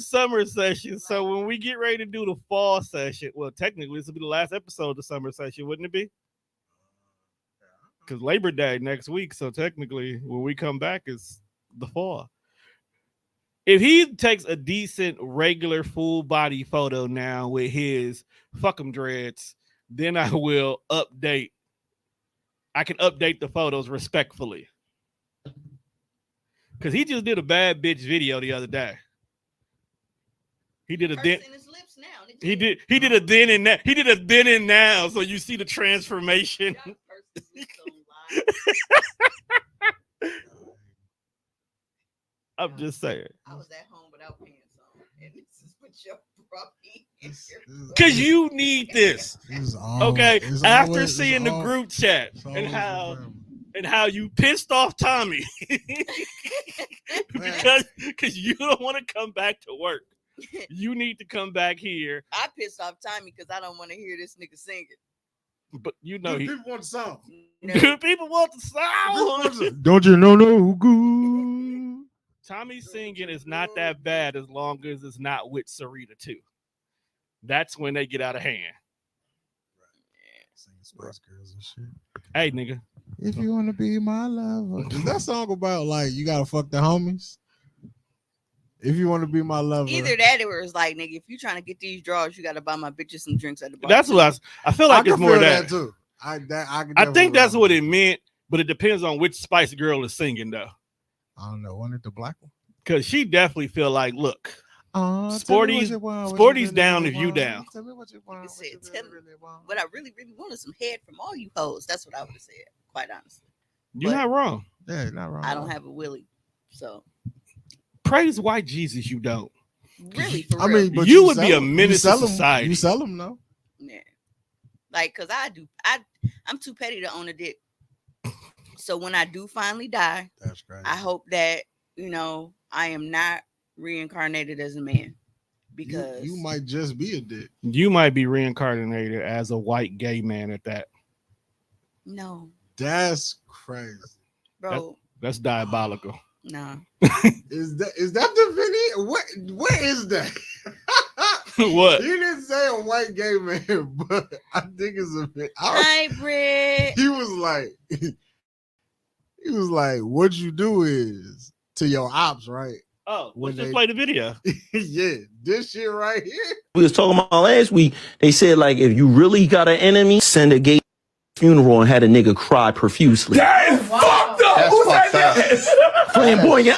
summer session. So when we get ready to do the fall session, well, technically this will be the last episode of the summer session, wouldn't it be? Because Labor Day next week. So technically, when we come back, it's the fall. If he takes a decent, regular, full body photo now with his fuck 'em dreads, then I will update. I can update the photos respectfully. Because he just did a bad bitch video the other day. He did a then. He did a then and now. He did a then and now, so you see the transformation. I'm just saying. I was at home without pants on, and this is what you brought me in here. Because you need this. Okay. After seeing the group chat and how you pissed off Tommy because you don't want to come back to work. You need to come back here. I pissed off Tommy because I don't want to hear this nigga singing. But you know, people want the song. No. People want the song. Don't you know no good? Tommy singing is not that bad as long as it's not with Sarita too. That's when they get out of hand. Singing Spice Girls and shit. Hey, nigga. If you want to be my lover. Is that song about like you gotta fuck the homies? If you want to be my lover. Either that or it's like, nigga, if you trying to get these draws, you gotta buy my bitches some drinks at the bar. That's what I feel like it's more that too. I think that's what it meant, but it depends on which Spice Girl is singing though. I don't know. Wasn't it the black one? Because she definitely feel like, look, Sporty's down if you down. Tell me what you want. What I really, really want is some head from all you hoes. That's what I would have said, quite honestly. You're not wrong. Yeah, you're not wrong. I don't have a willy, so praise white Jesus. You don't. Really, for real. I mean, but you would be a menace to society. You sell them, though. Yeah, like because I'm too petty to own a dick. So when I do finally die, that's crazy. I hope that I am not reincarnated as a man, because you might just be a dick. You might be reincarnated as a white gay man at that. No, that's crazy, bro. That's diabolical. No, is that the video? What is that? What? He didn't say a white gay man, but I think it's a bit hybrid. He was like, what you do is to your ops, right? Oh, let's just play the video. Yeah, this shit right here. We was talking about last week. They said, like, if you really got an enemy, send a gay funeral and had a nigga cry profusely. That is fucked up. That's Who fucked said up. that? Flamboyant.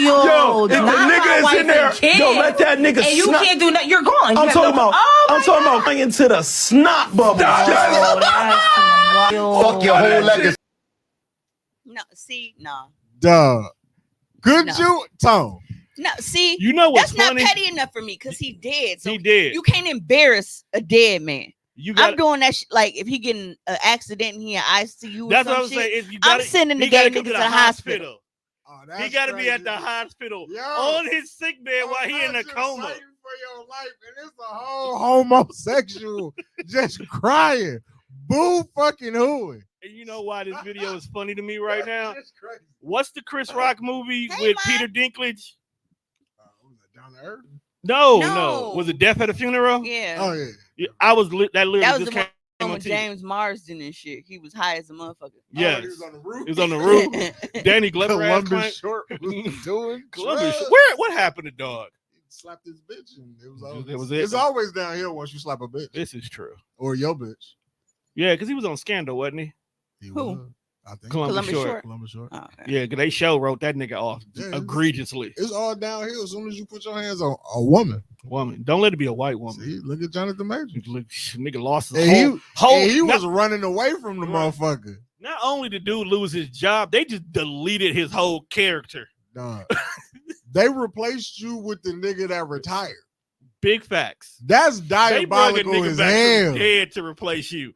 Yo, if the nigga is in there, yo, let that nigga and you snot. Can't do nothing. You're gone. I'm talking about going into the snot bubble. Fuck your whole legacy. No. Duh. Could No. you, Tone? No, see, you know what's that's funny? not petty enough for me because he dead. So he dead. You can't embarrass a dead man. I'm doing that. Like if he getting an accident and he in ICU, that's or some what I'm shit, saying. I'm sending the gay nigga to the hospital. Oh, he got to be at the hospital on his sick bed while he in a coma. Fighting for your life, and it's a whole homosexual just crying. Boo fucking hooey. And you know why this video is funny to me right now? What's the Chris Rock movie with man. Peter Dinklage? Was that Down to Earth? No. Was it Death at a Funeral? Yeah. Oh yeah. I was that literally That was just the came one on with TV. James Marsden and shit. He was high as a motherfucker. Yes. He was on the roof. He was on the roof. Danny Glover ass Columbus Short was doing Columbus. drugs. What happened to dog? He slapped his bitch, and It was it. It's always downhill once you slap a bitch. This is true. Or your bitch. Yeah, because he was on Scandal, wasn't he? Who? Was. I think Columbus Short. Columbus Short. Oh, okay. Yeah, because they wrote that nigga off Yeah, egregiously. It's all downhill as soon as you put your hands on a woman. Woman, don't let it be a white woman. See, look at Jonathan Majors. Look, nigga lost his And whole. he was running away from the motherfucker. Not only did dude lose his job, they just deleted his whole character. Dog. They replaced you with the nigga that retired. Big facts. That's They brought a diabolical nigga as back from hell. the dead to replace you.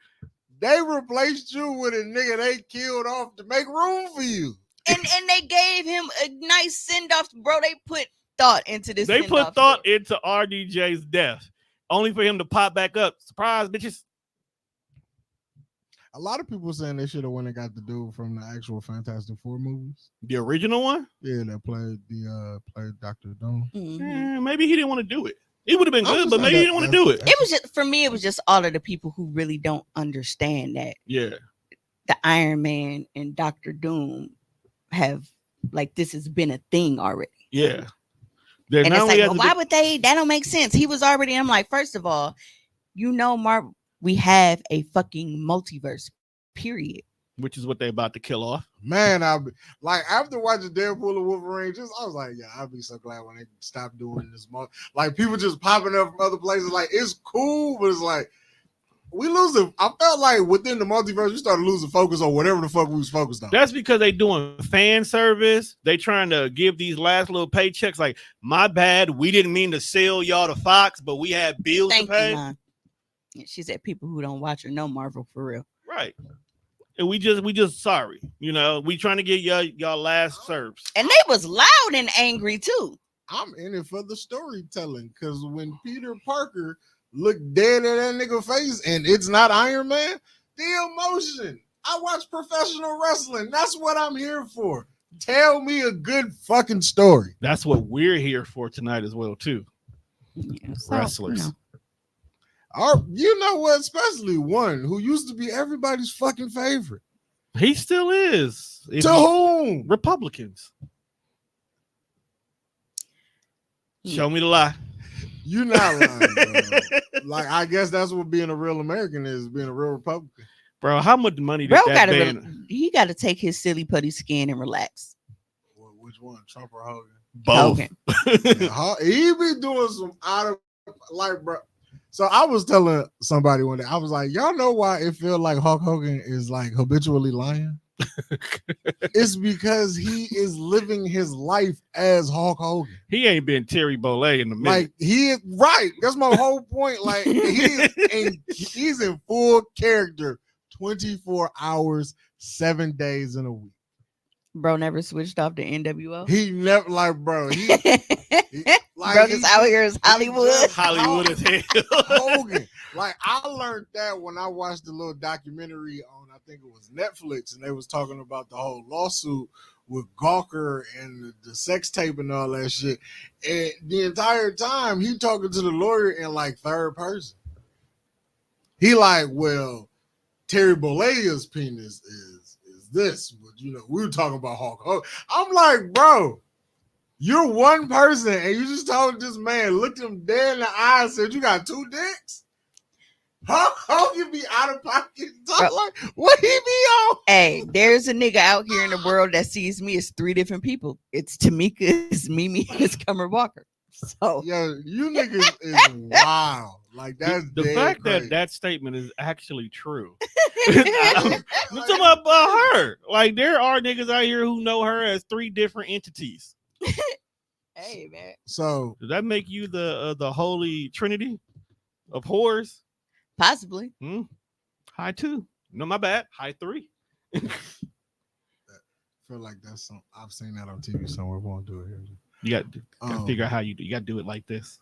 They replaced you with a nigga they killed off to make room for you. And they gave him a nice send off, bro. They put thought into this. They send-off, put thought bro. into RDJ's death, only for him to pop back up. Surprise, bitches. A lot of people saying they should have went and got the dude from the actual Fantastic Four movies. The original one? Yeah, that played Doctor Doom. Maybe he didn't want to do it. It would have been good, but maybe he didn't want to do it. It was just, for me, it was just all of the people who really don't understand that. Yeah. The Iron Man and Doctor Doom have, like, this has been a thing already. Yeah. And it's like, well, why would they? That don't make sense. He was already. I'm like, first of all, Mark, we have a fucking multiverse, period. Which is what they about to kill off. Man, like after watching Deadpool and Wolverine, I was like, yeah, I'll be so glad when they stop doing this. Like people just popping up from other places. Like it's cool, but it's like we losing. I felt like within the multiverse, we started losing focus on whatever the fuck we was focused on. That's because they doing fan service. They trying to give these last little paychecks. Like, my bad, we didn't mean to sell y'all to Fox, but we had bills to pay. You, Mom. She said people who don't watch or know Marvel for real. Right. And we just sorry. We trying to get y'all last serves. And they was loud and angry too. I'm in it for the storytelling because when Peter Parker looked dead at that nigga face and it's not Iron Man, the emotion. I watch professional wrestling. That's what I'm here for. Tell me a good fucking story. That's what we're here for tonight as well, too. Yeah, Wrestlers. You know what? Especially one who used to be everybody's fucking favorite. He still is. To whom? Republicans. Show me the lie. You're not lying, bro. Like, I guess that's what being a real American is, being a real Republican. Bro, how much money did that ban? He got to take his silly putty skin and relax. Which one, Trump or Hogan? Both. Yeah, he be doing some out of, like, bro. So I was telling somebody one day, I was like, y'all know why it feels like Hulk Hogan is like habitually lying? It's because he is living his life as Hulk Hogan. He ain't been Terry Bollea in a minute. Like he is right. That's my whole point. Like he's in full character 24 hours, 7 days in a week. Bro never switched off the NWO. He never like bro. He like, bro just out here is Hollywood. Hollywood as hell. Hogan. Like I learned that when I watched the little documentary on, I think it was Netflix, and they was talking about the whole lawsuit with Gawker and the sex tape and all that shit. And the entire time he talking to the lawyer in like third person. He like, well, Terry Bollea's penis is this, but we were talking about Hulk Hogan. I'm like, bro, you're one person and you just told this man, looked him dead in the eye and said, you got two dicks? Hulk Hogan be out of pocket. Like, what he be on? Hey, there's a nigga out here in the world that sees me as three different people. It's Tamika, it's MiMi, it's Cummer Walker. So yo, you niggas is wild. Like that's the fact crazy. that statement is actually true. I'm talking about her. Like there are niggas out here who know her as three different entities. Hey man. So does that make you the holy trinity of whores? Possibly. High 2. No, my bad. High 3. I feel like that's some. I've seen that on TV somewhere. We won't do it here. You got to figure out how you got to do it like this.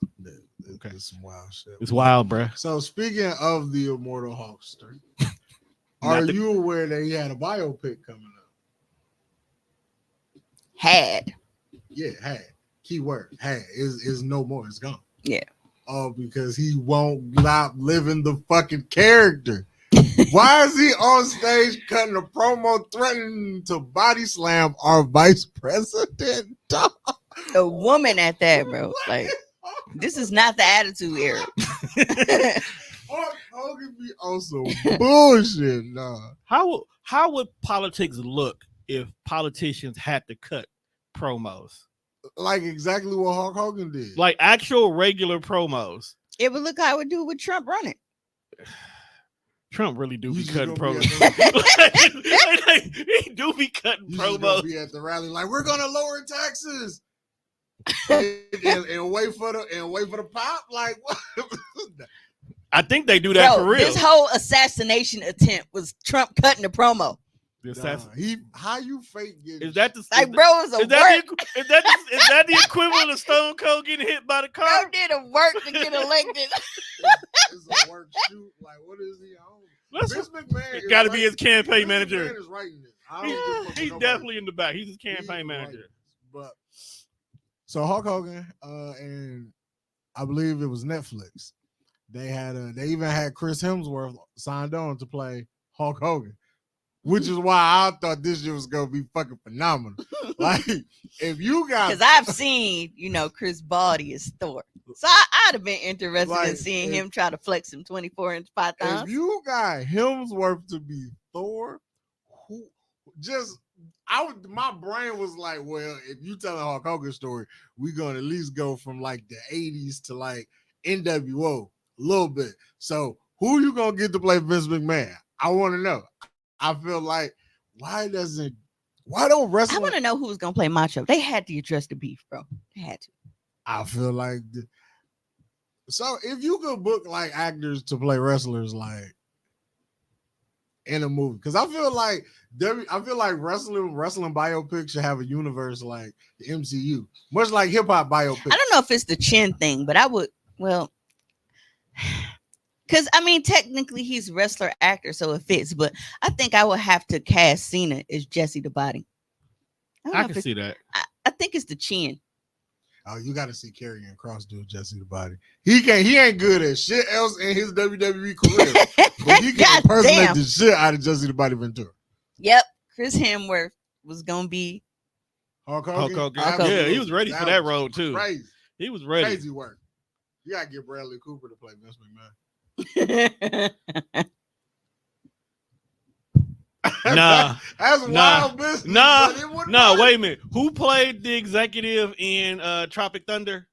Okay, it's some wild shit. It's wild, bro. So speaking of the Immortal Hulkster, are you aware that he had a biopic coming up? Had. Yeah, had. Keyword had is no more. It's gone. Yeah. Oh, because he won't stop living the fucking character. Why is he on stage cutting a promo threatening to body slam our vice president? A woman at that, bro. Like, this is not the attitude era. Hogan be on some bullshit, nah. How would politics look if politicians had to cut promos? Like exactly what Hulk Hogan did. Like actual regular promos. It would look how it would do with Trump running. Trump really do be cutting promos. He do be cutting promos. Be at the rally like we're gonna lower taxes and wait for the pop. Like what? I think they do that for real. This whole assassination attempt was Trump cutting the promo. How you fake getting is that the like bro is a is that the equivalent of Stone Cold getting hit by the car? Bro did a work to get elected. It's a work shoot. Like what is he on? Vince McMahon got to be his campaign manager. McMahon is writing this. I don't give a fuck He's with definitely in the back. He's his campaign manager. But so Hulk Hogan and I believe it was Netflix. They even had Chris Hemsworth signed on to play Hulk Hogan, which is why I thought this shit was gonna be fucking phenomenal. Like if you got, because I've seen Chris Baldy as Thor, so I'd have been interested in seeing him try to flex him 24-inch pythons. If you got Hemsworth to be Thor, my brain was like, well, if you tell a Hulk Hogan story, we're gonna at least go from like the 80s to like NWO a little bit. So who you gonna get to play Vince McMahon? I want to know. I feel like why don't wrestling? I want to know who's gonna play Macho. They had to address the beef, bro. They had to. I feel like so if you could book like actors to play wrestlers like in a movie, because I feel like wrestling biopics should have a universe like the MCU, much like hip hop biopics. I don't know if it's the chin thing, but I would because technically he's wrestler actor, so it fits. But I think I would have to cast Cena as Jesse the Body. I can see that. I think it's the chin. Oh, you got to see Karrion Kross do Jesse the Body. He ain't good at shit else in his WWE career, but he can impersonate the shit out of Jesse the Body Ventura. Yep, Chris Hemsworth was gonna be Hulk Hogan. Yeah, he was ready for that role too. Crazy. He was ready. Crazy work. You gotta get Bradley Cooper to play Vince McMahon. Nah, that's wild business. Nah, wait a minute. Who played the executive in Tropic Thunder?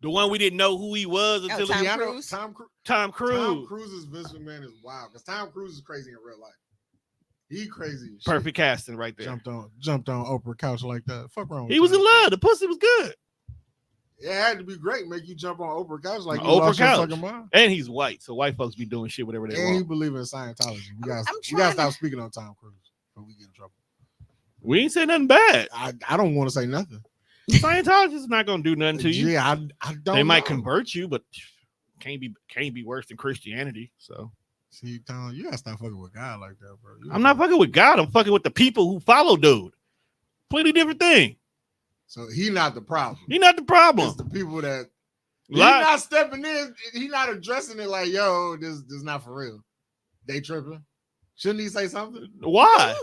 The one we didn't know who he was until Tom Cruise. Tom Cruise's Vince McMahon is wild because Tom Cruise is crazy in real life. He crazy. Perfect casting right there. Jumped on Oprah couch like that. Fuck wrong. He was in love. The pussy was good. It had to be great. Make you jump on Oprah couch like you Oprah lost your couch. fucking mind. And he's white, so white folks be doing shit whatever they want. And he believe in Scientology. We gotta stop speaking on Tom Cruise before we get in trouble. We ain't say nothing bad. I don't want to say nothing. Scientology is not gonna do nothing to you. Yeah, I don't. They might convert you, but can't be worse than Christianity. So see, Tom, you gotta stop fucking with God like that, bro. I'm not fucking with God. I'm fucking with the people who follow dude. Completely different thing. So he not the problem. He not the problem. It's the people that he's not stepping in. He not addressing it like, yo, this not for real. They tripping. Shouldn't he say something? Why?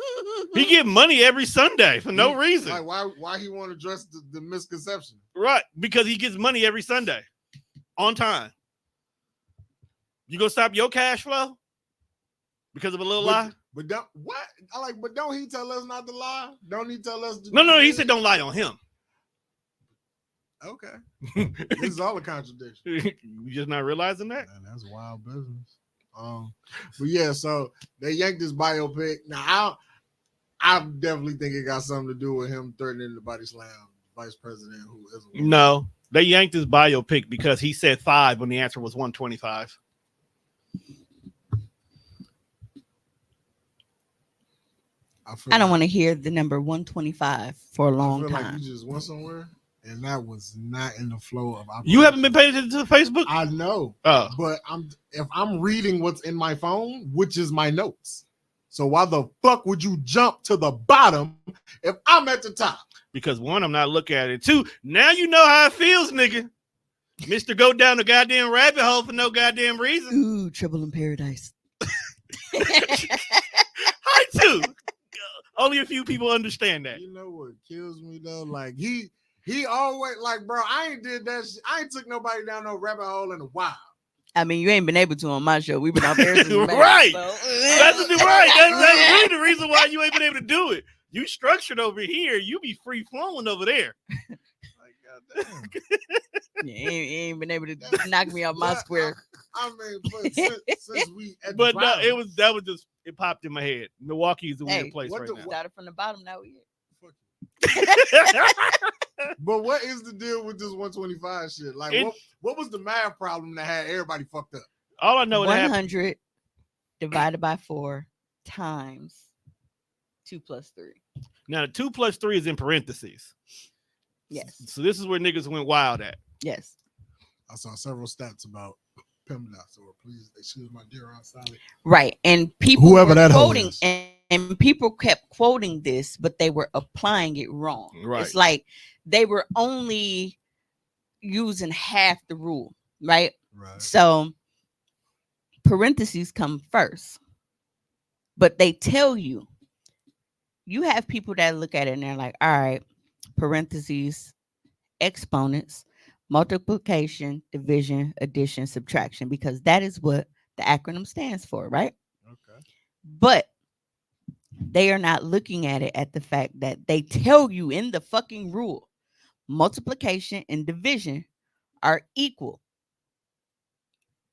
He get money every Sunday for no reason. Like why he want to address the misconception? Right, because he gets money every Sunday on time. You gonna stop your cash flow because of a little lie? But don't he tell us not to lie? Don't he tell us? No. He said don't lie on him. Okay, this is all a contradiction. You just not realizing that? Man, that's wild business. But yeah, so they yanked this biopic. Now I definitely think it got something to do with him threatening to body slam vice president who isn't. No, they yanked his biopic because he said 5 when the answer was 125. I don't want to hear the number 125 for a long time. Like you just went somewhere. And that was not in the flow of operation. You haven't been paying attention to Facebook? I know. But if I'm reading what's in my phone, which is my notes. So why the fuck would you jump to the bottom if I'm at the top? Because 1, I'm not looking at it. 2, now you know how it feels, nigga. Mr. Go down the goddamn rabbit hole for no goddamn reason. Ooh, trouble in paradise. I too. Only a few people understand that. You know what kills me though? Like he always like, bro, I ain't did that shit. I ain't took nobody down no rabbit hole in a while. I mean, you ain't been able to on my show. We've been out there since right. So. That's right. That's really the reason why you ain't been able to do it. You structured over here. You be free flowing over there. Like, goddamn. You ain't been able to knock me off my square. I mean, but since we at but the no, that was just it popped in my head. Milwaukee is a weird place right now. Started from the bottom, now we here. But what is the deal with this 125 shit? Like, what was the math problem that had everybody fucked up? All I know 100 divided by 4 times 2 plus 3. Now, the 2 plus 3 is in parentheses. Yes. So this is where niggas went wild at. Yes. I saw several stats about PEMDAS, or please excuse my dear Aunt Sally. Right. And people Whoever were that hoe quoting is. and people kept quoting this, but they were applying it wrong. Right. It's like they were only using half the rule, right? Right. So parentheses come first. But they tell you, you have people that look at it and they're like, all right, parentheses, exponents, multiplication, division, addition, subtraction, because that is what the acronym stands for, right? Okay. But they are not looking at it at the fact that they tell you in the fucking rule, multiplication and division are equal.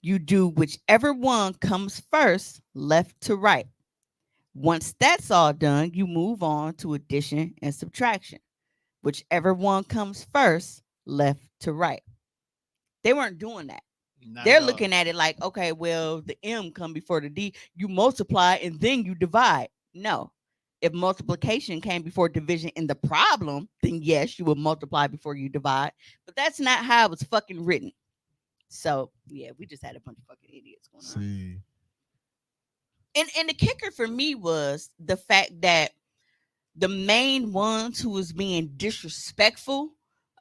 You do whichever one comes first, left to right. Once that's all done, you move on to addition and subtraction. Whichever one comes first, left to right. They weren't doing that. Not They're at all. looking at it like, okay, well, the M come before the D. You multiply and then you divide. No. If multiplication came before division in the problem, then yes, you would multiply before you divide. But that's not how it was fucking written. So, yeah, we just had a bunch of fucking idiots going on. See. And the kicker for me was the fact that the main ones who was being disrespectful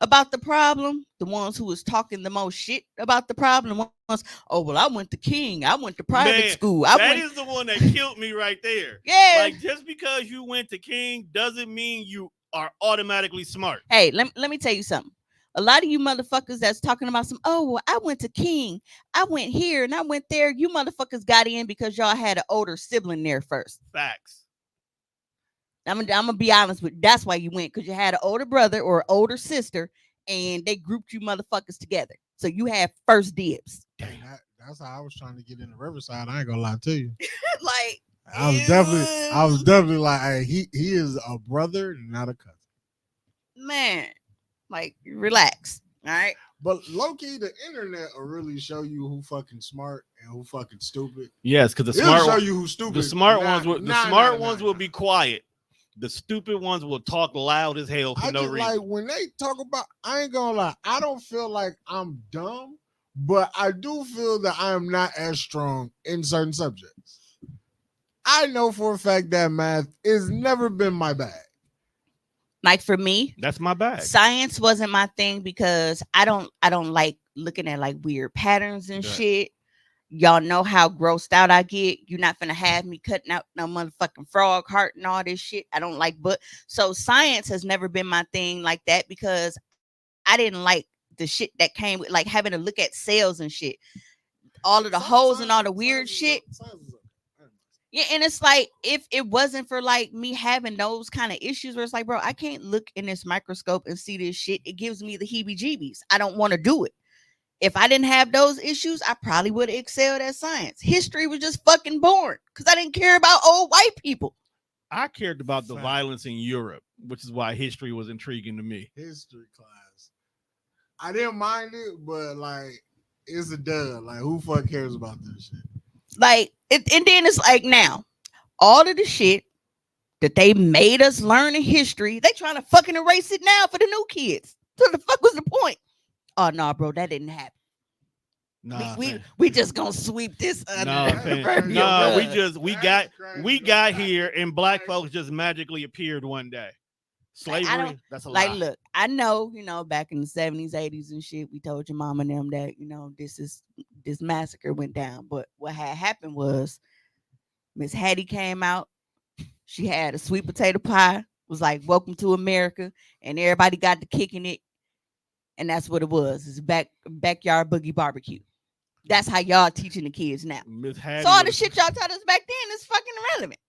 about the problem, the ones who was talking the most shit about the problem, the ones, oh well, I went to King, I went to private school. That is the one that killed me right there. Yeah. Like, just because you went to King doesn't mean you are automatically smart. Hey, let me tell you something. A lot of you motherfuckers that's talking about some, oh, well, I went to King, I went here and I went there. You motherfuckers got in because y'all had an older sibling there first. Facts. I'm gonna be honest with you. That's why you went, because you had an older brother or an older sister, and they grouped you motherfuckers together. So you had first dibs. That's how I was trying to get into Riverside. I ain't gonna lie to you. Like I was definitely like, hey, he is a brother, not a cousin. Man, like relax. All right. But low key, the internet will really show you who fucking smart and who fucking stupid. Yes, because the It'll smart show you who's stupid. The smart ones will be quiet. The stupid ones will talk loud as hell for no reason. Like when they talk about, I ain't gonna lie, I don't feel like I'm dumb, but I do feel that I am not as strong in certain subjects. I know for a fact that math has never been my bag. Like for me, that's my bag. Science wasn't my thing because I don't like looking at like weird patterns and shit. Y'all know how grossed out I get. You're not gonna have me cutting out no motherfucking frog heart and all this shit. I don't like, but so science has never been my thing like that because I didn't like the shit that came with like having to look at cells and shit. All of the holes and all the weird shit. Yeah, and it's like if it wasn't for like me having those kind of issues where it's like, bro, I can't look in this microscope and see this shit. It gives me the heebie-jeebies. I don't want to do it. If I didn't have those issues, I probably would have excelled at science. History was just fucking boring because I didn't care about old white people. I cared about the violence in Europe, which is why history was intriguing to me. History class. I didn't mind it, but like it's a dub. Like who fuck cares about this shit? Like and then it's like now, all of the shit that they made us learn in history, they trying to fucking erase it now for the new kids. So the fuck was the point? Oh no, bro, that didn't happen. Nah, we just gonna sweep this under. We got here and black folks just magically appeared one day. Slavery, that's a lie. Look, I know, back in the 70s, 80s and shit, we told your mom and them that, this massacre went down. But what had happened was Miss Hattie came out. She had a sweet potato pie, was like, welcome to America. And everybody got to kicking it. And that's what it was. It's backyard boogie barbecue. That's how y'all teaching the kids now. So all the shit y'all taught us back then is fucking irrelevant.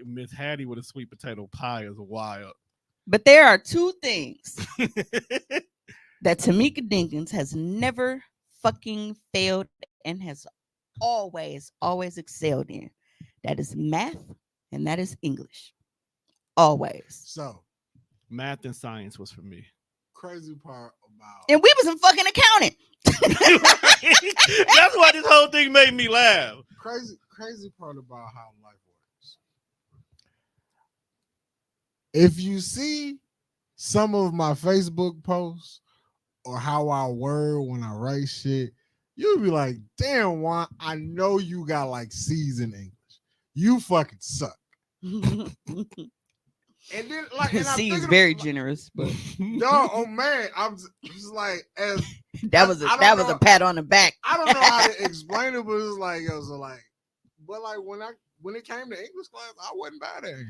Miss Hattie with a sweet potato pie is wild. But there are two things that Tamika Dinkins has never fucking failed and has always excelled in. That is math and that is English. Always. So math and science was for me. Crazy part about, and we was in fucking accounting. That's why this whole thing made me laugh. Crazy part about how life works. If you see some of my Facebook posts or how I word when I write shit, you'd be like, damn, Juan, I know you got like C's in English. You fucking suck. And then like, and C is very generous, but no, oh man, I'm just like, as that was a pat on the back. I don't know how to explain it, but it's like, it was like, but like when it came to English class, I wasn't bad at English.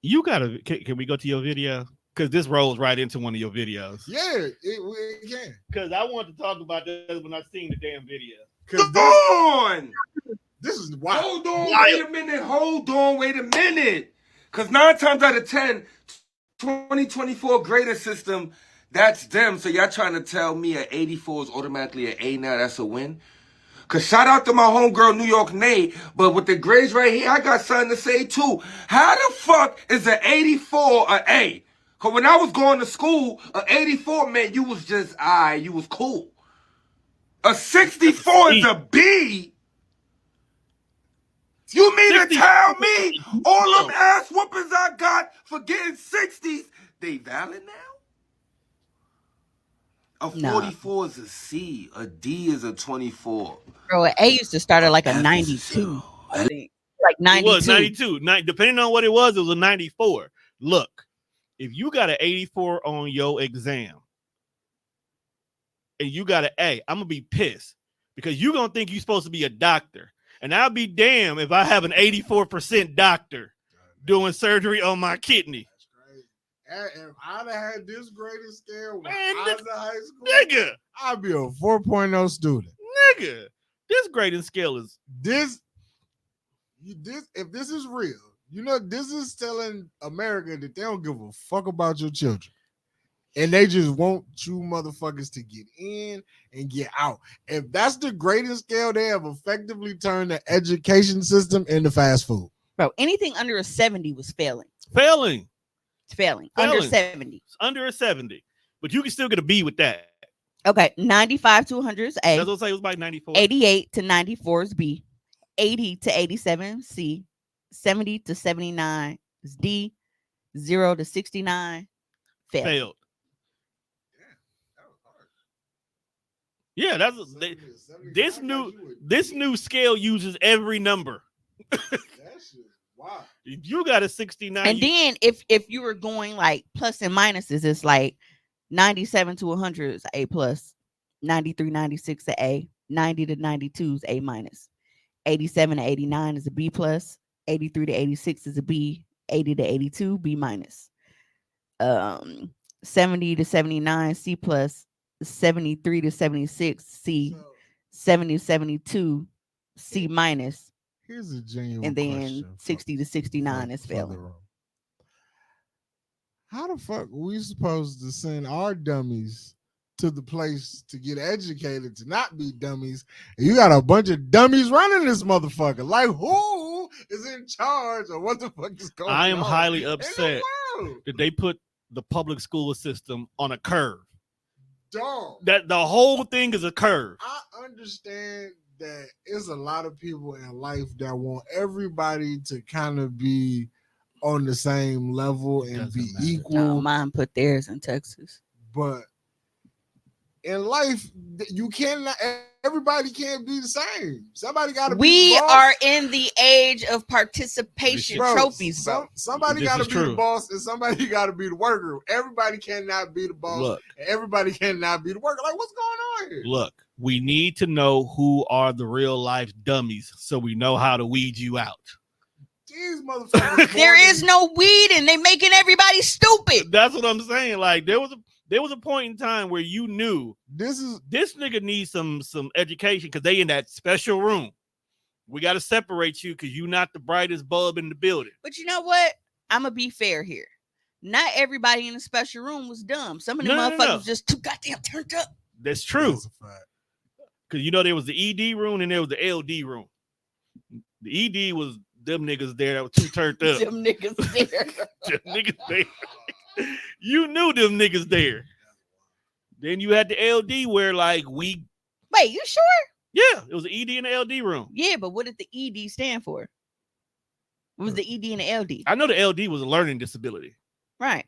You gotta. Can we go to your video? Because this rolls right into one of your videos. Yeah, it can. Because I want to talk about this when I seen the damn video. Come on. This is wild. Hold on, wait a minute. Because 9 times out of 10, 2024 grader system, that's them. So y'all trying to tell me an 84 is automatically an A now? That's a win? Because shout out to my homegirl, New York Nate. But with the grades right here, I got something to say too. How the fuck is an 84 an A? Because when I was going to school, an 84 meant you was just, you was cool. A 64 is a B. You mean to tell me all them ass whoopings I got for getting 60s, they valid now? A 44 is a C. A D is a 24. Bro, A used to start at like a 92. I think. Like 92. It was 92. Depending on what it was a 94. Look, if you got an 84 on your exam and you got an A, I'm going to be pissed because you're going to think you're supposed to be a doctor. And I'll be damned if I have an 84% doctor doing surgery on my kidney. That's crazy. If I'd have had this grading scale when Man, I was in high school, Nigga, I'd be a 4.0 student. nigga, this grading scale is This, if this is real, you know, this is telling America that they don't give a fuck about your children. And they just want you motherfuckers to get in and get out. If that's the grading scale, they have effectively turned the education system into fast food. Bro, anything under a 70 was failing. failing. It's failing. Under 70. It's under a 70. But you can still get a B with that. Okay, 95 to 100 is A. That's what I say it was about 94. 88 to 94 is B. 80 to 87 is C. 70 to 79 is D. 0 to 69 failed. Yeah, that's this new scale uses every number. Wow. If you got a 69, And then if you were going like plus and minuses, it's like 97 to 100 is A plus, 93, 96 to A, 90 to 92 is A minus, 87 to 89 is a B plus, 83 to 86 is a B, 80 to 82 B minus, 70 to 79 C plus, 73 to 76 C, 70 to 72 C minus, Here's a genuine and then question 60 to 69 is for the failing. room. How the fuck are we supposed to send our dummies to the place to get educated to not be dummies? And you got a bunch of dummies running this motherfucker. Like, who is in charge of what the fuck is going on? I am highly in the upset world? that they put the public school system on a curve. Dog. That the whole thing is a curve. I understand that it's a lot of people in life that want everybody to kind of be on the same level and Doesn't be matter. equal. No, mine put theirs in Texas. But in life, you cannot. Everybody can't be the same. Somebody got to. We be the boss. are in the age of participation Bro, trophies, bro. Somebody This got to is be true. the boss, and somebody got to be the worker. Everybody cannot be the boss. Look. And everybody cannot be the worker. Like, what's going on here? Look, we need to know who are the real life dummies so we know how to weed you out. These motherfuckers. There is no weeding. They making everybody stupid. That's what I'm saying. Like there was a point in time where you knew This nigga needs some education because they in that special room. We got to separate you because you're not the brightest bulb in the building. But you know what? I'm going to be fair here. Not everybody in the special room was dumb. Some of them motherfuckers was just too goddamn turned up. That's true. That's a fact. Because you know there was the ED room and there was the LD room. The ED was them niggas there that were too turned up. Them niggas there. Them niggas there. You knew them niggas there. Then you had the LD where like we. Wait, you sure? Yeah, it was the ED and the LD room. Yeah, but what did the ED stand for? What was the ED and the LD? I know the LD was a learning disability. Right.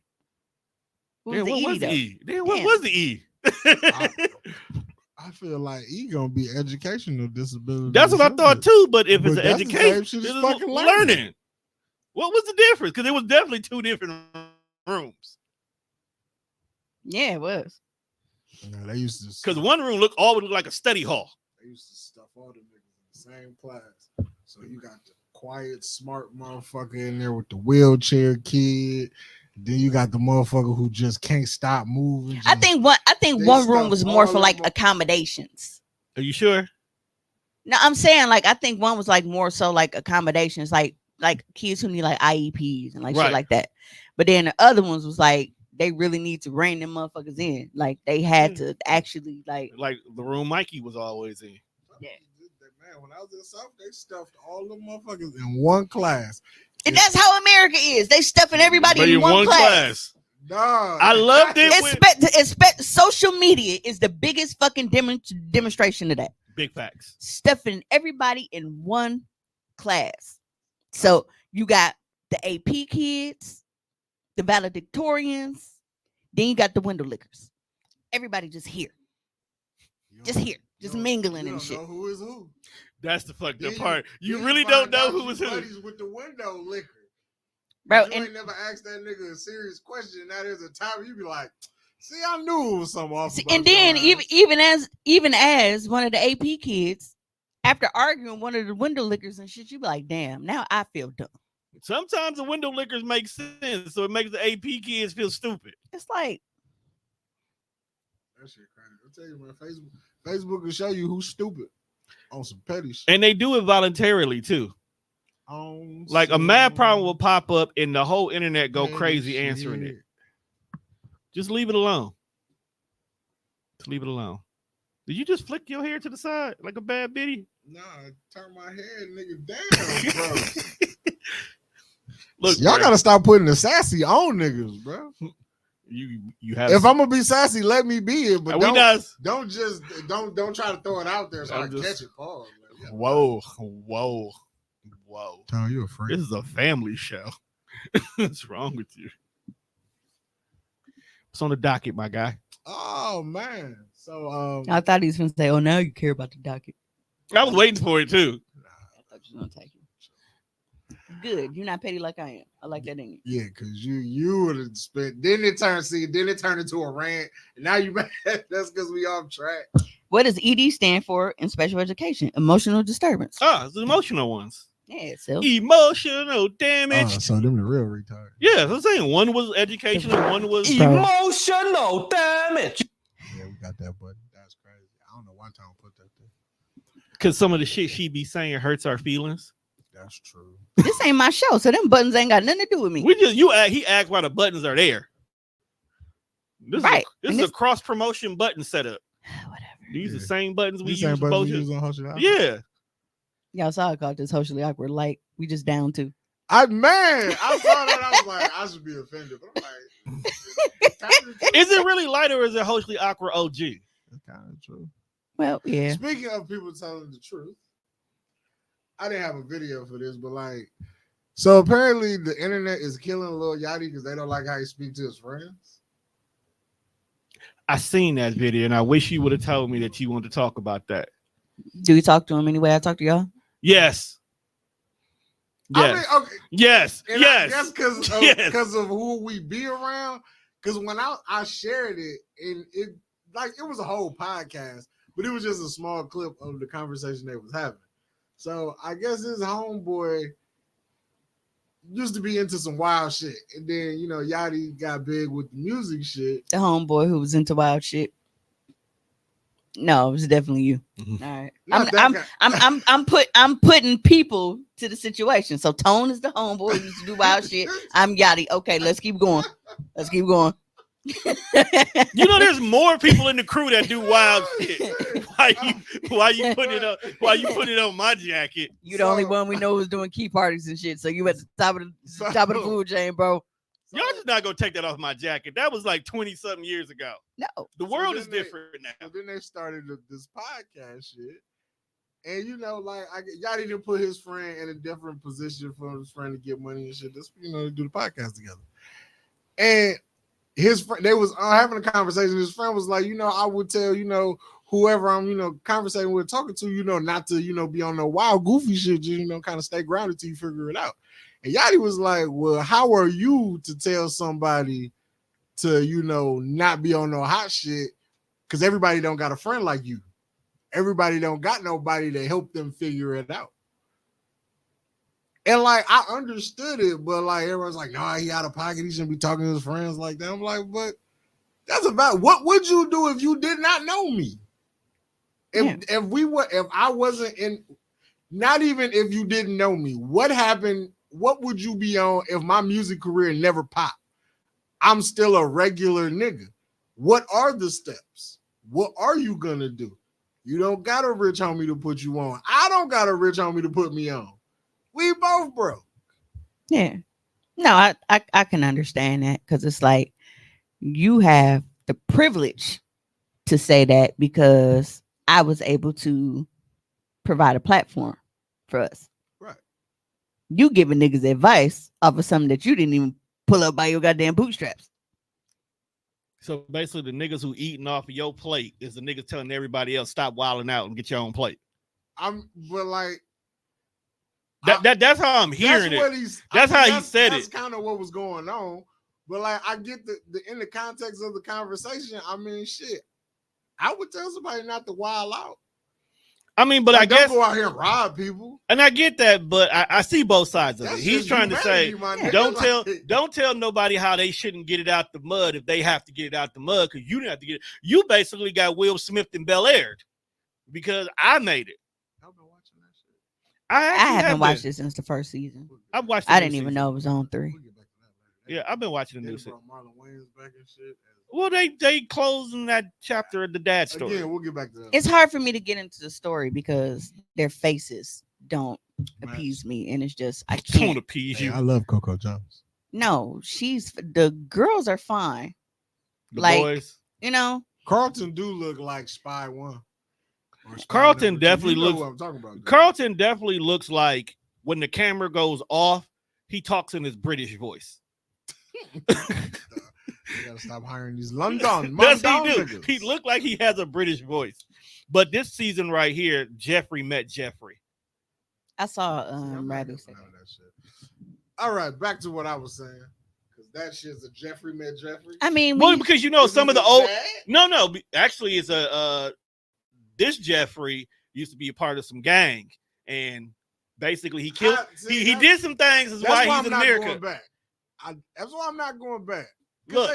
What was Damn, the what ED was the though? E? Damn, what Damn. was the E? I feel like he gonna be educational disability. That's what I thought too. But if it's But an that's the same education, shit as it's fucking learning. What was the difference? Because it was definitely two different rooms. Yeah, it was. No, they used to. Because one room always looked like a study hall. They used to stuff all the niggas in the same class. So you got the quiet, smart motherfucker in there with the wheelchair kid. Then you got the motherfucker who just can't stop moving. I think one room was more for like accommodations. Are you sure? No, I'm saying like I think one was like more so like accommodations, like kids who need like IEPs and like shit like that. But then the other ones was like they really need to rein them motherfuckers in. Like they had to actually like the room Mikey was always in. Yeah. Man, when I was in the South, they stuffed all the motherfuckers in one class. And that's how America is. They stuffing everybody in one class. Dog. I loved it. Social media is the biggest fucking demonstration of that. Big facts. Stuffing everybody in one class. So you got the AP kids, the valedictorians, then you got the window lickers. Everybody just here. Just mingling and shit. Know who is who. That's the fucked up part. You really don't know who is who. Buddies with the window licker. Bro, you ain't never asked that nigga a serious question. Now there's a time you be like, see, I knew it was something off. And then even as one of the AP kids, after arguing one of the window lickers and shit, you be like, damn, now I feel dumb. Sometimes the window lickers make sense, so it makes the AP kids feel stupid. It's like that shit crazy. I'll tell you, man, Facebook will show you who's stupid on some petty shit. And they do it voluntarily too. Like a mad problem will pop up and the whole internet go crazy answering it. Just leave it alone. Just leave it alone. Did you just flick your hair to the side like a bad bitty? Nah, turn my head, nigga, down, bro. Look, y'all gotta stop putting the sassy on niggas, bro. You have. If I'm gonna be sassy, let me be it. But don't try to throw it out there so I catch it. Pause. Like, whoa. Tom, you a freak. This is a family show. What's wrong with you? What's on the docket, my guy? Oh man. So I thought he was gonna say, "Oh, now you care about the docket." I was waiting for it too. I thought you were gonna take it. Good. You're not petty like I am. I like that in you. Yeah, because you would have spent. Then it turned into a rant, and now you mad. That's because we off track. What does ED stand for in special education? Emotional disturbance. Oh, it's the emotional ones. Yeah, so emotional damage. So them the real retard. Yeah, I'm saying one was education and one was emotional damage. Yeah, we got that button. That's crazy. I don't know why Tom put that there. Because some of the shit she be saying hurts our feelings. That's true. This ain't my show, so them buttons ain't got nothing to do with me. He asked why the buttons are there. This is a cross promotion button setup. Whatever. These are the same buttons we use both. On Hoshin. Yeah. Y'all saw I called this socially awkward. Like we just down to. I saw that. I was like, I should be offended, but I'm like, is it really light or is it socially awkward OG? That's kind of true. Well, yeah. Speaking of people telling the truth, I didn't have a video for this, but like, so apparently the internet is killing Lil Yachty because they don't like how he speaks to his friends. I seen that video, and I wish you would have told me that you wanted to talk about that. Do you talk to him anyway? I talk to y'all. Yes. I mean, okay. Yes. And yes. I guess because of who we be around. Because when I shared it, and it was a whole podcast, but it was just a small clip of the conversation they was having. So I guess his homeboy used to be into some wild shit, and then Yachty got big with the music shit. The homeboy who was into wild shit. No, it was definitely you. Mm-hmm. All right, I'm putting people to the situation. So Tone is the homeboy who used to do wild shit. I'm Yachty. Okay, let's keep going. There's more people in the crew that do wild shit. Why you put it on my jacket? You the only one we know who's doing key parties and shit. So you at the top of the food chain, bro. Y'all just not gonna take that off my jacket. That was like 20-something years ago. No, the world is different now. And then they started this podcast shit, and Yachty didn't put his friend in a different position for his friend to get money and shit. Just to do the podcast together, and his friend, they was having a conversation. His friend was like, I would tell, who whoever I'm, conversating with, talking to, not to, be on the wild, goofy shit, just, kind of stay grounded till you figure it out. And Yachty was like, well, how are you to tell somebody to, not be on no hot shit? Because everybody don't got a friend like you. Everybody don't got nobody to help them figure it out. And like, I understood it, but like, everyone's like, nah, he out of pocket. He shouldn't be talking to his friends like that. I'm like, but that's about, what would you do if you did not know me? If I wasn't in, not even if you didn't know me, what happened? What would you be on if my music career never popped? I'm still a regular nigga. What are the steps? What are you gonna do? You don't got a rich homie to put you on. I don't got a rich homie to put me on. We both broke. Yeah. No, I can understand that, because it's like you have the privilege to say that because I was able to provide a platform for us. Right. You giving niggas advice off of something that you didn't even pull up by your goddamn bootstraps. So basically, the niggas who eating off of your plate is the niggas telling everybody else stop wilding out and get your own plate. But like that's how I'm hearing it. That's how he said it. That's kind of what was going on. But like, I get the in the context of the conversation. I mean, shit, I would tell somebody not to wild out. I mean, but like, I guess don't go out here and rob people. And I get that, but I see both sides of it. He's trying to say, don't tell nobody how they shouldn't get it out the mud if they have to get it out the mud, because you didn't have to get it. You basically got Will Smith and Bel Air because I made it. I've been watching that shit. I haven't watched it since the first season. I've watched. I didn't even know it was on 3. Yeah, I've been watching the new season. Marlon Wayans back and shit. Well, they closing that chapter of the dad story. Again, we'll get back to that. It's hard for me to get into the story because their faces don't appease me, and it's just I can't. Don't appease you. I love Coco Jones. No, the girls are fine. The like boys. Carlton do look like Spy 1. Carlton definitely looks. What I'm talking about. Carlton definitely looks like when the camera goes off, he talks in his British voice. You gotta stop hiring these London. Does he do? He looked like he has a British voice. But this season right here, Jeffrey met Jeffrey. I saw Rabbit say that. All right, back to what I was saying. Because that shit's a Jeffrey met Jeffrey. I mean, because some of the old no, actually it's this Jeffrey used to be a part of some gang, and basically he killed he did some things. That's why he's in America. That's why I'm not going back. Because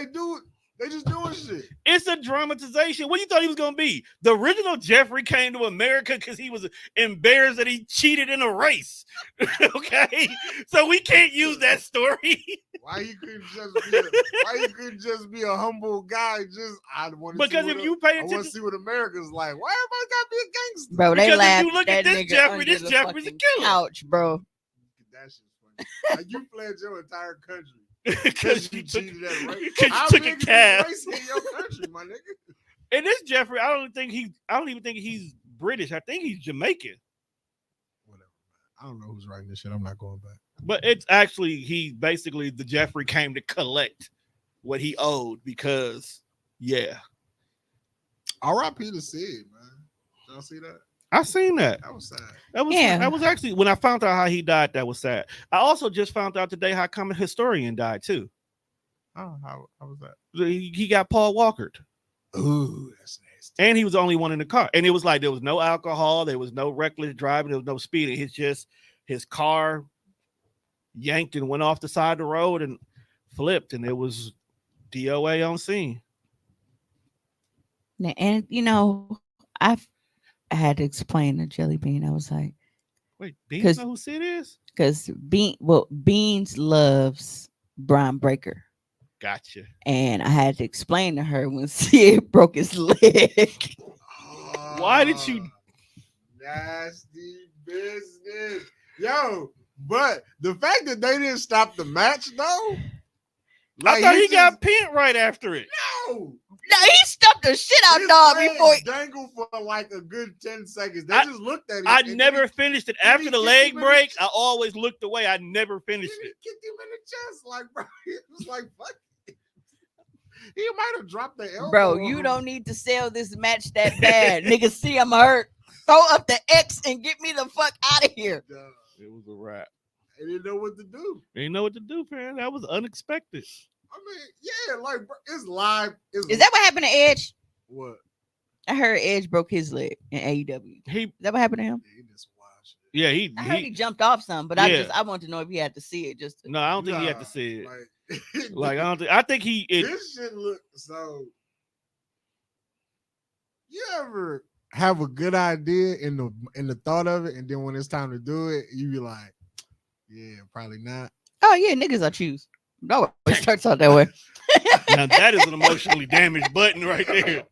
they just doing shit. It's a dramatization. What do you thought he was going to be? The original Jeffrey came to America because he was embarrassed that he cheated in a race. Okay? So we can't use that story. Why he couldn't just be a humble guy? I want to see what America's like. Why everybody got to be a gangster? Bro, they laugh. If you look at this Jeffrey's a killer. Couch, bro. That shit's funny. Like, you fled your entire country. Because you took a cab. In your country, my nigga. And this Jeffrey, I don't even think he's British. I think he's Jamaican. Whatever. I don't know who's writing this shit. I'm not going back. But it's actually the Jeffrey came to collect what he owed because R.I.P. to Sid, man. Y'all see that? I seen that. That was sad. That was actually, when I found out how he died, that was sad. I also just found out today how come a historian died too. Oh, how was that? He got Paul Walkered. Ooh, that's nasty. And he was the only one in the car. And it was like there was no alcohol, there was no reckless driving, there was no speeding. It's just his car yanked and went off the side of the road and flipped, and it was DOA on scene. And I had to explain to Jelly Bean. I was like, wait, Beans know who Sid is? Because Beans loves Brian Breaker. Gotcha. And I had to explain to her when Sid broke his leg. Why did you? Nasty business. Yo, but the fact that they didn't stop the match, though. I thought he got pinned right after it. No, he stuffed the shit out, dog. Before he dangled for like a good 10 seconds. They just looked at it. I never finished it. After the leg break, I always looked away. I never finished it. Kicked him in the chest, like, bro. It was like, fuck it. He might have dropped the elbow. Bro, you don't need to sell this match that bad. Niggas see I'm hurt. Throw up the X and get me the fuck out of here. It was a wrap. They didn't know what to do. They didn't know what to do, man. That was unexpected. I mean, yeah, like bro, it's live. Is that what happened to Edge? What? I heard Edge broke his leg in AEW. Is that what happened to him? Yeah, he just watched it. Yeah, I heard he jumped off some, but I wanted to know if he had to see it. Just to, no, I don't think he had to see it. Like, Like I don't think. I think this shit look so. You ever have a good idea in the thought of it, and then when it's time to do it, you be like, yeah, probably not. oh yeah, niggas I choose. No, it starts out that way. Now that is an emotionally damaged button right there.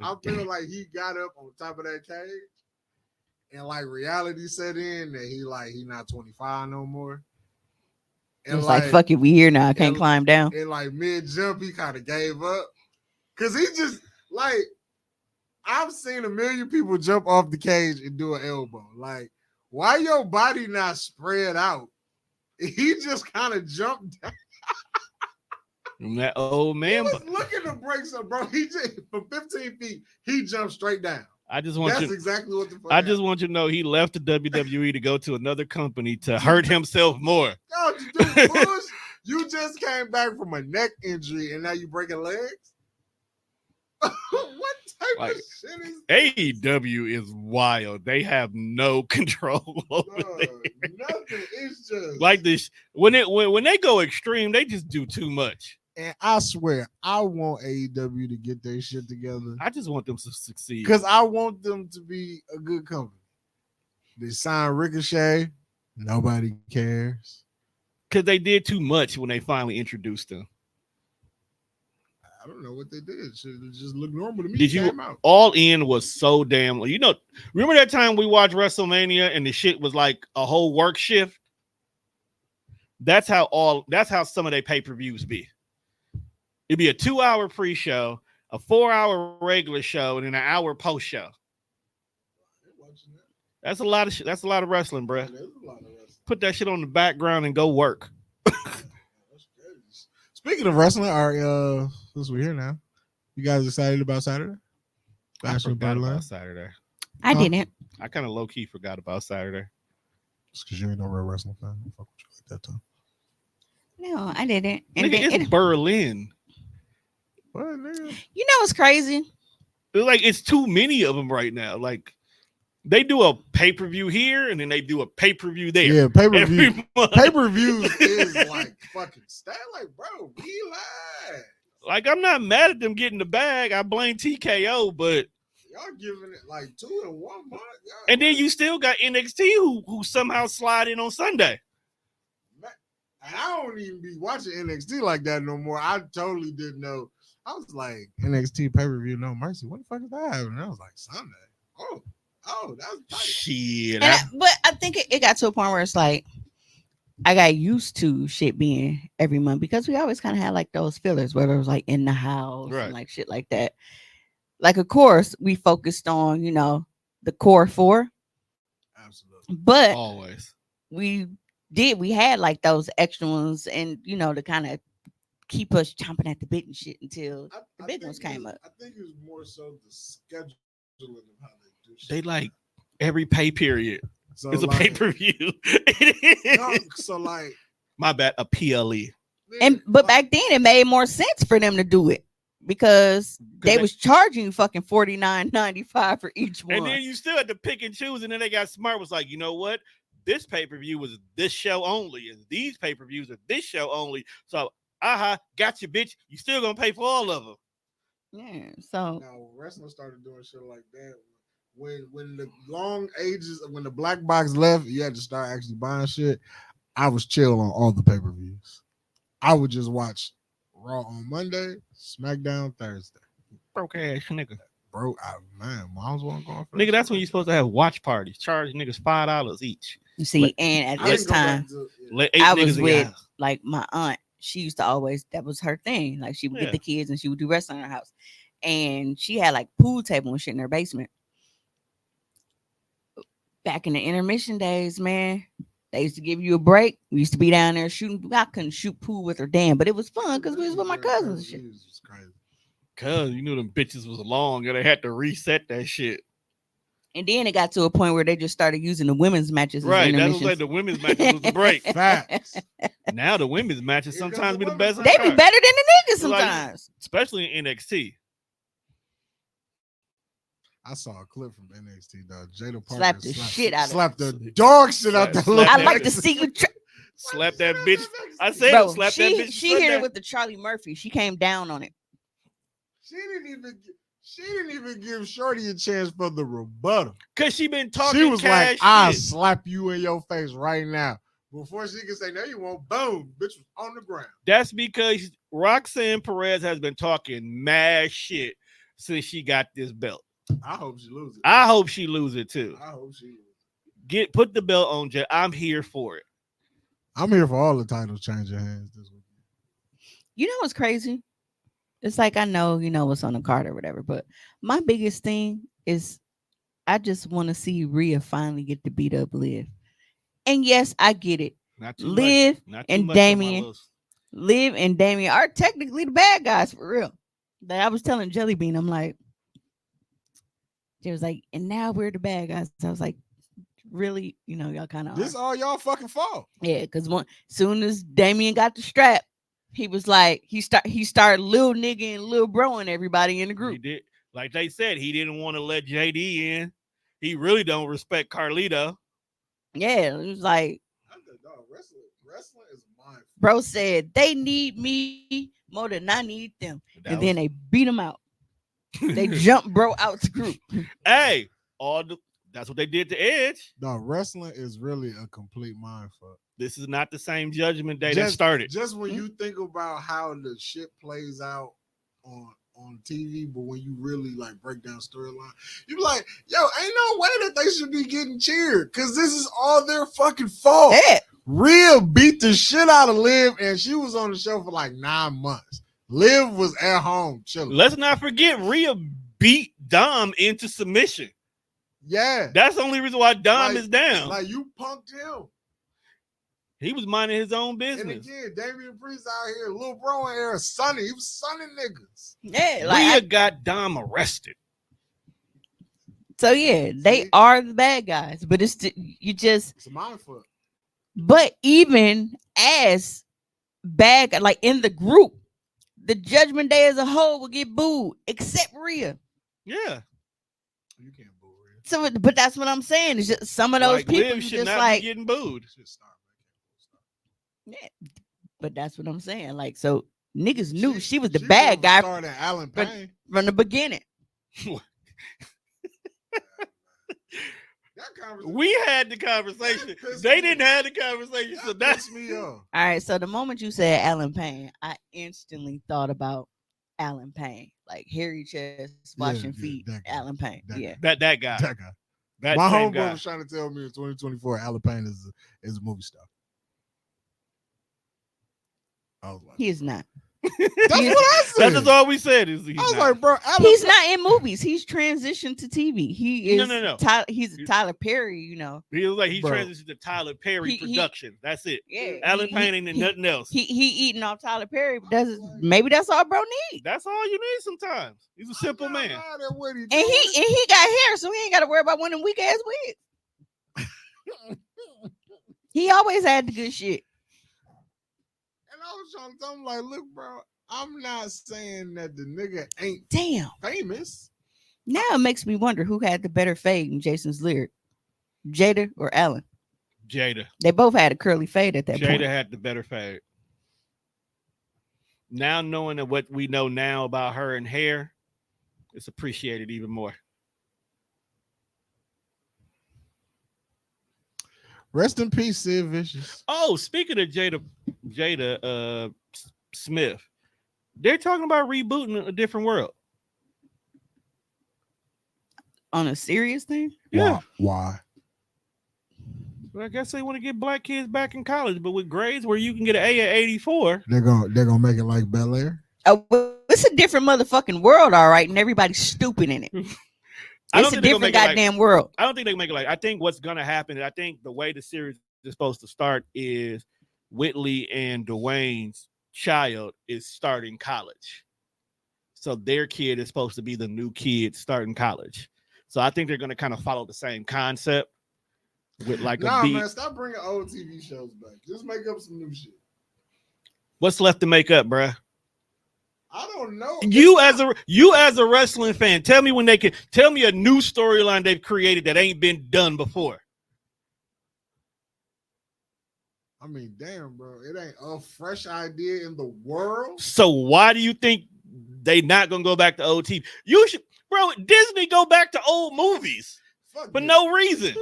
I feel like he got up on top of that cage, and like reality set in that he not 25 no more. And It's like fuck it, we here now. I can't climb down. And like mid jump, he kind of gave up because he just like I've seen a million people jump off the cage and do an elbow. Like, why your body not spread out? He just kind of jumped down. That old man. He was looking to break some, bro. He just from 15 feet, he jumped straight down. I just want That's you. exactly what the fuck. I just want you to know he left the WWE to go to another company to hurt himself more. Yo, you do push. You just came back from a neck injury and now you breaking legs. What type of shit is this? AEW is wild. They have no control over nothing. It's just like this. When they go extreme, they just do too much. And I swear, I want AEW to get their shit together. I just want them to succeed because I want them to be a good company. They signed Ricochet. Nobody cares. Because they did too much when they finally introduced them. I don't know what they did. It just looked normal to me. Did you? All In was so damn. Remember that time we watched WrestleMania and the shit was like a whole work shift. That's how some of their pay-per-views be. It'd be a 2-hour pre-show, a 4-hour regular show, and then an hour post-show. That's a lot of shit. That's a lot of wrestling, bro. Put that shit on the background and go work. Speaking of wrestling, since we're here now, you guys excited about Saturday? I forgot about Saturday. I didn't. I kind of low key forgot about Saturday. Just because you ain't no real wrestling fan. I fuck with you like that time. No, I didn't. And Nigga, it's Berlin. What, nigga? You know what's crazy? It's too many of them right now. Like they do a pay-per-view here and then they do a pay-per-view there. Yeah, pay-per-view. Pay-per-view is like fucking stat. Like, bro, relax. Like, I'm not mad at them getting the bag. I blame TKO, but y'all giving it like 2 in 1 month. And then you still got NXT who somehow slide in on Sunday. And I don't even be watching NXT like that no more. I totally didn't know. I was like, NXT pay-per-view, No Mercy. What the fuck is that? And I was like, Sunday. Oh, that's tight. Shit. But I think it got to a point where it's like, I got used to shit being every month because we always kind of had like those fillers where it was like in the house and like shit like that. Like, of course, we focused on, the core 4. Absolutely. But always we had like those extra ones and, to kind of keep us chomping at the bit and shit until the big ones came up. I think it was more so the scheduling of how they do shit. They like every pay period. So it's a pay-per-view. So like my bad, a PLE. But back then it made more sense for them to do it because they was charging you fucking $49.95 for each one. And then you still had to pick and choose, and then they got smart, was like, you know what? This pay-per-view was this show only, and these pay-per-views are this show only. So got you, bitch. You still gonna pay for all of them. Yeah. So now wrestling started doing shit like that. When the long ages, when the black box left, you had to start actually buying shit. I was chill on all the pay-per-views. I would just watch Raw on Monday, SmackDown Thursday. Broke ass nigga. Bro, moms wasn't going for nigga. That's when you're supposed to have watch parties. Charge niggas $5 each. You see, and at this time, I was with like my aunt. She used to always, that was her thing. Like she would get the kids and she would do wrestling in her house. And she had like pool table and shit in her basement. Back in the intermission days, man, they used to give you a break. We used to be down there shooting. I couldn't shoot pool with her, damn, but it was fun because we was with my cousins and shit. Cause you knew them bitches was long and they had to reset that shit. And then it got to a point where they just started using the women's matches. Right. As That was intermissions. like the women's matches was the break. Facts. Now the women's matches Here comes sometimes the be the women's best. They be better than the niggas Like, sometimes. especially in NXT. I saw a clip from NXT, dog. Jada Parker Slapped the shit out of slapped the dog shit out that Slap little I that like to bitch. see you. Slap that bitch. I said Bro, slap she that bitch. she slap hit that. it with the Charlie Murphy. She came down on it. She didn't even give Shorty a chance for the rebuttal. Cause she been talking. She was cash like, "I'll shit. slap you in your face right now." Before she could say, "No, you won't." Boom, bitch was on the ground. That's because Roxanne Perez has been talking mad shit since she got this belt. I hope she loses. I hope she loses it too. I hope she loses. Put the belt on Jay. I'm here for it. I'm here for all the titles changing hands this week. You know what's crazy? It's like I know you know what's on the card or whatever, but my biggest thing is I just want to see Rhea finally get to beat up Liv. And yes, I get it. Not too Liv much. Not too and much on my Damian. list. Liv and Damian are technically the bad guys for real. That I was telling Jelly Bean, I'm like, she was like, and now we're the bad guys. I was like, really, you know, y'all kind of This all y'all fucking fault. yeah, because soon as Damian got the strap, he was like, he started little nigga and little bro and everybody in the He group. did, like they said, he didn't want to let JD in. He really don't respect Carlito. Yeah, it was like, Dog, wrestling is mine. bro said they need me more than I need them, and then they beat him out. They jumped bro out the group. Hey, that's what they did to Edge. Dog, wrestling is really a complete mindfuck. This is not the same Judgment Day that started. Just when you think about how the shit plays out on TV, but when you really like break down storyline, you be like, yo, ain't no way that they should be getting cheered because this is all their fucking fault. Yeah. Rhea beat the shit out of Liv, and she was on the show for like 9 months. Liv was at home chilling. Let's not forget Rhea beat Dom into submission. Yeah. That's the only reason why Dom Like- is down. Like you punked him. He was minding his own And business. again, Damian Priest out here, little bro in here, sunny. He was sunning niggas. Yeah, Rhea like got Dom arrested. so yeah, they See? are the bad guys, but it's you just It's a mindfuck. but even as bad like in the group, the Judgment Day as a whole will get booed except Rhea. Yeah. You can't boo Rhea. So, but that's what I'm saying. It's just some of those Like, people Liv you should just not like, be getting booed. Shit, stop. yeah. But that's what I'm saying. Like, so niggas knew she was the She bad guy started Alan but- Payne. from the beginning. That conversation. We had the conversation. That pissed They me- didn't have the conversation. So That that's pissed me off. All right. So the moment you said Alan Payne, I instantly thought about Alan Payne, like hairy chest, washing yeah, feet. that guy. Alan Payne. That Yeah. that guy. That guy. That My same homeboy guy. was trying to tell me in 2024 Alan Payne is a movie star. I was like, He is not. that's what I said. That's just all we said. Is he's I was not. like, bro, Alan He's not in movies. He's transitioned to TV. He is. No. He's Tyler Perry. You know. He was like he Bro. transitioned to Tyler Perry He- production. That's it. Yeah. Alan he- Payne ain't in nothing else. He eating off Tyler Perry. But maybe that's all bro need. That's all you need sometimes. He's a simple man. And he got hair, so he ain't got to worry about one of them weak ass wigs. He always had the good shit. And I was trying to tell him, like, look, bro, I'm not saying that the nigga ain't Damn. famous. Now it makes me wonder who had the better fade in Jason's lyric, Jada or Alan. Jada. They both had a curly fade at that Jada point. had the better fade. Now knowing that what we know now about her and hair, it's appreciated even more. Rest in peace, Sid Vicious. Oh, speaking of Jada Smith, they're talking about rebooting A Different World. On a serious thing? Yeah. Why? Well, I guess they want to get black kids back in college, but with grades where you can get an A at 84. They're gonna make it like Bel Air. Oh, well, it's a different motherfucking world, all right, and everybody's stupid in it. I don't It's a think they're gonna different make it like- goddamn world. I don't think they can make it like. I think what's gonna happen. I think the way the series is supposed to start is Whitley and Dwayne's child is starting college. So their kid is supposed to be the new kid starting college. So I think they're going to kind of follow the same concept with like a beat. Man, stop bringing old TV shows back. Just make up some new shit. What's left to make up, bruh? I don't know. You as a wrestling fan, tell me tell me a new storyline they've created that ain't been done before. I mean, damn, bro, it ain't a fresh idea in the world. So why do you think they not gonna go back to old TV? You should, bro. Disney go back to old movies for no reason.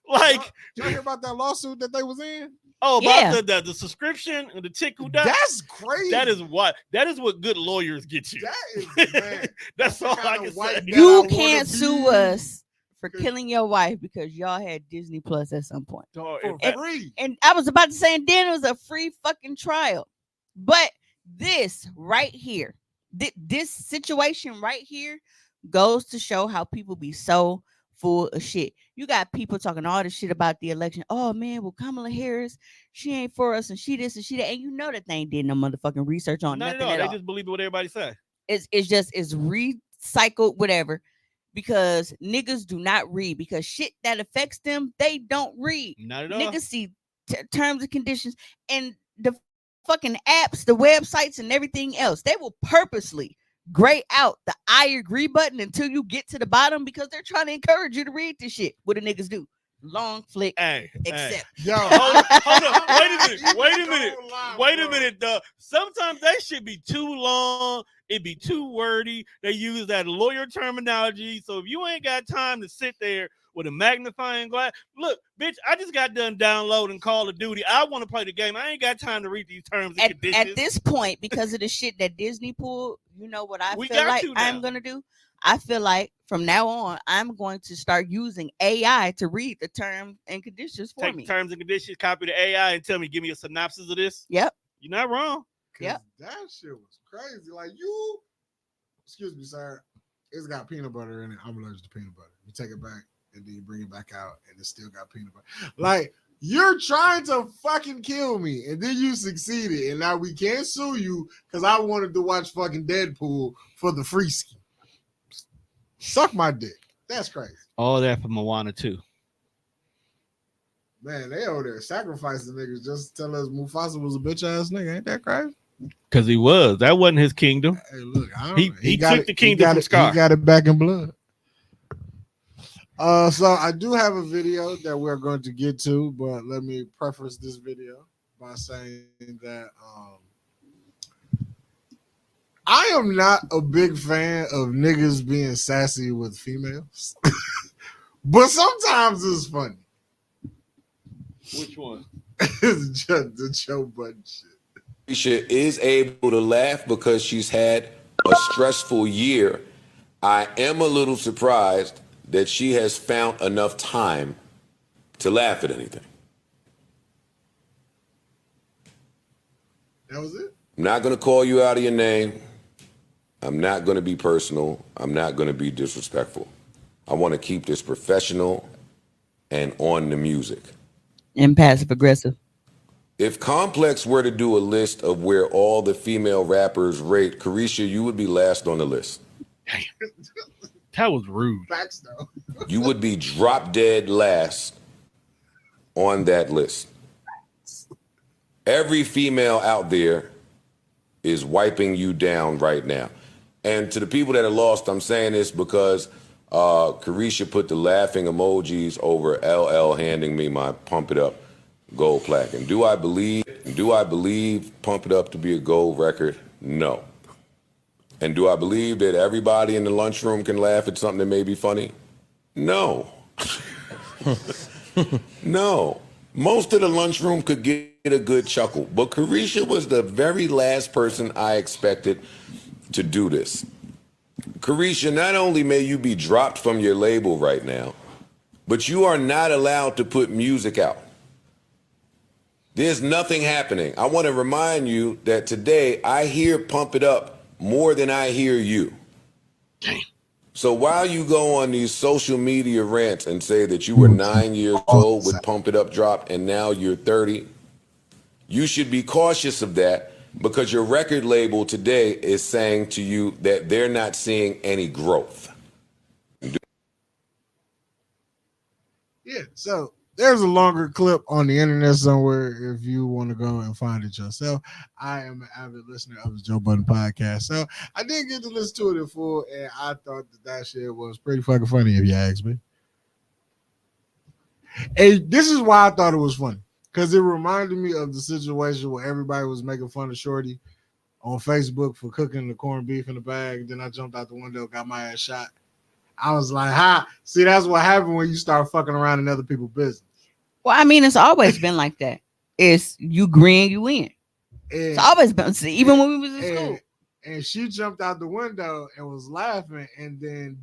Like, y'all hear about that lawsuit that they was in? Oh, about the subscription and the chick who died. That's crazy. That is what good lawyers get you. That is, man. That's all I can say. You can't sue us for killing your wife because y'all had Disney Plus at some point. For free. And I was about to say, and then it was a free fucking trial. But this right here, this situation right here goes to show how people be so full of shit. You got people talking all this shit about the election. Oh man, well Kamala Harris, she ain't for us, and she this and she that, and you know that they ain't did no motherfucking research on nothing. They just believe what everybody say. It's recycled whatever, because niggas do not read, because shit that affects them they don't read. Not at all. Niggas see terms and conditions and the fucking apps, the websites, and everything else. They will purposely gray out the I agree button until you get to the bottom, because they're trying to encourage you to read this shit. What do niggas do? Long flick, accept. Yo, hold on. Wait a minute. Sometimes that shit be too long. It be too wordy. They use that lawyer terminology. So if you ain't got time to sit there with a magnifying glass, look, bitch, I just got done downloading Call of Duty. I want to play the game. I ain't got time to read these terms and conditions. At this point, because of the shit that Disney pulled, you know what I feel like I'm gonna do? I feel like from now on, I'm going to start using AI to read the terms and conditions for me. Take terms and conditions, copy the AI, and tell me, give me a synopsis of this. Yep. You're not wrong. Yep. That shit was crazy. Like, excuse me, sir, it's got peanut butter in it. I'm allergic to peanut butter. You take it back, and then you bring it back out, and it still got peanut butter. Like, you're trying to fucking kill me, and then you succeeded, and now we can't sue you because I wanted to watch fucking Deadpool for the free ski. Suck my dick. That's crazy. All that for Moana too. Man, they over there sacrificing niggas just to tell us Mufasa was a bitch ass nigga. Ain't that crazy? Because he was. That wasn't his kingdom. Hey, look, he took the kingdom from Scar. He got it back in blood. So I do have a video that we're going to get to, but let me preface this video by saying that I am not a big fan of niggas being sassy with females, but sometimes it's funny. Which one? It's just the Joe Budden shit. She is able to laugh because she's had a stressful year. I am a little surprised that she has found enough time to laugh at anything. That was it? I'm not going to call you out of your name. I'm not going to be personal. I'm not going to be disrespectful. I want to keep this professional and on the music. And passive aggressive. If Complex were to do a list of where all the female rappers rate, Carisha, you would be last on the list. That was rude. Facts, though. You would be drop dead last on that list. Every female out there is wiping you down right now. And to the people that are lost, I'm saying this because Carisha put the laughing emojis over LL handing me my Pump It Up gold plaque. And do I believe Pump It Up to be a gold record? No. And do I believe that everybody in the lunchroom can laugh at something that may be funny? No. No. Most of the lunchroom could get a good chuckle. But Carisha was the very last person I expected to do this. Carisha, not only may you be dropped from your label right now, but you are not allowed to put music out. There's nothing happening. I want to remind you that today I hear Pump It Up more than I hear you. So while you go on these social media rants and say that you were 9 years old with Pump It Up drop and now you're 30, you should be cautious of that Because your record label today is saying to you that they're not seeing any growth. Yeah, so there's a longer clip on the internet somewhere if you want to go and find it yourself. I am an avid listener of the Joe Budden podcast, so I did get to listen to it in full, and I thought that shit was pretty fucking funny if you ask me. And this is why I thought it was funny, because it reminded me of the situation where everybody was making fun of Shorty on Facebook for cooking the corned beef in the bag. Then I jumped out the window, got my ass shot. I was like, "Ha! See, that's what happened when you start fucking around in other people's business." Well, I mean, it's always been like that. It's you green, you win. It's always been, even when we was in school. And she jumped out the window and was laughing. And then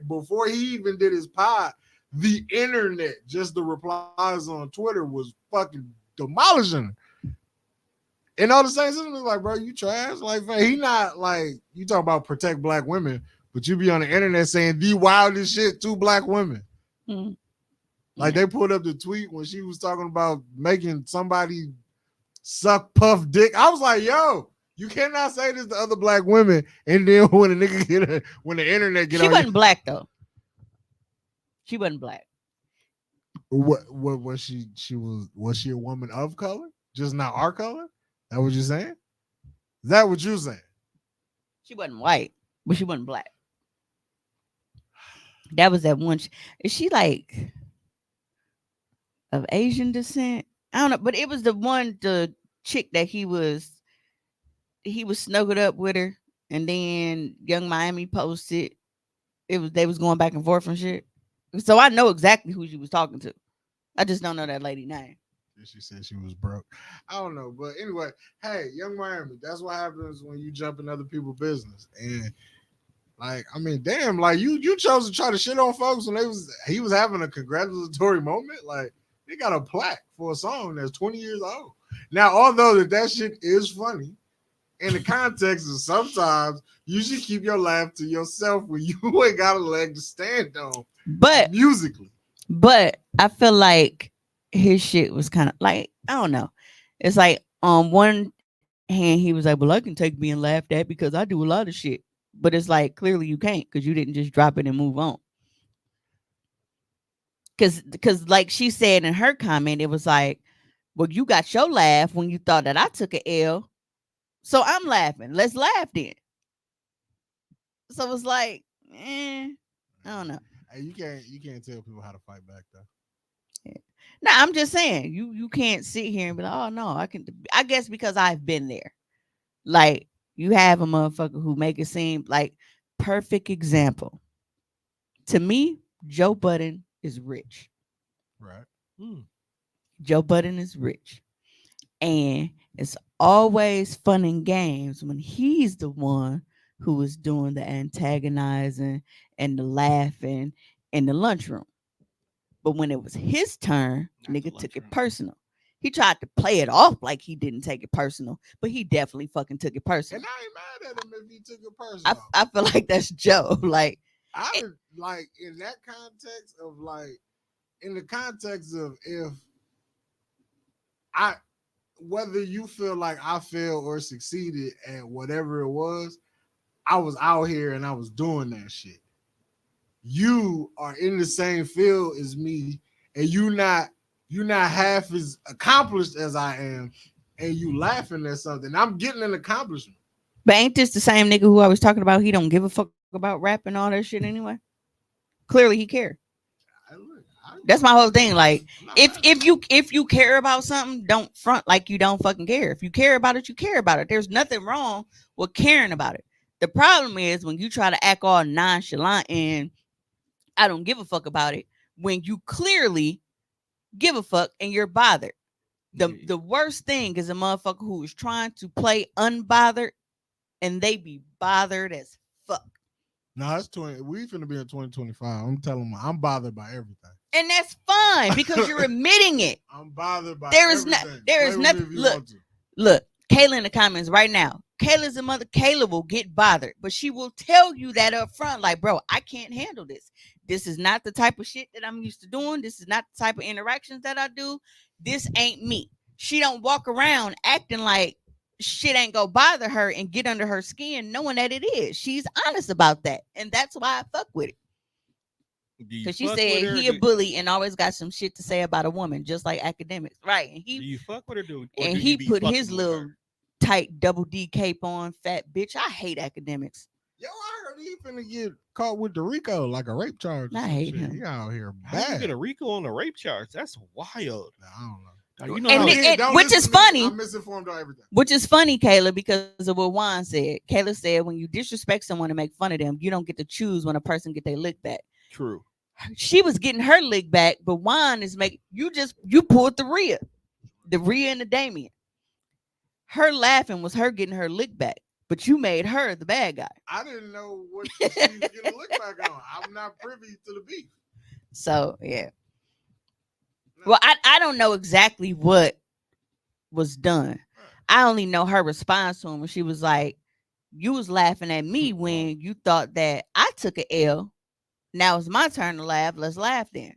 before he even did his pod, the internet, just the replies on Twitter was fucking demolishing her. And all the same thing was like, bro, you trash. Like, he not like, you talk about protect black women, but you be on the internet saying the wildest shit to black women. Mm-hmm. Like they pulled up the tweet when she was talking about making somebody suck puff dick. I was like, yo, you cannot say this to other black women. And then when the internet get she on, wasn't black though. She wasn't black. What was she? Was she a woman of color? Just not our color? That what you're saying? Is that what you're saying? She wasn't white, but she wasn't black. That was that one. Is she like of Asian descent? I don't know, but it was the chick that he was snuggled up with her, and then Young Miami posted they was going back and forth and shit. So I know exactly who she was talking to. I just don't know that lady name. She said she was broke. I don't know, but anyway, hey, Young Miami, that's what happens when you jump in other people's business. And like, I mean, damn, like you chose to try to shit on folks when he was having a congratulatory moment. Like, they got a plaque for a song that's 20 years old. Now, although that shit is funny, in the context of sometimes you should keep your laugh to yourself when you ain't got a leg to stand on. But musically. But I feel like his shit was kind of like, I don't know. It's like on one hand, he was like, well, I can take being laughed at because I do a lot of shit. But it's like, clearly you can't because you didn't just drop it and move on. Because like she said in her comment, it was like, well, you got your laugh when you thought that I took an L. So I'm laughing. Let's laugh then. So it's like, I don't know. Hey, you can't tell people how to fight back though. Yeah. No, I'm just saying you can't sit here and be like, oh no, I can. I guess because I've been there. Like you have a motherfucker who make it seem like perfect example. To me, Joe Budden is rich. Right. Joe Budden is rich, and it's always fun and games when he's the one who was doing the antagonizing and the laughing in the lunchroom. But when it was his turn, nigga took it personal. He tried to play it off like he didn't take it personal, but he definitely fucking took it personal. And I ain't mad at him if he took it personal. I feel like that's Joe. Like, like in that context of like, in the context of whether you feel like I failed or succeeded at whatever it was, I was out here and I was doing that shit. You are in the same field as me, and you're not half as accomplished as I am, and you laughing at something. I'm getting an accomplishment. But ain't this the same nigga who I was talking about? He don't give a fuck about rap and all that shit anyway. Clearly he cared. That's my whole thing. Like, if you care about something, don't front like you don't fucking care. If you care about it, you care about it. There's nothing wrong with caring about it. The problem is when you try to act all nonchalant and I don't give a fuck about it when you clearly give a fuck and you're bothered. The worst thing is a motherfucker who is trying to play unbothered and they be bothered as fuck. No, it's 20. We finna be in 2025. I'm telling them I'm bothered by everything. And that's fine because you're admitting it. I'm bothered by everything. There is nothing. Look, Kayla in the comments right now. Kayla's a mother. Kayla will get bothered, but she will tell you that up front, like, bro, I can't handle this. This is not the type of shit that I'm used to doing. This is not the type of interactions that I do. This ain't me. She don't walk around acting like shit ain't go bother her and get under her skin, knowing that it is. She's honest about that, and that's why I fuck with it. Because she said he a bully and always got some shit to say about a woman, just like academics, right? And do you fuck with her, dude? And he put his little tight double D cape on, fat bitch. I hate academics. Yo, I heard he finna get caught with the RICO, like a rape charge. I hate him. He out here How you bad. get a RICO on a rape charge? That's wild. I don't know. You know and which is funny. I'm misinformed on everything. Which is funny, Kayla, because of what Juan said. Kayla said, when you disrespect someone and make fun of them, you don't get to choose when a person get their lick back. True. She was getting her lick back, but Juan is making you pulled the Rhea and the Damien. Her laughing was her getting her lick back, but you made her the bad guy. I didn't know what she was getting a lick back on. I'm not privy to the beef. So yeah. Well, I don't know exactly what was done. I only know her response to him when she was like, you was laughing at me when you thought that I took an L. Now it's my turn to laugh. Let's laugh then.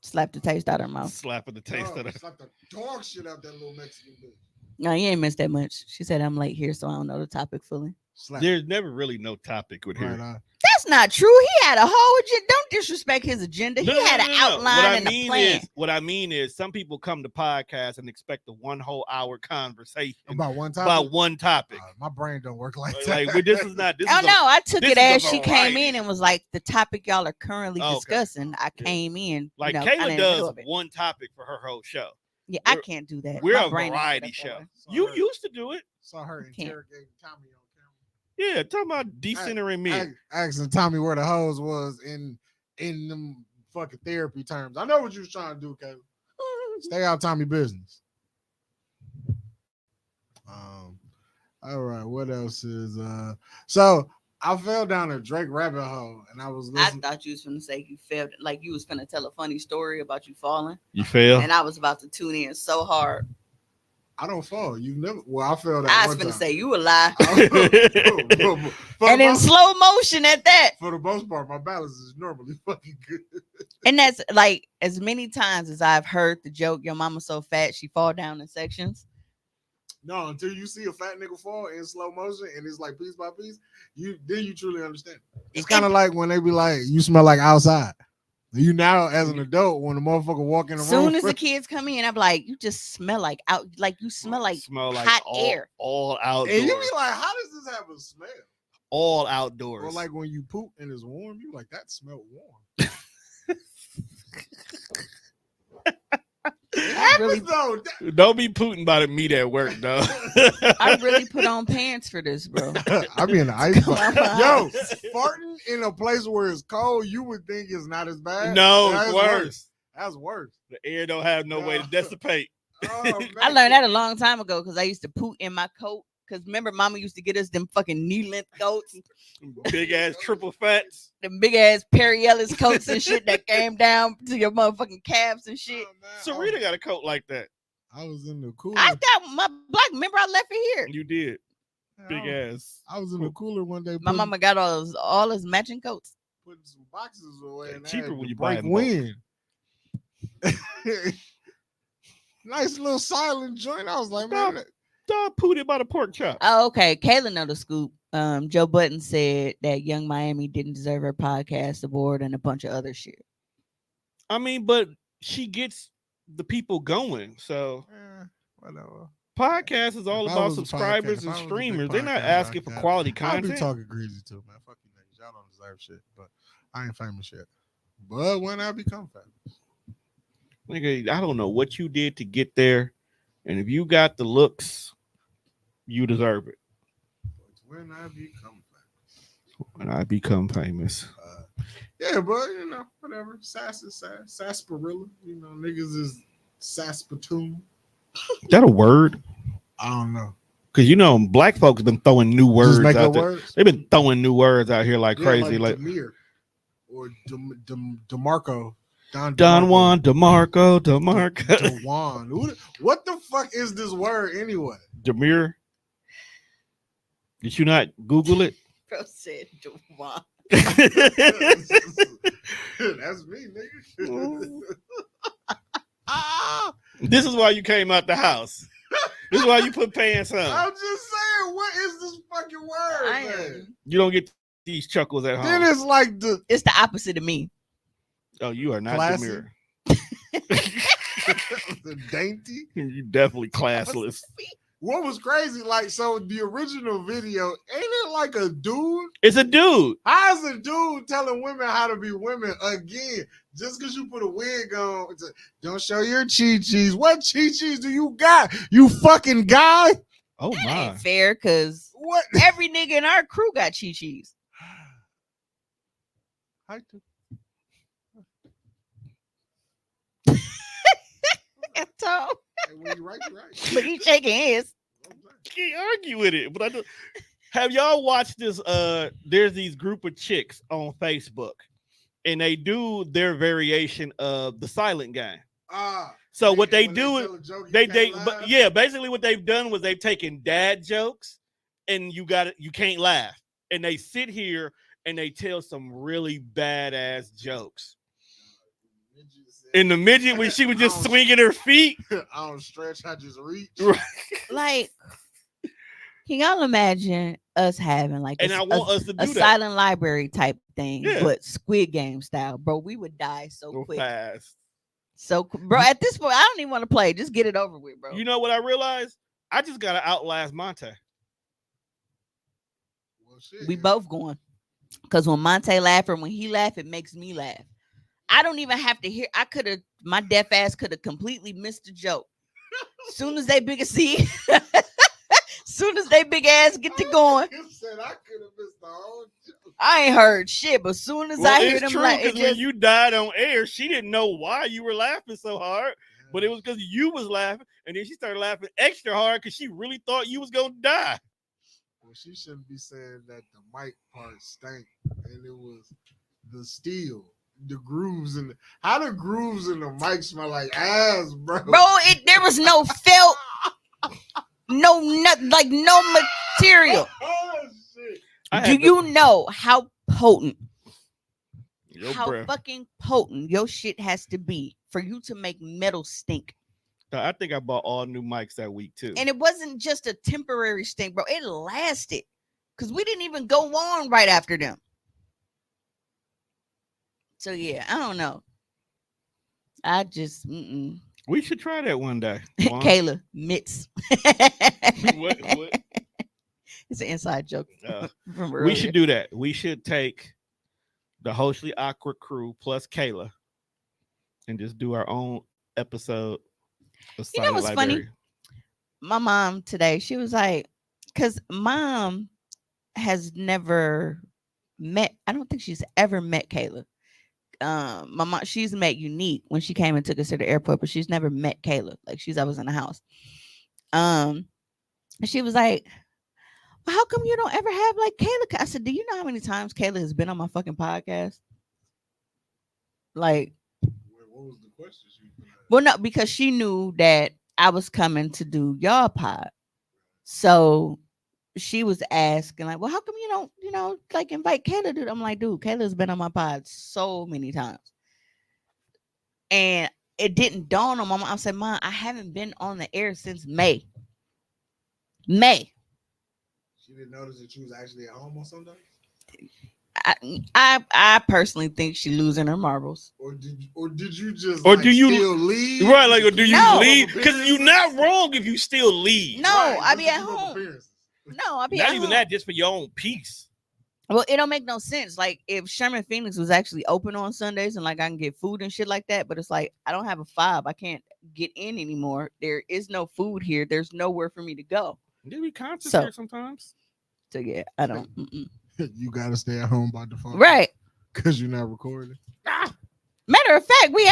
Slap the taste out of her mouth. Slapping the taste out of her. Slap the dog shit out that little Mexican bitch. No, you ain't missed that much. She said I'm late here, so I don't know the topic fully. There's never really no topic with her. Right, That's not true. He had a whole agenda. Don't disrespect his agenda. He had an outline and a plan. What I mean is, some people come to podcasts and expect a 1 whole hour conversation about one topic. About one topic. My brain don't work like that. Like, this is not. This oh is no, I took it as she variety. came in and was like, the topic y'all are currently discussing. I came in. Like, you know, Kayla does one topic for her whole show. Yeah, I can't do that. We're My a brain variety show. You used to do it. Saw her interrogating Tommy on camera. Yeah, talking about decentering me. Asking Tommy where the hose was in them fucking therapy terms. I know what you was trying to do, Kayla. Stay out Tommy business. All right, what else is so I fell down a Drake rabbit hole and I was listening. I thought you was gonna say you fell, like you was gonna tell a funny story about you falling. You fell? And I was about to tune in so hard. I don't fall. You never. Well, I fell down. I was gonna say you a lie. And in slow motion at that. For the most part, my balance is normally fucking good. And that's like as many times as I've heard the joke, your mama's so fat she fall down in sections. No, until you see a fat nigga fall in slow motion and it's like piece by piece, then you truly understand. It's kind of like when they be like, you smell like outside. You now, as an adult, when the motherfucker walk in the room, soon as the kids come in, I'm like, you just smell like out, like you smell like hot air. All outdoors. And you be like, how does this have a smell? All outdoors. Or like when you poop and it's warm, you like that smell warm. Really, don't be pooting by the meat at work, though. I really put on pants for this, bro. I be in the ice box. Yo, farting in a place where it's cold, you would think it's not as bad. No, it's worse. That's worse. The air don't have no way to dissipate. I learned that a long time ago because I used to poot in my coat. Because remember, mama used to get us them fucking knee-length coats. Big ass triple fats. Them big ass Perry Ellis coats and shit that came down to your motherfucking calves and shit. Sarita got a coat like that. I was in the cooler. I got my black. Remember, I left it here. You did. Big ass. I was in the cooler one day. My mama got all his matching coats. Putting some boxes away. And cheaper when you break buy wind. Nice little silent joint. I was like, man. Dog pooted by the pork chop. Oh, okay. Kayla know the scoop. Joe Budden said that Young Miami didn't deserve her podcast award and a bunch of other shit. I mean, but she gets the people going. So whatever. Podcast is all about subscribers and streamers. They're not asking for quality content. I'll be talking greasy too, man. Fuck you niggas. Y'all don't deserve shit. But I ain't famous yet. But when I become famous. Nigga, I don't know what you did to get there. And if you got the looks, you deserve it. When I become famous. When I become famous. Yeah, but you know, whatever. Sass is sass. Sarsaparilla. You know, niggas is Saskatoon. Is that a word? I don't know. Because you know, black folks been throwing new words out there. Words? They've been throwing new words out here like crazy. Like Demir or DeMarco. Don Juan, DeMarco. DeJuan. What the fuck is this word anyway? Demir. Did you not Google it? Bro said DeJuan. That's me, nigga. This is why you came out the house. This is why you put pants on. I'm just saying, what is this fucking word, man? You don't get these chuckles at home. Then it's like it's the opposite of me. Oh, you are not Classy? demure. the dainty. You definitely classless. What was crazy, like, so the original video, ain't it like a dude? It's a dude. How's a dude telling women how to be women again? Just because you put a wig on, don't show your chi-chis. What chi-chis do you got? You fucking guy? Oh That my. ain't fair, because What? every nigga in our crew got chi-chis. I do. So, Hey, when you right, you right. but he shaking his. Can't argue with it, but I do. Have y'all watched this? There's these group of chicks on Facebook, and they do their variation of the silent game. So what they do is basically what they've done was they've taken dad jokes, and you can't laugh, and they sit here and they tell some really badass jokes. And the midget, when she was just swinging her feet, I don't stretch, I just reach. Like, can y'all imagine us having like and I want us to do a that silent library type thing, Yeah. but Squid Game style, bro? We would die so so quick. fast. So, bro, at this point, I don't even want to play. Just get it over with, bro. You know what I realized? I just gotta outlast Monte. Well, shit. We both going. Because when Monte laugh or when he laugh, it makes me laugh. I don't even have to hear. My deaf ass could have completely missed the joke. Soon as they big ass get to going, You said I could have missed the whole joke. I ain't heard shit. But soon as I hear It's them, true, like, it because when just you died on air, she didn't know why you were laughing so hard, but it was because you was laughing, and then she started laughing extra hard because she really thought you was gonna die. Well, she shouldn't be saying that the mic part stank, and it was the steel, the grooves, and how the grooves in the mic smell like ass, bro. there was no felt, no material. Oh shit! Do you know how potent, Your how breath. fucking potent your shit has to be for you to make metal stink? I think I bought all new mics that week too. And it wasn't just a temporary stink, bro. It lasted because we didn't even go on right after them. So yeah, I don't know. I just We should try that one day. Kayla mitts. what? It's an inside joke from We earlier. should do that. We should take the Hostly Awkward crew plus Kayla and just do our own episode of You know what's Silent Library. funny? My mom today, she was like, because mom has never met, I don't think she's ever met Kayla. My mom, she's met Unique when she came and took us to the airport, but she's never met Kayla. Like, she's always in the house. And she was like, well, how come you don't ever have like Kayla? I said, do you know how many times Kayla has been on my fucking podcast? Like, What was the question? well, no, because she knew that I was coming to do y'all pod. So she was asking, like, well, how come you don't, like invite Kayla to? I'm like, dude, Kayla's been on my pod so many times. And it didn't dawn on my mom. I said, Mom, I haven't been on the air since May. She didn't notice that you was actually at home on Sunday? I personally think she losing her marbles. Or did you just Or do you still leave? Right, like, or do you No. leave? Because you're not wrong if you still leave. No, Right, I be just at to keep up home. appearances. No, I be Not at even home. that, just for your own peace. Well, it don't make no sense. Like, if Sherman Phoenix was actually open on Sundays and like I can get food and shit like that, but it's like I don't have a fob. I can't get in anymore. There is no food here. There's nowhere for me to go. Did we conscious So- here sometimes? So yeah, I don't. You gotta stay at home by default. Right. Because you're not recording. Matter of fact, we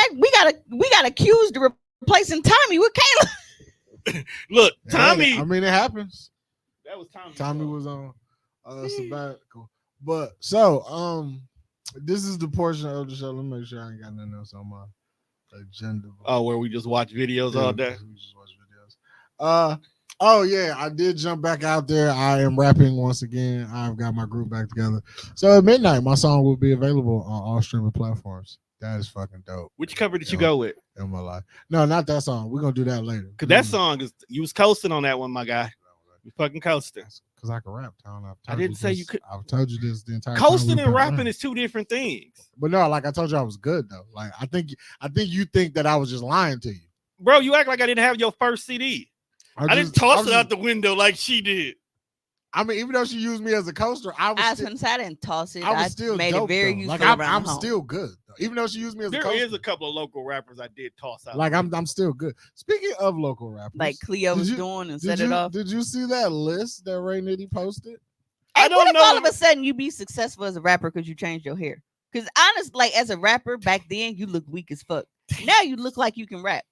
got accused of replacing Tommy with Kayla. Look, Tommy. I mean, it happens. That was Tommy. Tommy was on sabbatical. But so this is the portion of the show. Let me make sure I ain't got nothing else on my agenda. Oh, where we just watch videos all day. We just watch videos. Oh yeah, I did jump back out there. I am rapping once again. I've got my group back together. So at midnight, my song will be available on all streaming platforms. That is fucking dope. Which cover did you go with? In my life. No, not that song. We're gonna do that later. Because that song is you was coasting on that one, my guy. You fucking coasting. Because I can rap, Tom. I didn't say you could. I've told you this the entire coasting time and rapping is two different things. But no, like I told you, I was good though. Like I think you think that I was just lying to you, bro. You act like I didn't have your first CD. I didn't toss it out the window like she did. I mean, even though she used me as a coaster, I didn't toss it. I was still made dope, it very though. useful. Like I'm still good, though. Even though she used me as a coaster. There is a couple of local rappers I did toss out. Like I'm still good. Speaking of local rappers, like Cleo was doing and set it off. Did you see that list that Ray Nitty posted? I don't know. All of a sudden you be successful as a rapper because you changed your hair. Because honestly, like as a rapper back then, you look weak as fuck. Now you look like you can rap.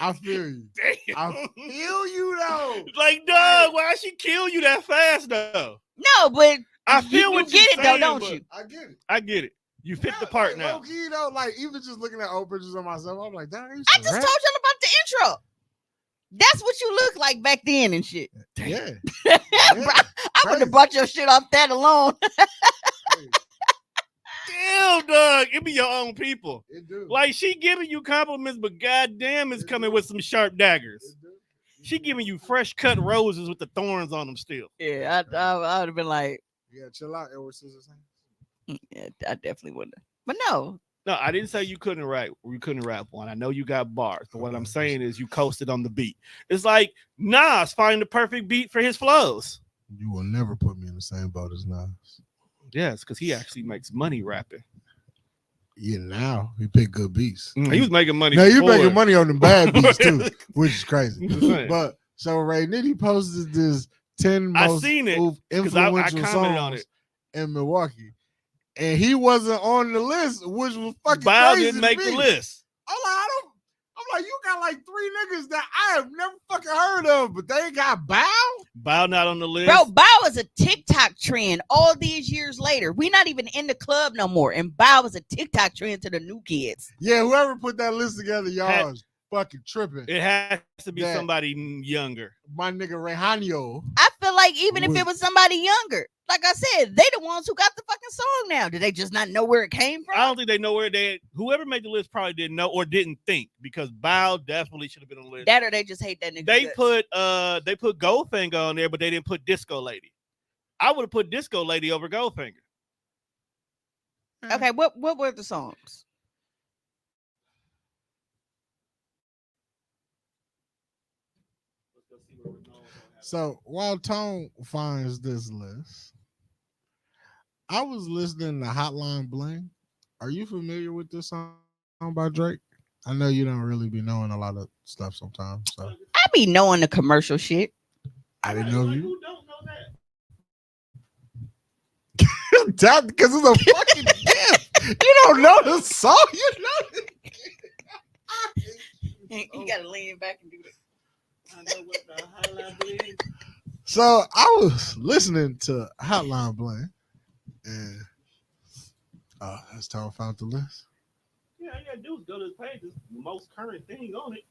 I feel you. Damn. I feel you though. Like, dog, why she kill you that fast though? No, but I feel you what get you're it saying, though, don't you? I get it. I get it. You fit the part like, now. Low-key, though, like even just looking at old pictures of myself, I'm like, damn, I just told y'all about the intro. That's what you look like back then and shit. Yeah. I would have brought your shit off that alone. Damn, dog. It be your own people. It do. Like she giving you compliments, but goddamn, it's coming with some sharp daggers. She giving you fresh cut roses with the thorns on them still. Yeah, I would have been like, yeah, chill out, Edward Scissorhands. Yeah, I definitely wouldn't. But no, I didn't say you couldn't rap. You couldn't rap one. I know you got bars, but what I'm saying is you coasted on the beat. It's like Nas finding the perfect beat for his flows. You will never put me in the same boat as Nas. Yes, because he actually makes money rapping. Yeah, now he picked good beats. He was making money. Now you making money on the bad beats too, which is crazy. But But so Ray Nitty posted this 10 I most seen it, influential I commented songs on it. in Milwaukee, and he wasn't on the list, which was fucking Bow crazy. didn't make to me. the list. I'm like, you got like 3 niggas that I have never fucking heard of, but they got Bow. Bow not on the list. bro, Bow is a TikTok trend all these years later. We not even in the club no more. And Bow is a TikTok trend to the new kids. Yeah, whoever put that list together, y'all is fucking tripping. It has to be That- somebody younger. My nigga Rehanio. I feel like even if it was somebody younger, like I said, they the ones who got the fucking song now. Did they just not know where it came from? I don't think they know where whoever made the list probably didn't know or didn't think, because Bow definitely should have been on the list. That or they just hate that nigga. They guts. put Goldfinger on there, but they didn't put Disco Lady. I would have put Disco Lady over Goldfinger. Okay, what were the songs? So while Tone finds this list, I was listening to Hotline Bling. Are you familiar with this song by Drake? I know you don't really be knowing a lot of stuff sometimes. So I be knowing the commercial shit. I didn't know you. Who don't know that? That because it's a fucking gift. You don't know the song. You know it. You gotta lean back and do that. I know what the Hotline is. So I was listening to Hotline Bling, and that's how I found the list. Yeah, all you gotta do is go to the page. It's the most current thing on it.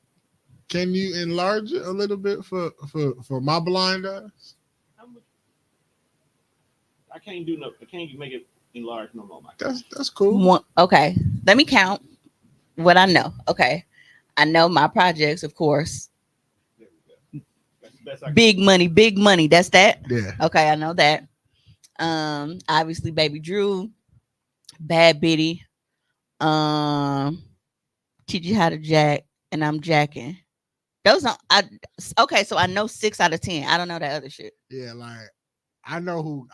Can you enlarge it a little bit for my blind eyes? I can't do no. I can't make it enlarged no more. That's cool. Okay, let me count what I know. Okay, I know my projects, of course. There we go. That's the best I can Big money. That's that. Yeah. Okay, I know that. Obviously, Baby Drew, Bad Bitty, teach you how to jack, and I'm jacking. Those are okay. So I know 6 out of 10. I don't know that other shit. Yeah, like I know who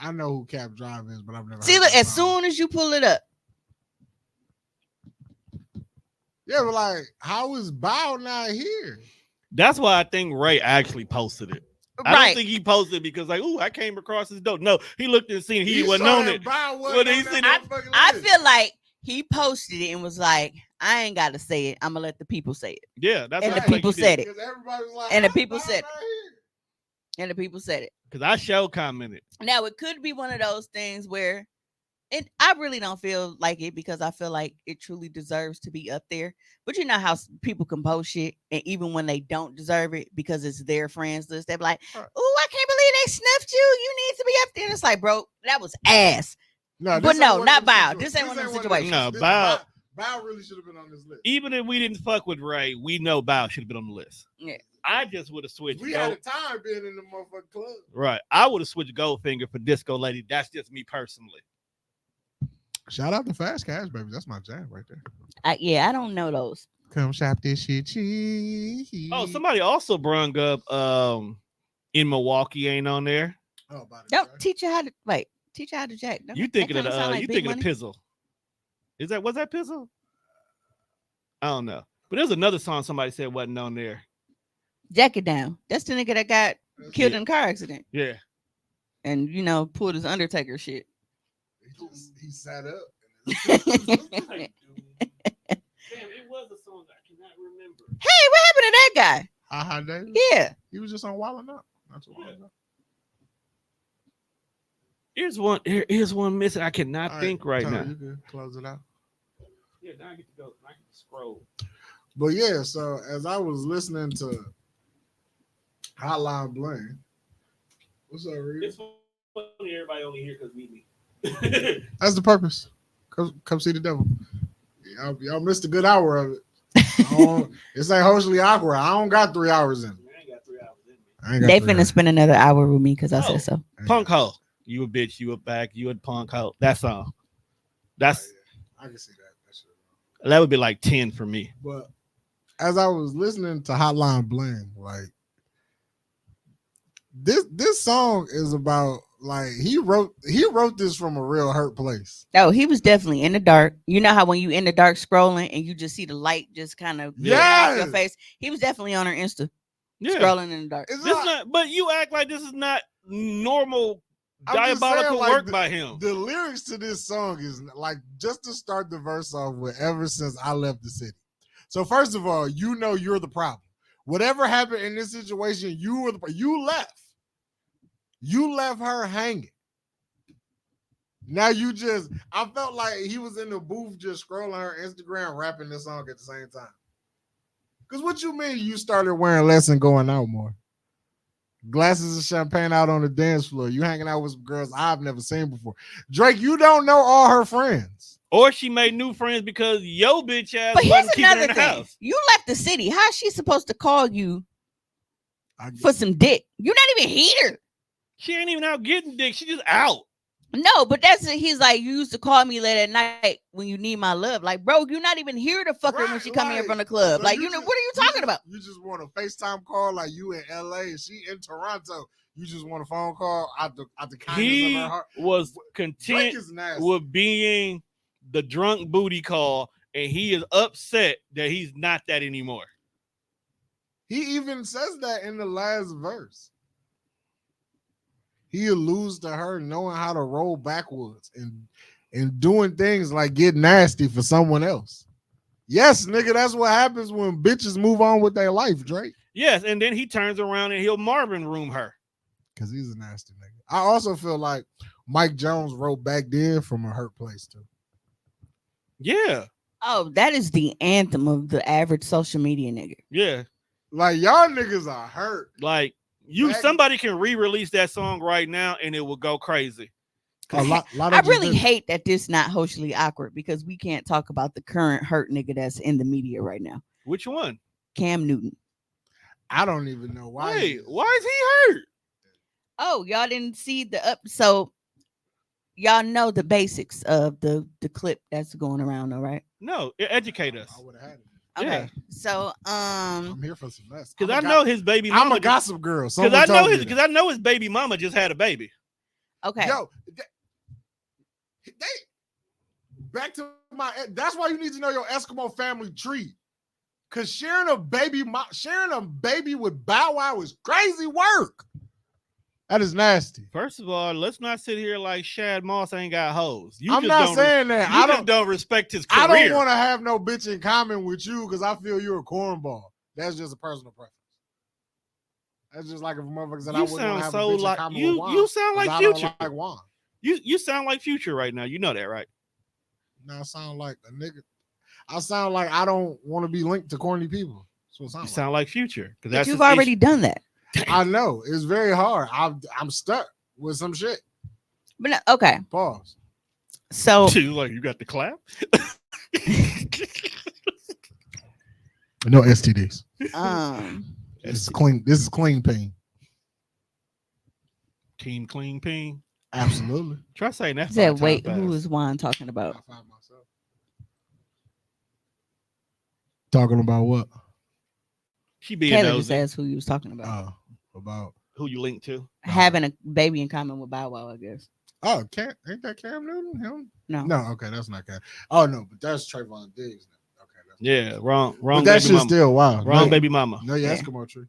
Cap Drive is, but I've never. See, heard look, that as song. soon as you pull it up, Yeah, but like, how is Bow not here? That's why I think Ray actually posted it. I right? don't think he posted it because like, I came across his dope. No, he looked and seen he wasn't saw on that it. Bow Well, wasn't he on seen that it. motherfucking I list. feel like he posted it and was like, "I ain't got to say it. I'm gonna let the people say it." Yeah, that's And what the people said it. Because everybody was like, And the "How people Bow said it. not here?" And the people said it. because I show commented. Now it could be one of those things where I really don't feel like it because I feel like it truly deserves to be up there. But you know how people compose shit, and even when they don't deserve it because it's their friends list, they're like, Right. "Oh, I can't believe they snuffed you. You need to be up there." And it's like, bro, that was ass. No, But this no, ain't one not of them Bow. situations. This ain't one of them This situations. No, this- Bow- Bow really should have been on this list. Even if we didn't fuck with Ray, we know Bow should have been on the list. Yeah. I just would have switched. We had a time being in the motherfucking club. Right. I would have switched Goldfinger for Disco Lady. That's just me personally. Shout out to Fast Cash, baby. That's my jam right there. I don't know those. Come shop this shit cheap. Oh, somebody also brung up In Milwaukee ain't on there. Oh, about it, Don't right? teach you how to teach you how to jack. Don't You that thinking of kinda sound like you Big thinking of Money? Pizzle. Was that Pizzle? I don't know. But there's another song somebody said wasn't on there. Jack it down. That's the nigga that got killed in a car accident Yeah. and pulled his Undertaker shit. He sat up. Damn, it was a song I cannot remember. Hey, what happened to that guy? Ha Davis. Yeah. He was just on Wildin' Up. That's what it was. Here's one missing. I cannot All think right Tony, now. You can close it out. Yeah, now I get to go. I get to scroll. But yeah, so as I was listening to Hotline Bling, what's up, Reed? It's funny everybody only here because MiMi. That's the purpose. Come see the devil. Y'all missed a good hour of it. This ain't hostily awkward. I don't got 3 hours in. I ain't got 3 hours in me. I ain't got They 3 finna hours. spend another hour with me because I Oh. said so. Punk hoe. You a bitch, you a back, you a punk hoe. That song. That's I can see that. that would be like 10 for me. But as I was listening to Hotline Bling, like this song is about like he wrote this from a real hurt place. Oh, he was definitely in the dark. You know how when you in the dark scrolling and you just see the light just kind of off your Yes! face? He was definitely on her Insta Yeah. scrolling in the dark. It's This not- not, but you act like this is not normal I'm just saying, diabolical like, work by him. The lyrics to this song is like, just to start the verse off with, ever since I left the city. So first of all, you're the problem. Whatever happened in this situation, you left. You left her hanging. Now I felt like he was in the booth just scrolling her Instagram, rapping this song at the same time. Because what you mean you started wearing less and going out more? Glasses of champagne out on the dance floor. You hanging out with some girls I've never seen before. Drake, you don't know all her friends. Or she made new friends because yo bitch ass But here's wasn't keeping her another in the thing. house. You left the city. How's she supposed to call you I for some dick? You're not even here. She ain't even out getting dick. She just out. No, but he's like, you used to call me late at night when you need my love. Like, bro, you're not even here to fuck her when Right, she come here like, from the club. so Like, you what just- are you talking about? You just want a FaceTime call like you in LA and she in Toronto. You just want a phone call out the kindness He of her heart. was Drake content is nasty. with being the drunk booty call, and he is upset that he's not that anymore. He even says that in the last verse. He alludes to her knowing how to roll backwards and doing things like get nasty for someone else. Yes, nigga, that's what happens when bitches move on with their life, Drake. Yes, and then he turns around and he'll Marvin room her. Because he's a nasty nigga. I also feel like Mike Jones wrote back then from a hurt place too. Yeah, Oh, that is the anthem of the average social media nigga. yeah. Like y'all niggas are hurt. Like Back- somebody can re-release that song right now and it will go crazy. A lot I of really just- hate that this not socially awkward because we can't talk about the current hurt nigga that's in the media right now. Which one? Cam Newton. I don't even know why. he Wait, is. why is he hurt? Oh, y'all didn't see the up. So y'all know the basics of the clip that's going around, all right? No, educate us. I would have had it. Okay. Yeah. So I'm here for some mess. Because I'm I a know his baby I'm mama. a gossip girl. Because Someone I know told me his. that. Because I know his baby mama just had a baby. okay. Yo, they back to my. That's why you need to know your Eskimo family tree. Cause sharing a baby with Bow Wow is crazy work. That is nasty. First of all, let's not sit here like Shad Moss ain't got hoes. You I'm just not don't saying that. You just don't respect his career. I don't want to have no bitch in common with you because I feel you're a cornball. That's just a personal preference. That's just like if a motherfucker said I You wouldn't want sound to have so a bitch like in common you. with Juan. You sound 'cause like I don't Future. like Juan. You sound like Future right now. You know that, right? Now I sound like a nigga. I sound like I don't want to be linked to corny people. That's what it You sounds sound like Future. But That's you've his already issue. done that. I know it's very hard. I'm stuck with some shit. But okay, Pause. so She's like, you got the clap? No STDs. this is clean. This is clean pain. Team clean peen. Absolutely. Try saying that. said, 5 wait, times who fast. is Juan talking about? I find myself talking about what? She being Taylor just nosy. asked who you was talking about. About Who you linked to? Having a baby in common with Bow Wow, I guess. Cam, ain't that Cam Newton? Him? No. No, okay, that's not Cam. Oh no, but that's Trayvon Diggs. Okay, that's Yeah, wrong but that baby shit mama. still wild. Wrong no, baby mama. No, Yeah. Eskimo tree.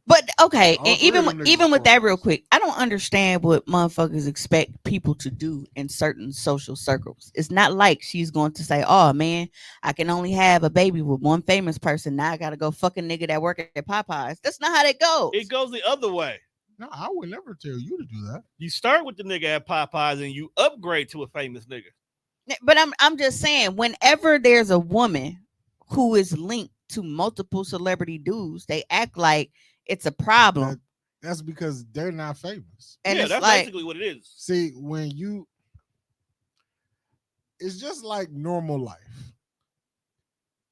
But okay, All and three of even them niggas even with that, cornrows. real quick, I don't understand what motherfuckers expect people to do in certain social circles. It's not like she's going to say, "Oh man, I can only have a baby with one famous person. Now I gotta go fuck a nigga that work at Popeyes." That's not how that goes. It goes the other way. No, I would never tell you to do that. You start with the nigga at Popeyes and you upgrade to a famous nigga. But I'm just saying, whenever there's a woman who is linked to multiple celebrity dudes, they act like it's a problem. That's because they're not famous. And yeah, it's that's like, basically what it is. See, it's just like normal life.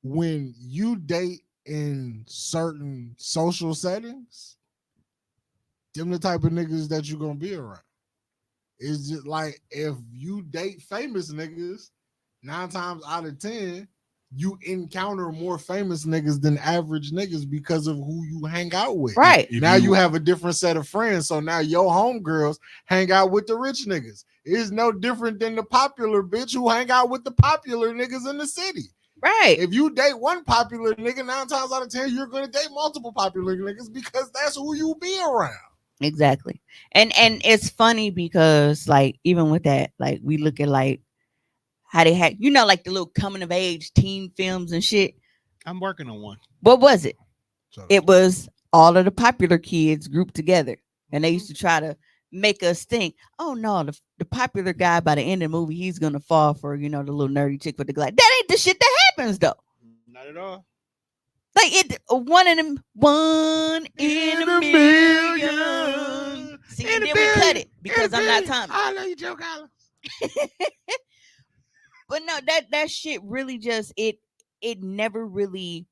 When you date in certain social settings, them the type of niggas that you're gonna be around. It's just like if you date famous niggas, 9 times out of 10, you encounter more famous niggas than average niggas because of who you hang out with. right. Now you have a different set of friends. So now your homegirls hang out with the rich niggas. It's no different than the popular bitch who hang out with the popular niggas in the city. Right. If you date one popular nigga, 9 times out of 10, you're going to date multiple popular niggas because that's who you be around. Exactly. And it's funny because like even with that, like we look at like how they had, like the little coming of age teen films and shit. I'm working on one. What was it? So, It was all of the popular kids grouped together, and they used to try to make us think, oh no, the popular guy by the end of the movie, he's gonna fall for the little nerdy chick with the glass. That ain't the shit that happens though. Not at all. Like one in a million. See, and then we cut it because I'm not Tommy. I love you, Joe Collins. But no, that shit really just it never really.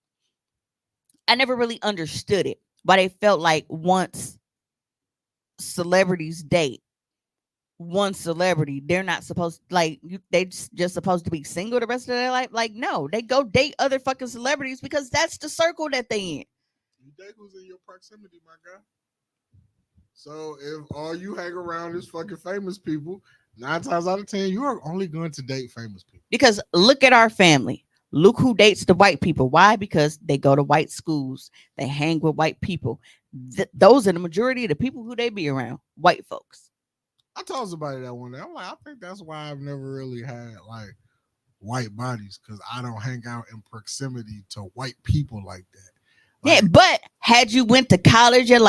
I never really understood it, but I felt like once celebrities date one celebrity, they're not supposed they just supposed to be single the rest of their life. Like, no, they go date other fucking celebrities because that's the circle that they in. You date who's in your proximity, my guy. So if all you hang around is fucking famous people, 9 times out of 10, you are only going to date famous people. Because look at our family. Look who dates the white people. Why? Because they go to white schools. They hang with white people. Those are the majority of the people who they be around. White folks. I told somebody that one day. I'm like, I think that's why I've never really had like white bodies, because I don't hang out in proximity to white people like that. Yeah, but had you went to college at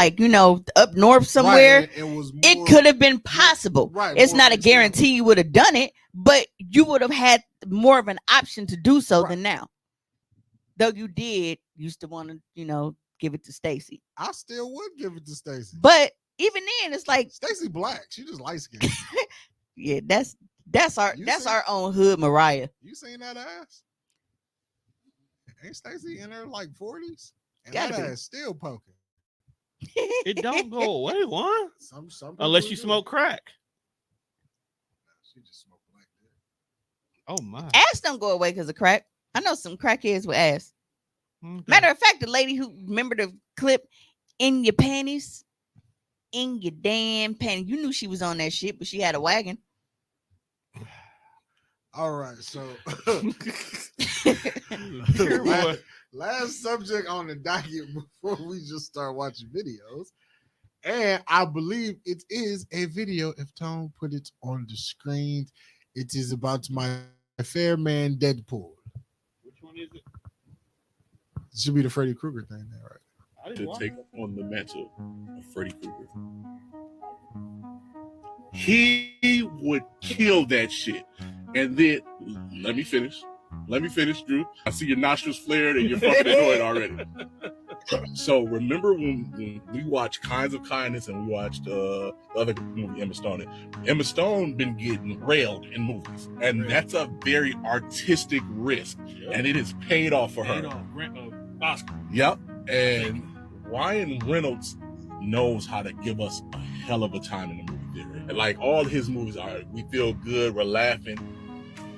up north somewhere, right, it could have been possible. Right, it's not a guarantee you would have done it, but you would have had more of an option to do so than now. Though you used to want to, give it to Stacy. I still would give it to Stacy. But even then, it's like Stacy black. She just light skinned. Yeah, that's our own hood Mariah. You seen that ass? Ain't Stacy in her like 40s? And Gotta that be. ass still poking. It don't go away, what? Some Unless you do. smoke crack. She just smoked black dick. Oh my. Ass don't go away because of crack. I know some crackheads with ass. Okay. Matter of fact, the lady who remember the clip in your panties, in your damn panties. You knew she was on that shit, but she had a wagon. All right, so Here, boy. last subject on the docket before we just start watching videos. And I believe it is a video. If Tone put it on the screen, it is about my fair man Deadpool. Which one is it? It should be the Freddy Krueger thing there, right? To take on the mantle of Freddy Krueger. He would kill that shit. And then, let me finish, Drew. I see your nostrils flared and you're fucking annoyed already. So remember when we watched Kinds of Kindness and we watched the other movie Emma Stone. Emma Stone been getting railed in movies, and that's a very artistic risk, and it has paid off for her. Oscar. Yep. And Ryan Reynolds knows how to give us a hell of a time in the movie theater. And like all his movies are, we feel good, we're laughing.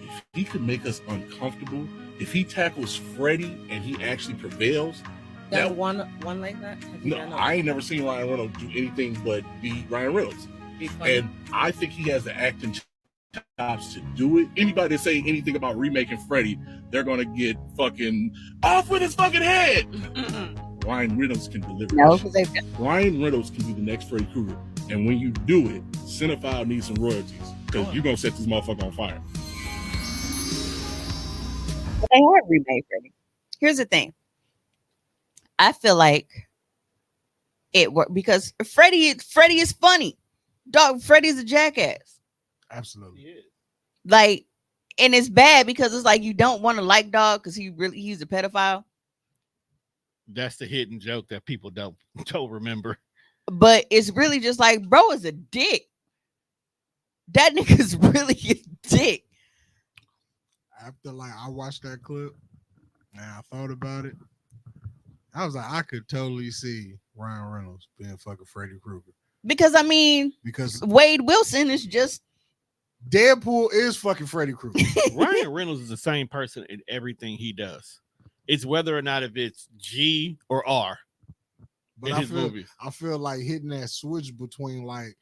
If he could make us uncomfortable, if he tackles Freddy and he actually prevails. That one like that? No, I ain't never seen Ryan Reynolds do anything but be Ryan Reynolds. And I think he has the acting chops to do it. Anybody that say anything about remaking Freddy, they're gonna get fucking off with his fucking head. Ryan Reynolds can deliver. No, Ryan Reynolds can be the next Freddy Krueger. And when you do it, Cinephile needs some royalties because you're gonna set this motherfucker on fire. But they have remade Freddy. Here's the thing. I feel like it worked because Freddy is funny. Dog, Freddy's a jackass. Absolutely. Like, and it's bad because it's like you don't want to like dog because he's a pedophile. That's the hidden joke that people don't remember. But it's really just like, bro is a dick. That nigga's really a dick. After like I watched that clip and I thought about it, I was like, I could totally see Ryan Reynolds being fucking Freddy Krueger. Because Wade Wilson is just Deadpool is fucking Freddy Krueger. Ryan Reynolds is the same person in everything he does. It's whether or not if it's G or R in his movies. I feel like hitting that switch between like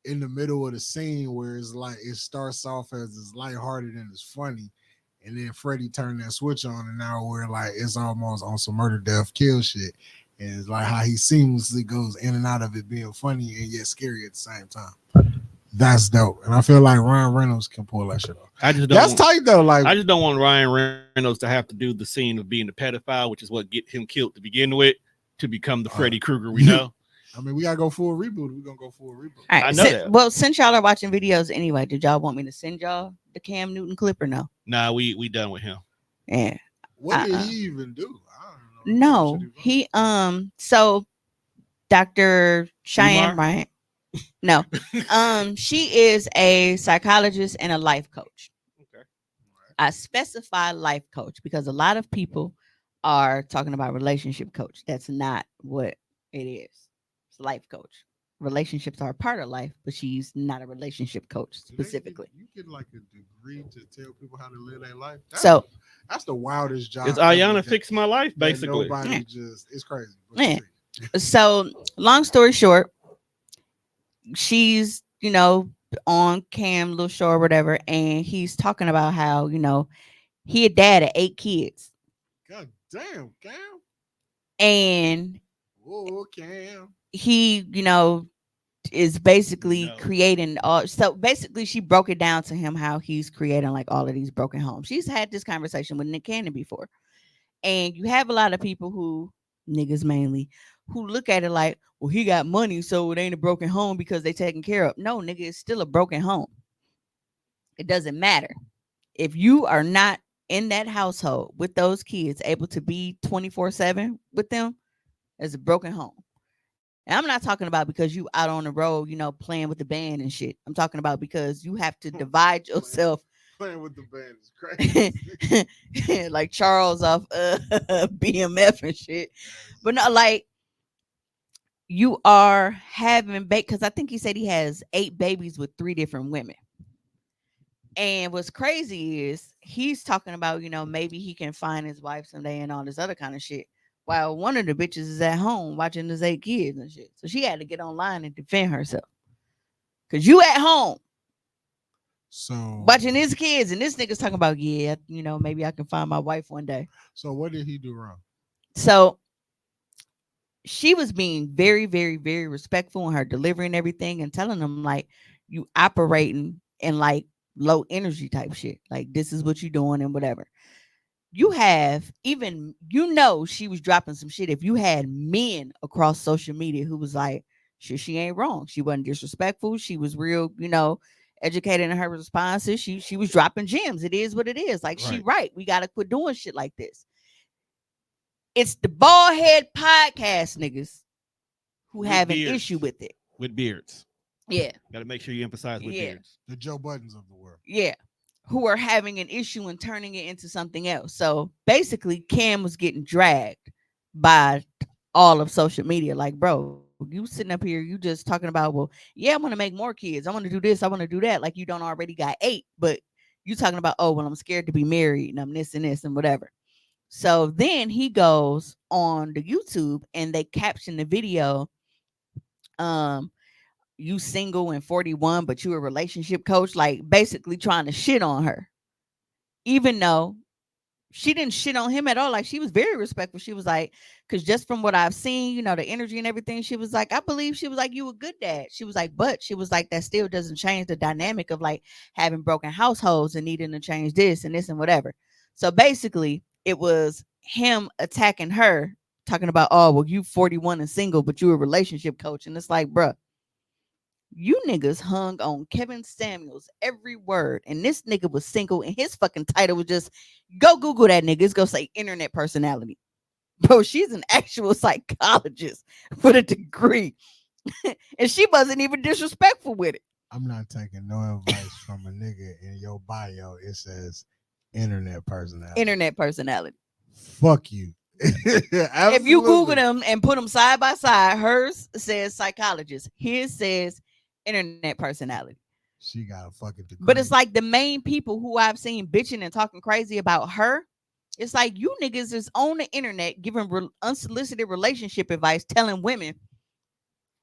in the middle of the scene where it's like it starts off as it's lighthearted and it's funny. And then Freddy turned that switch on, and now we're like, it's almost on some murder, death, kill shit. And it's like how he seamlessly goes in and out of it being funny and yet scary at the same time. That's dope. And I feel like Ryan Reynolds can pull that shit off. That's tight though. Like, I just don't want Ryan Reynolds to have to do the scene of being a pedophile, which is what get him killed to begin with, to become the Freddy Krueger we know. I mean, we gotta go full reboot. We're gonna go full reboot. All right, I know that. Well, since y'all are watching videos anyway, did y'all want me to send y'all the Cam Newton clip or no? Nah, we done with him. Yeah. What did he even do? I don't know. No, he so Dr. Cheyenne Bryant. No. She is a psychologist and a life coach. Okay. I specify life coach because a lot of people are talking about relationship coach. That's not what it is. It's life coach. Relationships are a part of life, but she's not a relationship coach specifically. You get like a degree to tell people how to live their life. That's the wildest job. It's Ayana Fix My Life, basically. Nobody it's crazy. Yeah. So long story short, she's, on Cam little show or whatever, and he's talking about how, he a dad of 8 kids. God damn, Cam. And Cam. He, is basically creating all. So basically, she broke it down to him how he's creating like all of these broken homes. She's had this conversation with Nick Cannon before, and you have a lot of people who, niggas mainly, who look at it like, well, he got money, so it ain't a broken home because they taken care of. No, nigga, it's still a broken home. It doesn't matter if you are not in that household with those kids, able to be 24/7 with them. As a broken home. And I'm not talking about because you out on the road, playing with the band and shit. I'm talking about because you have to divide yourself. Playing with the band is crazy. Like Charles off BMF and shit. But no, like you are having because I think he said he has 8 babies with 3 different women. And what's crazy is he's talking about, maybe he can find his wife someday and all this other kind of shit. While one of the bitches is at home watching his 8 kids and shit. So she had to get online and defend herself. Cause you at home. So watching his kids and this nigga's talking about, maybe I can find my wife one day. So what did he do wrong? So she was being very, very, very respectful in her delivery and everything and telling them like you operating in like low energy type shit. Like this is what you're doing and whatever. You have even, she was dropping some shit. If you had men across social media who was like, She ain't wrong. She wasn't disrespectful. She was real, educated in her responses. She was dropping gems. It is what it is. Like, she right. We got to quit doing shit like this. It's the bald head podcast niggas who With have beards. an issue with it. With beards. Yeah. Got to make sure you emphasize with beards. The Joe Buttons of the world. Yeah. Who are having an issue and turning it into something else. So basically, Cam was getting dragged by all of social media. Like, bro, you sitting up here, you just talking about, well, yeah, I want to make more kids. I want to do this. I want to do that. Like, you don't already got 8, but you talking about, oh, well, I'm scared to be married and I'm this and whatever. So then he goes on the YouTube and they caption the video. You single and 41, but you a relationship coach, like basically trying to shit on her. Even though she didn't shit on him at all. Like, she was very respectful. She was like, because just from what I've seen, the energy and everything, she was like, I believe, she was like, you a good dad. She was like, but she was like, that still doesn't change the dynamic of like having broken households and needing to change this and whatever. So basically, it was him attacking her, talking about, oh, well, you 41 and single, but you a relationship coach. And it's like, bruh, you niggas hung on Kevin Samuels every word, and this nigga was single, and his fucking title was just, go Google that nigga. It's gonna say internet personality. Bro, she's an actual psychologist with a degree. And she wasn't even disrespectful with it. I'm not taking no advice from a nigga. In your bio, it says internet personality. Internet personality. Fuck you. If you Google them and put them side by side, hers says psychologist. His says internet personality. She got a fucking degree. But it's like the main people who I've seen bitching and talking crazy about her. It's like, you niggas is on the internet giving unsolicited relationship advice, telling women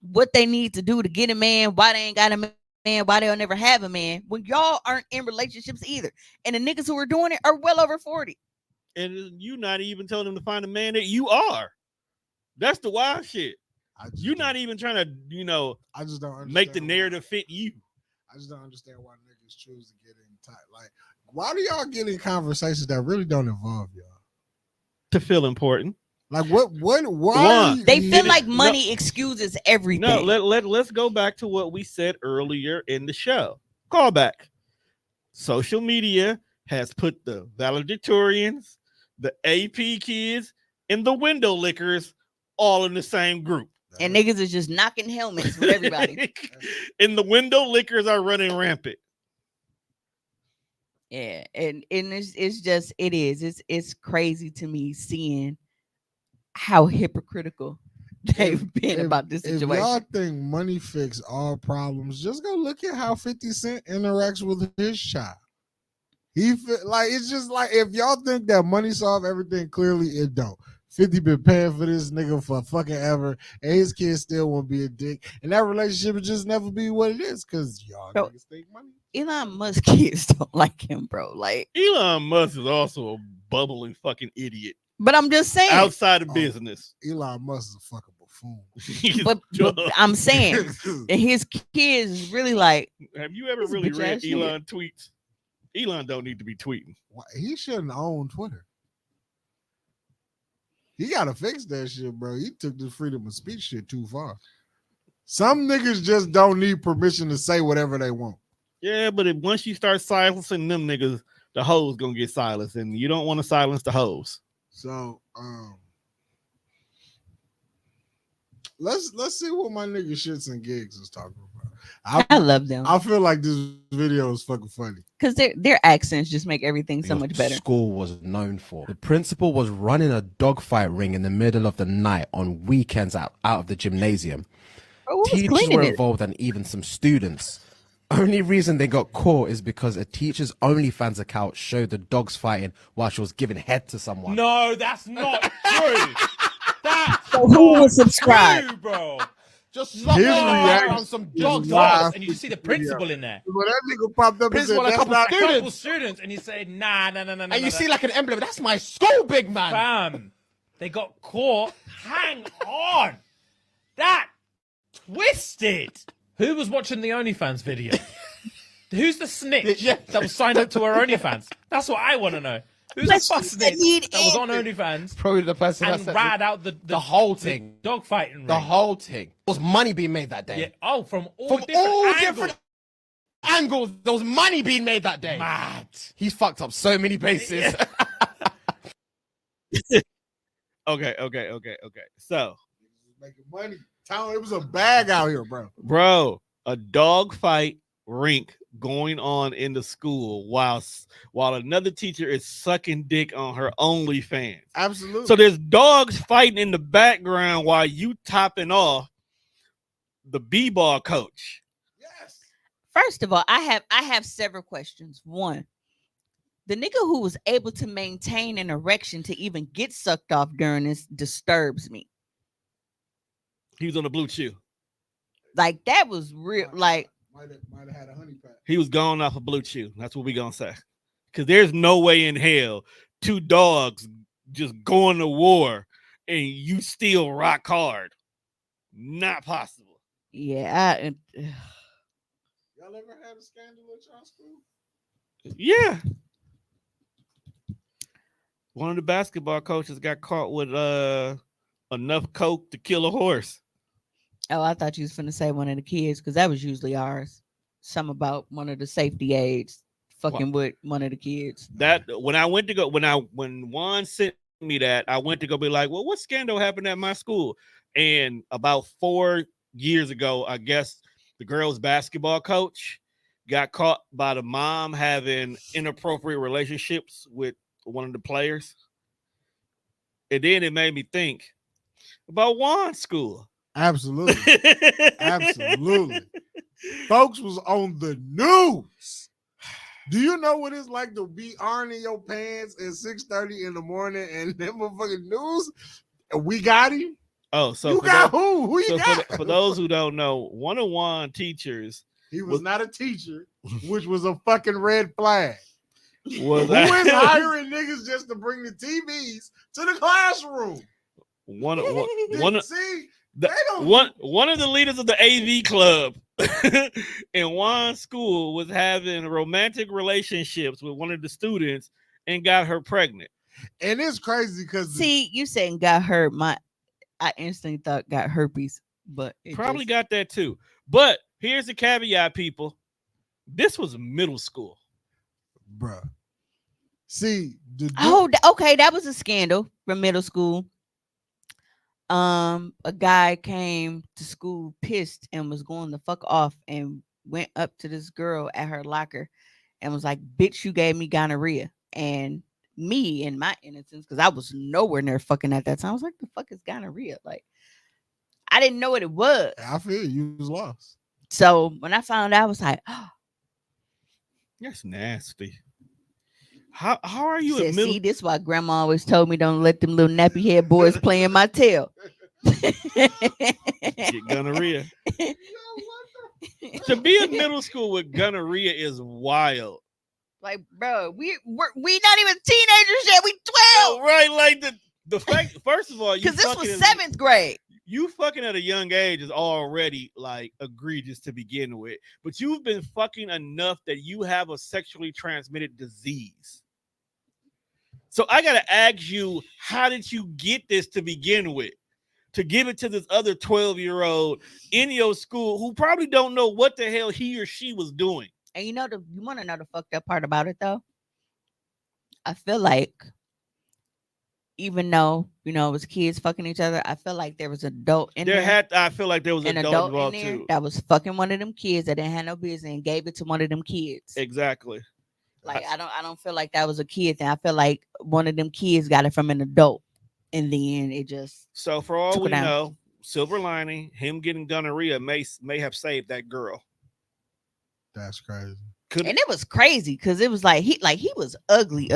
what they need to do to get a man, why they ain't got a man, why they'll never have a man, when y'all aren't in relationships either. And the niggas who are doing it are well over 40. And you not even telling them to find a man that you are. That's the wild shit. You're not even trying to, I just don't understand make the narrative fit you. I just don't understand why niggas choose to get in tight. Like, why do y'all get in conversations that really don't involve y'all? To feel important. Like, why? They feel like money excuses everything. No, let's go back to what we said earlier in the show. Call back. Social media has put the valedictorians, the AP kids, and the window lickers all in the same group. And niggas is just knocking helmets with everybody. And the window lickers are running rampant. Yeah, and it's crazy to me seeing how hypocritical they've been about this situation. If y'all think money fix all problems, just go look at how 50 Cent interacts with his child. It's just like, if y'all think that money solve everything, clearly it don't. 50 been paying for this nigga for fucking ever, and his kids still won't be a dick, and that relationship will just never be what it is because y'all niggas think money. Elon Musk kids don't like him, bro. Like, Elon Musk is also a bubbling fucking idiot. But I'm just saying, outside of business, Elon Musk is a fucking buffoon. but I'm saying that his kids is really like. Have you ever really read Elon tweets? Elon don't need to be tweeting. He shouldn't own Twitter. He gotta fix that shit, bro. He took this freedom of speech shit too far. Some niggas just don't need permission to say whatever they want. Yeah, but once you start silencing them niggas, the hoes gonna get silenced, and you don't want to silence the hoes. So let's see what my nigga Shits and Gigs is talking about. I love them. I feel like this video is fucking funny because their accents just make everything so much better. School was known for. The principal was running a dogfight ring in the middle of the night on weekends out of the gymnasium. Teachers were involved and even some students. Only reason they got caught is because a teacher's OnlyFans account showed the dogs fighting while she was giving head to someone. No, that's not true. That's so who will subscribe, true, bro? Just slap on some dogs and you see the principal in there. Well, that nigga popped up principal and said, a couple students, and he said, nah. And you see like an emblem. That's my school, big man. Fam, they got caught. Hang on. That twisted. Who was watching the OnlyFans video? Who's the snitch that was signed up to our OnlyFans? That's what I want to know. Who's But the she first said he'd that was on end. OnlyFans Probably the person that and said ride out the whole thing. dog fighting The ring? whole thing. There was money being made that day. Yeah. Oh, from all From different all angles. different angles, there was money being made that day. Mad. He's fucked up so many bases. Okay. So, Making money. Town, it was a bag out here, bro. a dog fight rink going on in the school while another teacher is sucking dick on her OnlyFans. Absolutely. So there's dogs fighting in the background while you topping off the b-ball coach. Yes. First of all, I have several questions. One, the nigga who was able to maintain an erection to even get sucked off during this disturbs me. He was on the blue chew. Like that was real. Like Might have had a honey pack. He was gone off a blue chew. That's what we gonna say. Because there's no way in hell two dogs just going to war and you still rock hard. Not possible. yeah, Y'all ever had a scandal at y'all school? Yeah. One of the basketball coaches got caught with enough coke to kill a horse. oh, I thought you was finna say one of the kids because that was usually ours. Some about one of the safety aides fucking with one of the kids. That when Juan sent me that, I went to go be like, well, what scandal happened at my school? And about 4 years ago, I guess the girls' basketball coach got caught by the mom having inappropriate relationships with one of the players. And then it made me think about Juan's school. Absolutely. Absolutely. Folks was on the news. Do you know what it's like to be ironing your pants at 6:30 in the morning and them motherfucking news? We got him. Oh, so You got who? Who you got? For those who don't know, one of Juan teachers He was not a teacher, which was a fucking red flag. was Who is hiring niggas just to bring the TVs to the classroom? one of the leaders of the AV club in Juan's school was having romantic relationships with one of the students and got her pregnant. And it's crazy because See, you saying got hurt. I instantly thought got herpes, but it Probably just- got that too. But here's the caveat, people. This was middle school. bruh. See, okay, that was a scandal from middle school. A guy came to school pissed and was going the fuck off and went up to this girl at her locker and was like, bitch, you gave me gonorrhea. And me, in my innocence, because I was nowhere near fucking at that time, I was like, the fuck is gonorrhea? Like, I didn't know what it was. I feel you was lost. So when I found out, I was like, oh, That's nasty. How are you said, in middle? see, this is why grandma always told me don't let them little nappy head boys play in my tail. Get gonorrhea. To be in middle school with gonorrhea is wild. Like, bro, we not even teenagers yet. We 12. Right, like the fact. First of all, you Because this was fucking- 7th grade. You fucking at a young age is already like egregious to begin with, but you've been fucking enough that you have a sexually transmitted disease. So I gotta ask you, how did you get this to begin with? To give it to this other 12-year-old in your school who probably don't know what the hell he or she was doing. And you want to know the fucked up part about it though? I feel like even though it was kids fucking each other, I feel like there was an adult in there. I feel like there was an an adult adult in there too. that was fucking one of them kids that didn't have no business and gave it to one of them kids. Exactly. Like I don't feel like that was a kid thing. I feel like one of them kids got it from an adult, and then it just. So for all took we it out. know, silver lining, him getting gonorrhea may have saved that girl. That's crazy. And it was crazy because it was like he was ugly.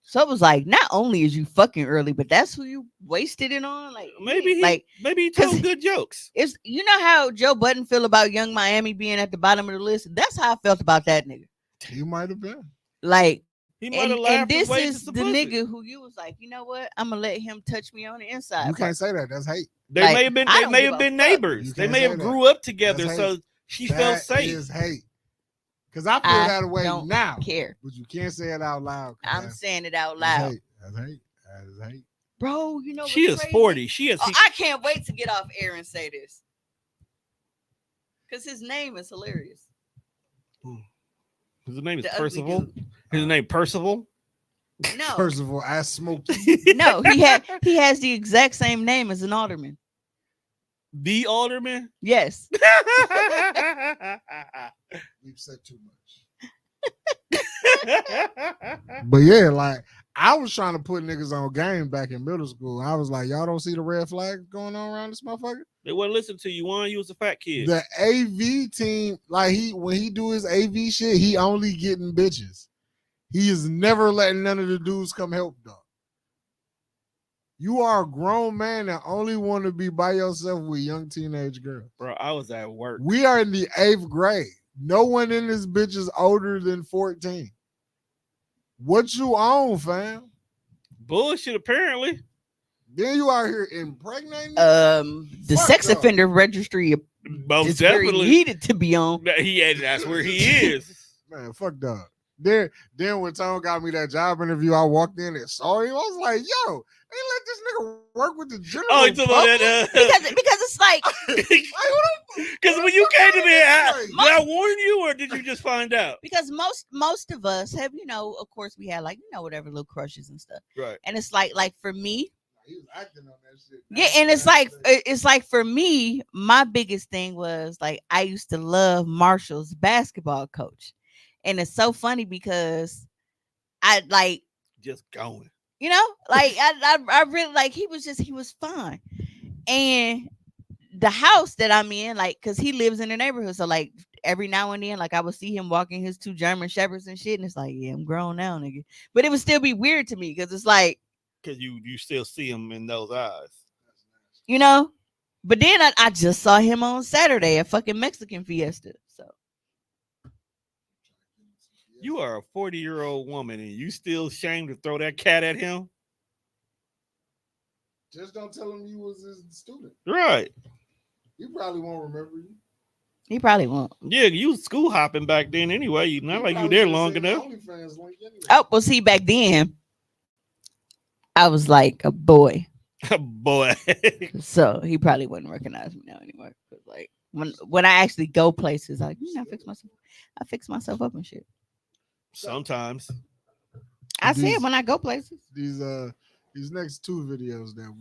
So it was like, not only is you fucking early, but that's who you wasted it on. Like maybe he 'cause told good jokes. It's how Joe Budden feel about Young Miami being at the bottom of the list. That's how I felt about that nigga. You might have been. Like, He might have laughed and his this way is to the some pussy. nigga who you was like, you know what? I'm gonna let him touch me on the inside. You can't say that. That's hate. They Like, may have been I don't give a fuck. neighbors. You They can't may say have that. grew up together, That's so hate. she felt That safe. is hate. Because I feel that way don't now. care. But you can't say it out loud. I'm saying it out loud. That's hate. That's hate. Bro, you know she is crazy? 40. She is. I can't wait to get off air and say this. Because his name is hilarious. His name is The ugly Percival. dude. His name Percival. No. Percival, ass Smokey. No, he has the exact same name as an alderman. The alderman? Yes. We've said too much. But yeah, like I was trying to put niggas on game back in middle school. I was like, y'all don't see the red flags going on around this motherfucker? They wouldn't listen to you, Juan. You was a fat kid. The AV team, like when he do his AV shit, he only getting bitches. He is never letting none of the dudes come help, dog. You are a grown man that only want to be by yourself with young teenage girls. Bro, I was at work. We are in the 8th grade. No one in this bitch is older than 14. What you on, fam? Bullshit, apparently. Then you out here impregnating? The sex offender registry Most is where he definitely needed to be on. That's where he is. Man, fuck dog. Then when Tone got me that job interview, I walked in and saw him. I was like, yo, they let this nigga work with the general Oh, you talking about that? Because it's like, Because when you came to me, did I warn you or did you just find out? because most of us have, of course we had like, whatever little crushes and stuff. Right. And it's like for me, he was acting on that shit. yeah, and it's like for me, my biggest thing was like I used to love Marshall's basketball coach. And it's so funny because I like just going. Like I really like he was fine. And the house that I'm in, like, because he lives in the neighborhood. So like every now and then, like I would see him walking his 2 German shepherds and shit. And it's like, yeah, I'm grown now, nigga. But it would still be weird to me because it's like, because you still see him in those eyes. But then I just saw him on Saturday at fucking Mexican Fiesta. So you are a 40-year-old woman and you still ashamed to throw that cat at him? Just don't tell him you was his student. Right. He probably won't remember you. He probably won't. Yeah, you was school hopping back then anyway. You not like you there long enough. Oh, well, see, back then I was like a boy. Boy. So he probably wouldn't recognize me now anymore. Like when I actually go places, I fix myself up and shit. Sometimes. I see it when I go places. These next 2 videos that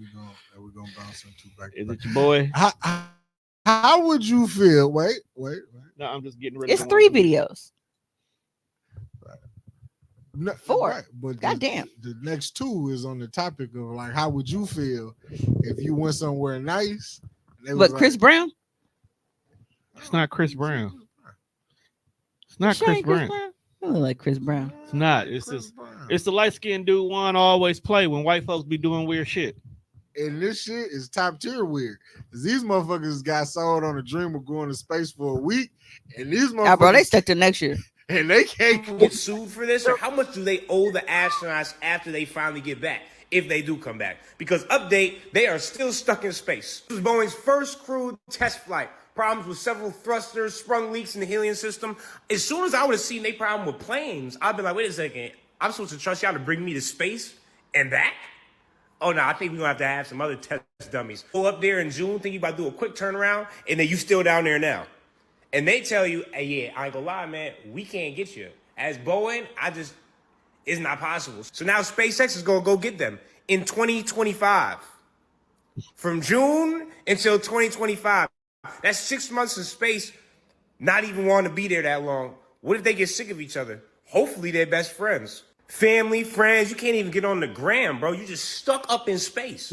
we're gonna bounce into back. Is it your boy? How would you feel? Wait. No, I'm just getting ready. It's 3 videos. No, 4. right, but goddamn. The next 2 is on the topic of like, how would you feel if you went somewhere nice? But Chris Brown? It's not Chris Brown. It's not Chris Brown. I look like Chris Brown. It's not. It's just it's the light-skinned dude Juan always play when white folks be doing weird shit. And this shit is top tier weird. These motherfuckers got sold on a dream of going to space for a week. And these motherfuckers, bro, they stuck to next year. And they can't get sued for this, or how much do they owe the astronauts after they finally get back, if they do come back? Because update, they are still stuck in space. This was Boeing's first crewed test flight. Problems with several thrusters, sprung leaks in the helium system. As soon as I would have seen a problem with planes, I'd be like, wait a second, I'm supposed to trust y'all to bring me to space and back? Oh no, I think we're gonna have some other test dummies. Pull up there in June, think you about to do a quick turnaround, and then you still down there now. And they tell you, hey, yeah, I ain't gonna lie, man, we can't get you. As Boeing, it's not possible. So now SpaceX is gonna go get them in 2025. From June until 2025. That's 6 months in space, not even wanting to be there that long. What if they get sick of each other? Hopefully they're best friends. Family, friends, you can't even get on the gram, bro. You just stuck up in space.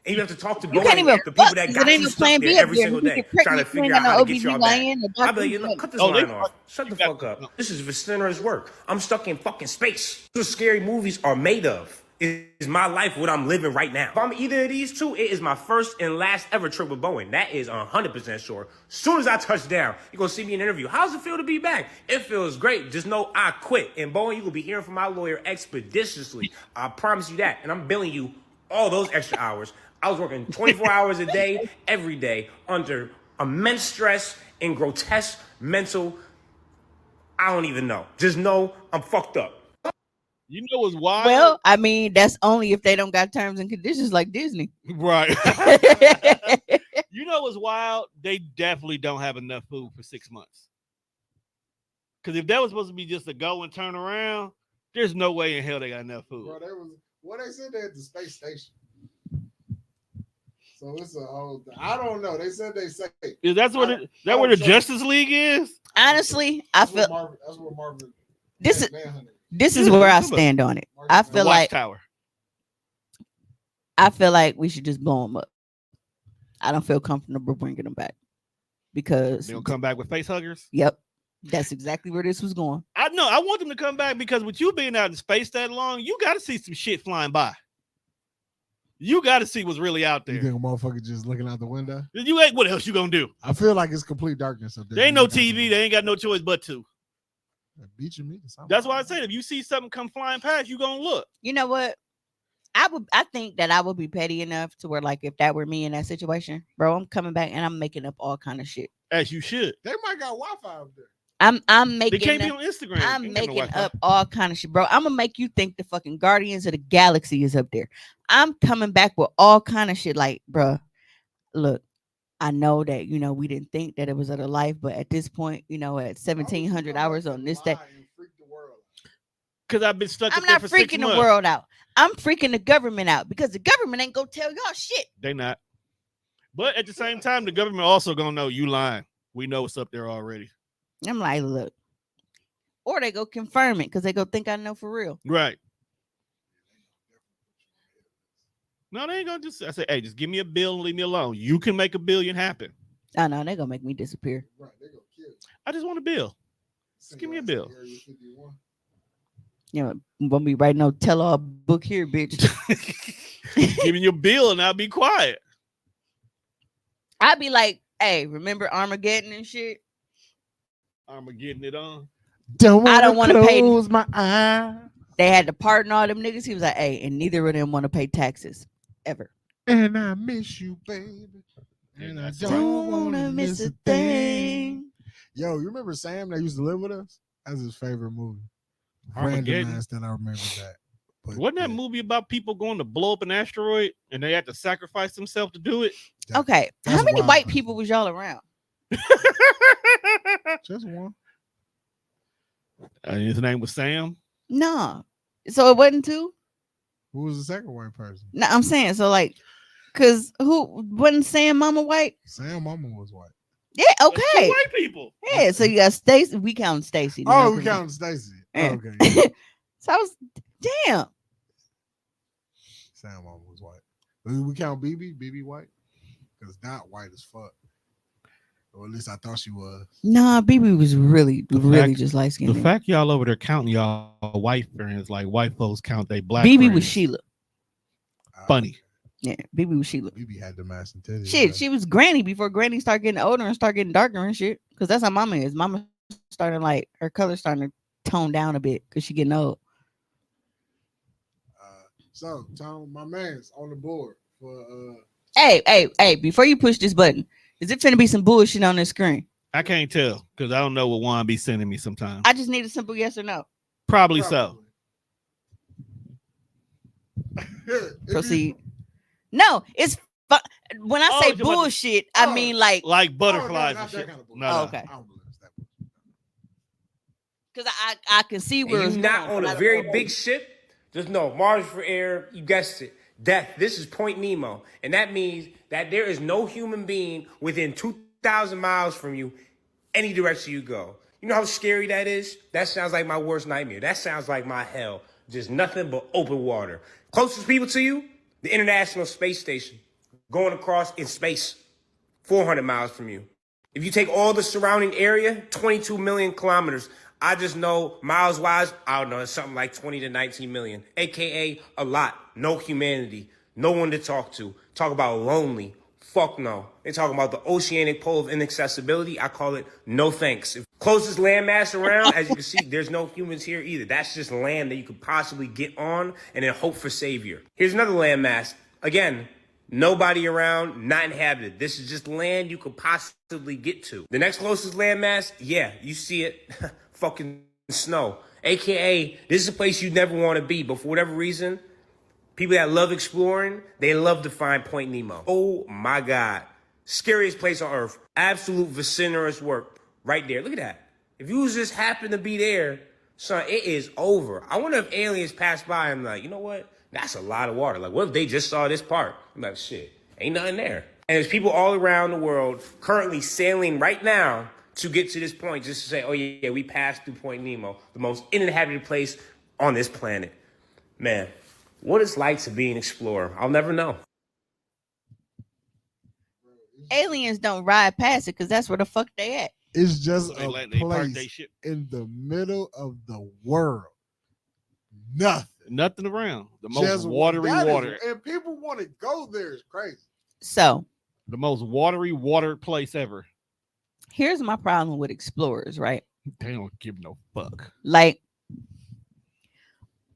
And you have to talk to Boeing, the people that got you stuck there every single day, trying to figure out how to get y'all back. I'll be like, cut this line off. Shut the fuck up. This is Vicenera's work. I'm stuck in fucking space. What scary movies are made of is my life, what I'm living right now. If I'm either of these 2, it is my first and last ever trip with Boeing. That is 100% sure. As soon as I touch down, you're going to see me in an interview. How's it feel to be back? It feels great. Just know I quit. And Boeing, you will be hearing from my lawyer expeditiously. I promise you that. And I'm billing you all those extra hours. I was working 24 hours a day, every day, under immense stress and grotesque mental I don't even know. Just know I'm fucked up. You know what's wild? Well, I mean, that's only if they don't got terms and conditions like Disney. Right. You know what's wild? They definitely don't have enough food for 6 months. Because if that was supposed to be just a go and turn around, there's no way in hell they got enough food. Bro, they said they at the space station. So it's a whole thing. I don't know. They said they say. Is that where the Justice League is? Honestly, I feel that's what Marvin. This is where I stand on it. I feel like Tower. I feel like we should just blow them up. I don't feel comfortable bringing them back because They'll come back with face huggers. Yep, that's exactly where this was going. I know. I want them to come back because with you being out in space that long, you got to see some shit flying by. You got to see what's really out there. You think a motherfucker just looking out the window? You ain't. What else you gonna do? I feel like it's complete darkness up there. There ain't no TV. They ain't got no choice but to. Beat your meat. That's why I said if you see something come flying past, you gonna look. You know what? I think that I would be petty enough to where, like, if that were me in that situation, bro, I'm coming back and I'm making up all kind of shit. As you should. They might got Wi-Fi up there. I'm making. They can't be on Instagram. I'm making up all kind of shit, bro. I'm gonna make you think the fucking Guardians of the Galaxy is up there. I'm coming back with all kind of shit. Like, bro, look, I know that we didn't think that it was other life, but at this point, at 1,700 hours on this day, because I've been stuck. I'm not freaking the world out. I'm freaking the government out because the government ain't gonna tell y'all shit. They not. But at the same time, the government also gonna know you lying. We know what's up there already. I'm like, look, or they go confirm it because they go think I know for real. Right. No, they ain't gonna just. I say, hey, just give me a bill and leave me alone. You can make $1 billion happen. Oh no, they gonna make me disappear. Right, they gonna kill you. I just want a bill. Just give me a bill. I'm gonna be writing no tell-all book here, bitch. Give me your bill and I'll be quiet. I'd be like, hey, remember Armageddon and shit? Armageddon it on. I don't want to pay. My eye. They had to pardon all them niggas. He was like, hey, and neither of them want to pay taxes ever. And I miss you, baby. And I don't want to miss a thing. Yo, you remember Sam that used to live with us? That's his favorite movie. Armageddon. Random ass that I remember that. But, wasn't that movie about people going to blow up an asteroid and they had to sacrifice themselves to do it? Okay. How many white people was y'all around? Just one. His name was Sam? No. So it wasn't two? Who was the second white person? No, I'm saying, so like, because who wasn't Sam Mama white? Sam Mama was white. Yeah, okay. Two white people. Yeah, so you got Stacy. We count Stacy. Oh, we count Stacy. Yeah. Okay. So I was, damn. Sam Mama was white. We count BB? BB white? Because not white as fuck. Or at least I thought she was. Nah, BB was really just light skinned. The fact y'all over there counting y'all white friends like white folks count they black BB friends. was Sheila. Funny. Yeah, BB was Sheila. BB had the mass and titties. Shit, right? she was Granny before Granny started getting older and started getting darker and shit. Because that's how Mama is. Mama started like, her color starting to tone down a bit because she getting old. So, Tom, my man's on the board for Hey, before you push this button, is it finna be some bullshit on this screen? I can't tell because I don't know what Juan be sending me sometimes. I just need a simple yes or no. Probably so. Proceed. No, it's when I say bullshit, I mean like butterflies and shit. Kind of No. okay. Because I can see where And it's you not going, on a very big ship. Just know, margin for error, you guessed it. Death. This is Point Nemo. And that means that there is no human being within 2,000 miles from you, any direction you go. You know how scary that is? That sounds like my worst nightmare. That sounds like my hell. Just nothing but open water. Closest people to you, the International Space Station. Going across in space, 400 miles from you. If you take all the surrounding area, 22 million kilometers, I just know miles-wise, I don't know, it's something like 20 to 19 million, a.k.a. a lot. No humanity, no one to talk to. Talk about lonely. Fuck no. They talking about the oceanic pole of inaccessibility. I call it no thanks. Closest landmass around, as you can see, there's no humans here either. That's just land that you could possibly get on and then hope for savior. Here's another landmass. Again, nobody around, not inhabited. This is just land you could possibly get to. The next closest landmass, yeah, you see it. fucking snow. AKA, this is a place you never want to be, but for whatever reason, people that love exploring, they love to find Point Nemo. Oh my God. Scariest place on earth. Absolute vociferous work right there. Look at that. If you just happen to be there, son, it is over. I wonder if aliens pass by and like, you know what? That's a lot of water. Like, what if they just saw this part? I'm like, shit, ain't nothing there. And there's people all around the world currently sailing right now to get to this point just to say, oh yeah, we passed through Point Nemo, the most uninhabited place on this planet. Man, what it's like to be an explorer, I'll never know. Aliens don't ride past it because that's where the fuck they at. It's just They a let they park they place shit. in the middle of the world. Nothing around. The most Just watery that water. and people want to go there. It's crazy. So The most watery water place ever. here's my problem with explorers, right? They don't give no fuck. Like,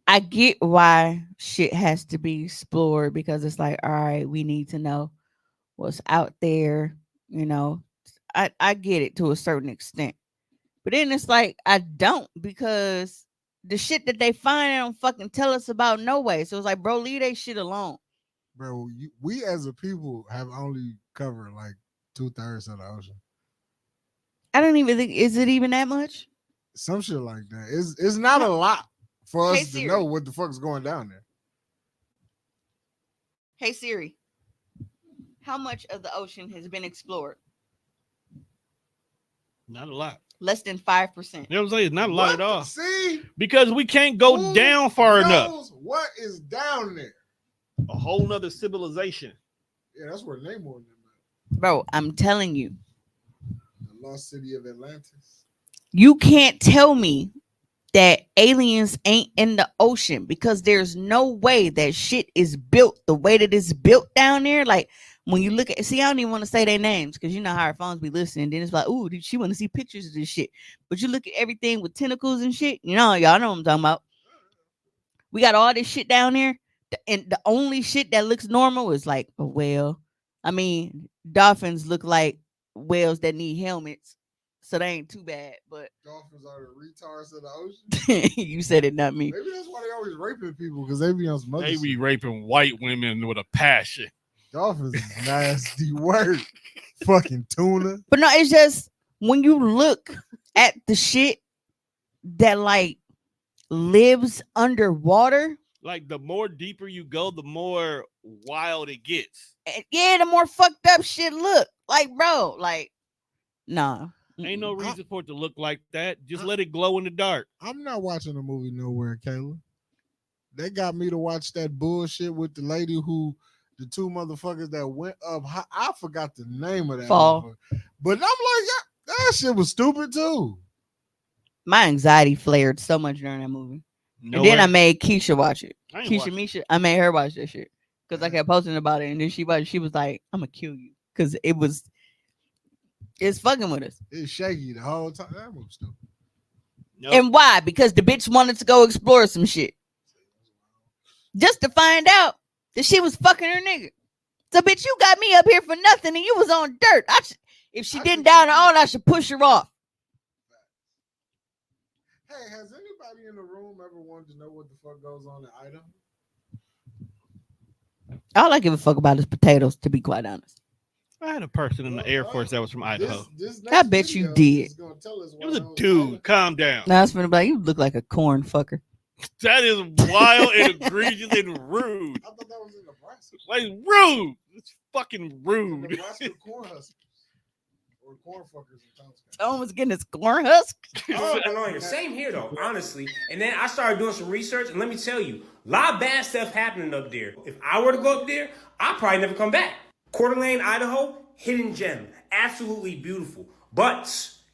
I get why shit has to be explored because it's like, all right, we need to know what's out there. You know, I get it to a certain extent. But then it's like, I don't, because the shit that they find, they don't fucking tell us about no way. So it's like, bro, leave that shit alone. Bro, we as a people have only covered like 2/3 of the ocean. I don't even think, is it even that much? Some shit like that. It's not a lot for Hey, us to Siri. know what the fuck's going down there. Hey Siri, how much of the ocean has been explored? Not a lot. Less than 5%. You know what I'm saying? It's not a lot at all. See? Because we can't go Who down far enough. knows what is down there? A whole nother civilization. Yeah, that's where Namor and them Bro, I'm telling you, at. The lost city of Atlantis. you can't tell me that aliens ain't in the ocean because there's no way that shit is built the way that it's built down there. Like, when you look at, see, I don't even want to say their names because you know how our phones be listening. Then it's like, ooh, she want to see pictures of this shit. But you look at everything with tentacles and shit. You know, y'all know what I'm talking about. We got all this shit down there. And the only shit that looks normal is like a whale. I mean, dolphins look like whales that need helmets. So they ain't too bad. But Dolphins are the retards of the ocean. you said it, not me. Maybe that's why they always raping people because they be on some other They be shit. raping white women with a passion. Dolphins is nasty work. Fucking tuna. But no, it's just when you look at the shit that like lives underwater, Like the more deeper you go, the more wild it gets. yeah, the more fucked up shit look. Like, bro, like, nah. Ain't no reason for it to look like that. Just let it glow in the dark. I'm not watching a movie nowhere, Kayla. They got me to watch that bullshit with the lady who, the two motherfuckers that went up. I forgot the name of that. Fall. But I'm like, yeah, that shit was stupid too. My anxiety flared so much during that movie. And then I made Keisha watch it. I ain't Keisha watch it. Misha, I made her watch that shit because I kept posting about it, and then she was like, "I'm gonna kill you," because it's fucking with us. It's shaky the whole time. That was stupid. Nope. And why? Because the bitch wanted to go explore some shit, just to find out that she was fucking her nigga. So, bitch, you got me up here for nothing, and you was on dirt. If she didn't down her own, I should push her off. Hey, has anybody in the room ever wanted to know what the fuck goes on in Idaho? All I give a fuck about is potatoes, to be quite honest. I had a person in the Air Force that was from Idaho. This I bet you did. is gonna tell us It was a why those dude. Calm down. Now I was finna be like, you look like a corn fucker. That is wild and egregious and rude. I thought that was in Nebraska. Like rude. It's fucking rude. Nebraska corn huskers. Or corn fuckers in Thomas County. Someone was getting his corn husk. Oh, annoying. Same here though, honestly. And then I started doing some research, and let me tell you, a lot of bad stuff happening up there. If I were to go up there, I'd probably never come back. Coeur d'Alene, Idaho, hidden gem, absolutely beautiful, but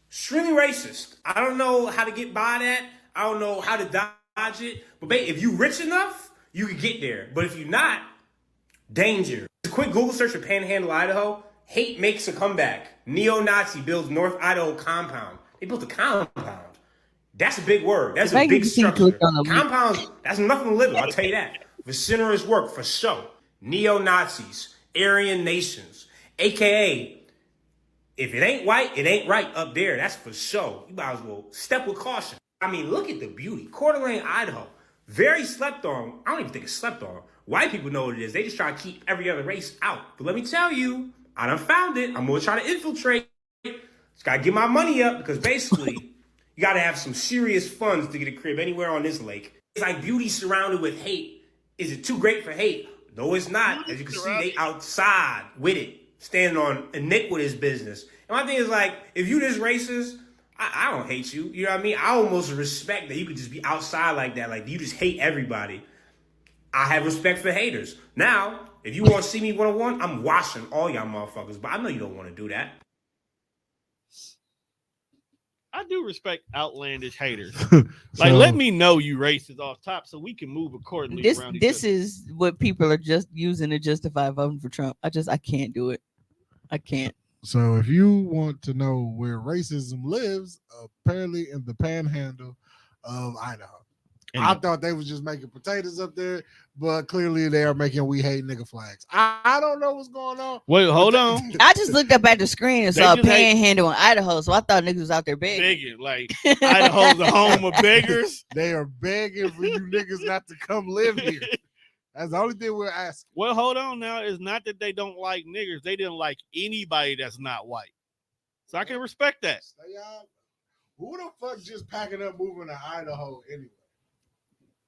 extremely racist. I don't know how to get by that. I don't know how to dodge it. But babe, if you rich enough, you can get there. But if you're not, danger. A quick Google search for Panhandle, Idaho. Hate makes a comeback. Neo-Nazi builds North Idaho compound. They built a compound. That's a big word. That's a big structure. Compounds, that's nothing to live with, I'll tell you that. Vociferous work for sure. Neo-Nazis, Aryan nations, a.k.a. If it ain't white, it ain't right up there. That's for sure. You might as well step with caution. I mean, look at the beauty. Coeur d'Alene, Idaho. Very slept on. I don't even think it's slept on. White people know what it is. They just try to keep every other race out. But let me tell you, I done found it. I'm going to try to infiltrate. Just got to get my money up because basically, you got to have some serious funds to get a crib anywhere on this lake. It's like beauty surrounded with hate. Is it too great for hate? No, it's not. As you can see, they outside with it, standing on iniquitous business. And my thing is like, if you this racist, I don't hate you. You know what I mean? I almost respect that you could just be outside like that. Like, you just hate everybody. I have respect for haters. Now, if you want to see me 101, I'm washing all y'all motherfuckers. But I know you don't want to do that. I do respect outlandish haters. Like, let me know you racist off top so we can move accordingly. This is what people are just using to justify voting for Trump. I can't do it. I can't. So if you want to know where racism lives, apparently in the panhandle of Idaho. I thought they was just making potatoes up there, but clearly they are making "we hate nigga" flags. I don't know what's going on. Wait, hold on. I just looked up at the screen and saw a panhandle in Idaho, so I thought niggas was out there begging. Like, Idaho's the home of beggars. They are begging for you niggas not to come live here. That's the only thing we're asking. Well, hold on now. It's not that they don't like niggers. They didn't like anybody that's not white. So I can respect that. Who the fuck just packing up moving to Idaho anyway?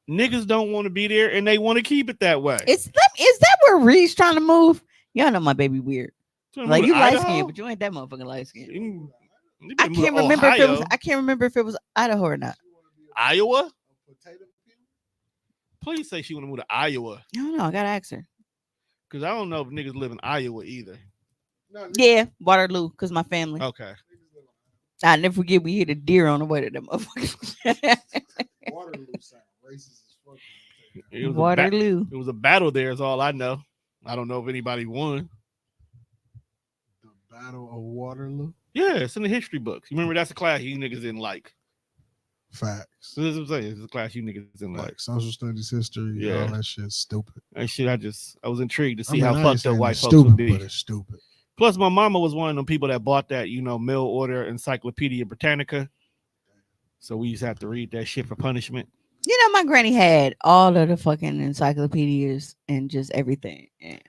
Niggas don't want to be there, and they want to keep it that way. Is that where Reed's trying to move? Y'all know my baby weird. Like, you light skinned, but you ain't that motherfucking light skinned. I can't remember if it was Idaho or not. Iowa? Please say she want to move to Iowa. I don't know. I gotta ask her. Because I don't know if niggas live in Iowa either. Yeah, Waterloo, because my family. Okay. I never forget we hit a deer on the way to them motherfuckers. Waterloo sound racist as fuck. Waterloo. It was a battle there, is all I know. I don't know if anybody won. The Battle of Waterloo? Yeah, it's in the history books. You remember that's a class you niggas didn't like. Facts. This is what I'm saying. It's a class you niggas didn't like. Social studies, history, all that shit stupid. That shit, I was intrigued to see how fucked up white folks stupid, would be. But it's stupid. Plus, my mama was one of them people that bought that, mail order Encyclopedia Britannica. So we used to have to read that shit for punishment. My granny had all of the fucking encyclopedias and just everything. And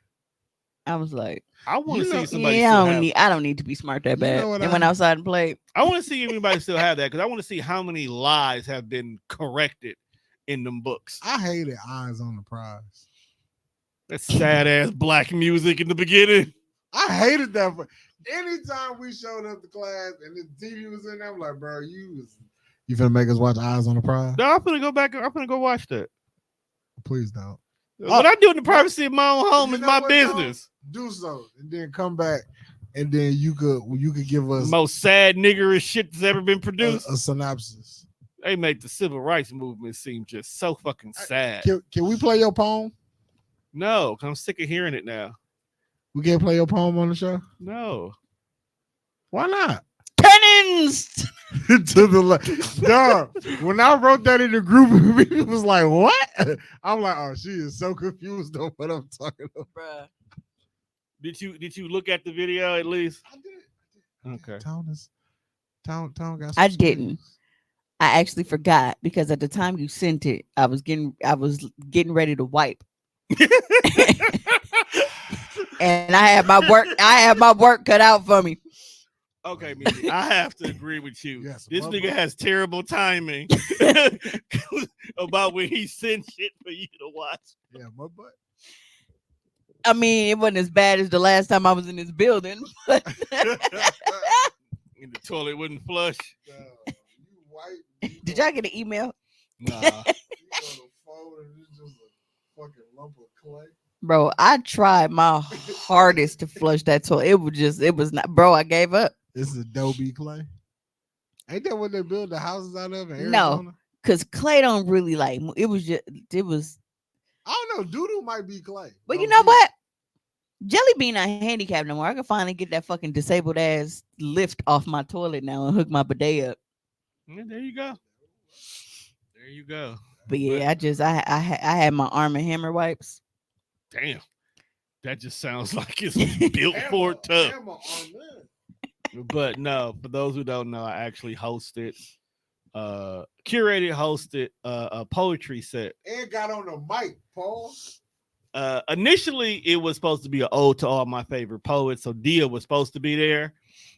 I was like, I want to see somebody. I don't need to be smart that bad. And went outside and played. I want to see if anybody still have that, because I want to see how many lies have been corrected in them books. I hated Eyes on the Prize. That sad ass black music in the beginning. I hated that. Anytime we showed up to class and the TV was in there, I'm like, bro, you finna make us watch Eyes on the Prize? No, I'm finna go back. I'm finna go watch that. Please don't. What I do in the privacy of my own home is my business. Do so, and then come back, and then you could give us the most sad niggerish shit that's ever been produced. A synopsis. They make the civil rights movement seem just so fucking sad. Can we play your poem? No, I'm sick of hearing it now. We can't play your poem on the show? No. Why not? Penance to the left. Dog, when I wrote that in the group, it was like, what? I'm like, oh, she is so confused on what I'm talking about. Bruh. Did you look at the video at least? I did. Okay. Town got some I didn't. I actually forgot because at the time you sent it, I was getting ready to wipe. And I had my work cut out for me. Okay, MiMi, I have to agree with you. Yes, this nigga has terrible timing about when he sent shit for you to watch. Yeah, my butt. I mean, it wasn't as bad as the last time I was in this building. But and the toilet wouldn't flush. Did y'all get an email? Nah. You go to the phone and it's just a fucking lump of clay. Bro, I tried my hardest to flush that toilet. It was not, bro, I gave up. It's Adobe clay. Ain't that what they build the houses out of in Arizona? No, because clay don't really like, it was. I don't know, doo-doo might be clay. But you know what? Jelly Bean not handicapped no more. I can finally get that fucking disabled ass lift off my toilet now and hook my bidet up. Yeah, there you go. There you go. But yeah, I had my Arm & Hammer wipes. Damn. That just sounds like it's built for a tub. But no, for those who don't know, I actually hosted, hosted a poetry set. And got on the mic, Paul. Initially, it was supposed to be an ode to all my favorite poets. So Dia was supposed to be there,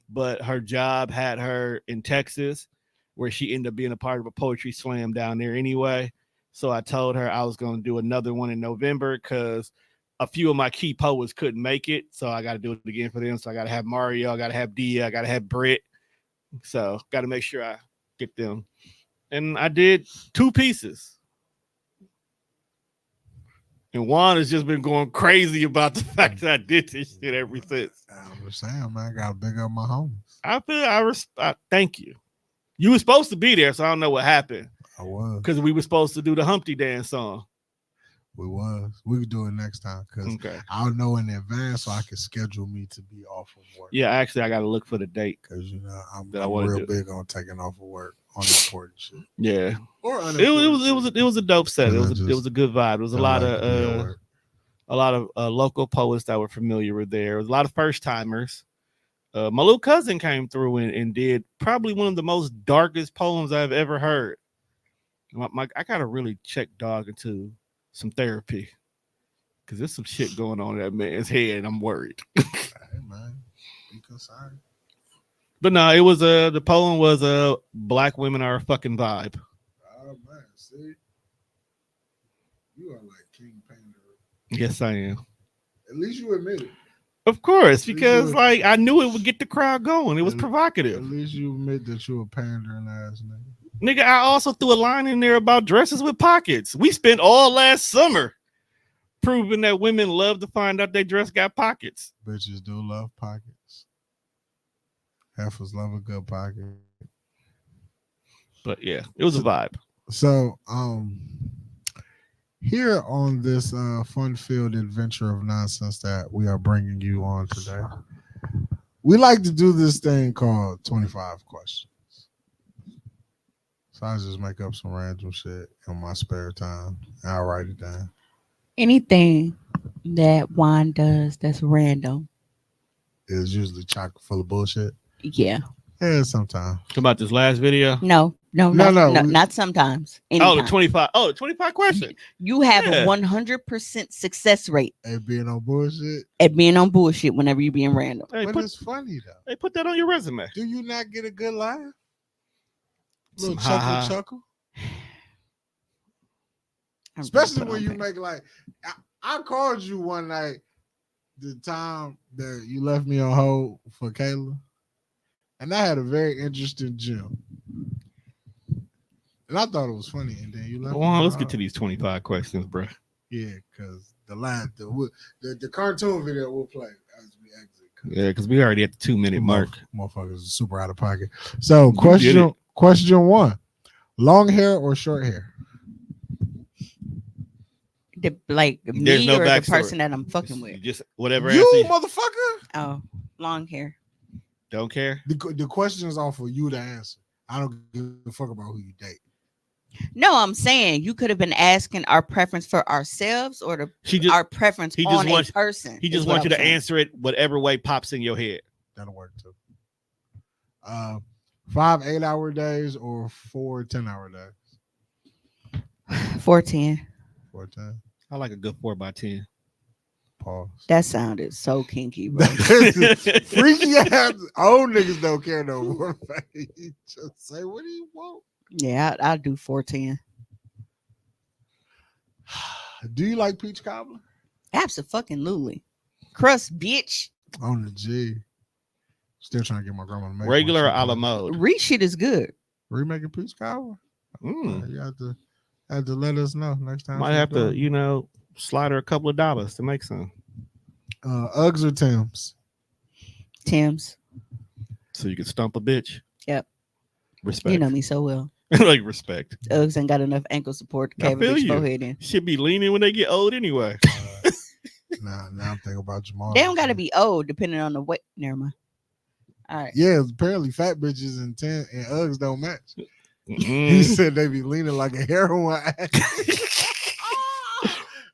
but her job had her in Texas, where she ended up being a part of a poetry slam down there anyway. So I told her I was going to do another one in November because a few of my key poets couldn't make it. So I got to do it again for them. So I got to have Mario, I got to have Dia, I got to have Britt. So got to make sure I get them. And I did 2 pieces. And Juan has just been going crazy about the fact that I did this shit ever since. I'm just saying, man, I got to big up my homies. I thank you. You were supposed to be there, so I don't know what happened. I was. Because we were supposed to do the Humpty Dance song. We was. We could do it next time because I'll know in advance so I can schedule me to be off of work. Yeah, actually, I got to look for the date. Because, you know, I'm real big on taking off of work on important shit. Yeah. Or it was a dope set. It was a good vibe. It was a lot of local poets that were familiar with there. It was a lot of first timers. My little cousin came through and did probably one of the most darkest poems I've ever heard. I gotta really check dog into some therapy because there's some shit going on in that man's head and I'm worried. Hey man, be concerned. But no, it was the poem was black women are a fucking vibe. Oh man, see, you are like King Pander. Yes, I am. At least you admit it. Of course, because like I knew it would get the crowd going. It was provocative. At least you admit that you a pandering ass nigga. Nigga, I also threw a line in there about dresses with pockets. We spent all last summer proving that women love to find out their dress got pockets. Bitches do love pockets. Heifers love a good pocket. But yeah, it was a vibe. So, here on this fun-filled adventure of nonsense that we are bringing you on today, we like to do this thing called 25 questions. So I just make up some random shit in my spare time. And I'll write it down. Anything that Juan does that's random is usually chock full of bullshit. Yeah. Yeah, sometimes. Talk about this last video? No, not sometimes. Anytime. Oh, the 25 questions. You have a 100% success rate at being on bullshit. Whenever you being random. Hey, but it's funny though. Hey, put that on your resume. Do you not get a good laugh? Little chuckle. Especially when you make like I called you one night the time that you left me on hold for Kayla. And I had a very interesting gym. And I thought it was funny. And then you left me on let's get to these 25 questions, bro. Yeah, because the cartoon video will play as we exit. Yeah, because we already at the 2-minute mark. Motherfuckers are super out of pocket. So question 1. Long hair or short hair? There's me no or backstory. the person that I'm fucking with? Just whatever. You motherfucker. Oh, long hair. Don't care. The questions are for you to answer. I don't give a fuck about who you date. No, I'm saying you could have been asking our preference for ourselves or our preference on a person. He just wants you to answer it whatever way pops in your head. That'll work too. 5 8-hour days or 4 10-hour days? 4 10. 4 10. I like a good 4x10. Pause. That sounded so kinky, bro. Freaky ass old niggas don't care no more. You just say, what do you want? Yeah, I'll do 4 10. Do you like peach cobbler? Absolutely. Crust, bitch. On the G. Still trying to get my grandma to make regular or a la mode. Shit is good. Remaking peach cobbler? You have to let us know next time. Might have to, slide her a couple of dollars to make some. Uggs or Timbs? Timbs. So you can stump a bitch. Yep. Respect. You know me so well. Like respect. Uggs ain't got enough ankle support to carry the forehead in. Should be leaning when they get old anyway. Now I'm thinking about Jamal. They don't got to be old depending on the weight. Never mind. All right. Yeah, apparently fat bitches and Uggs don't match. He said they be leaning like a heroin addict.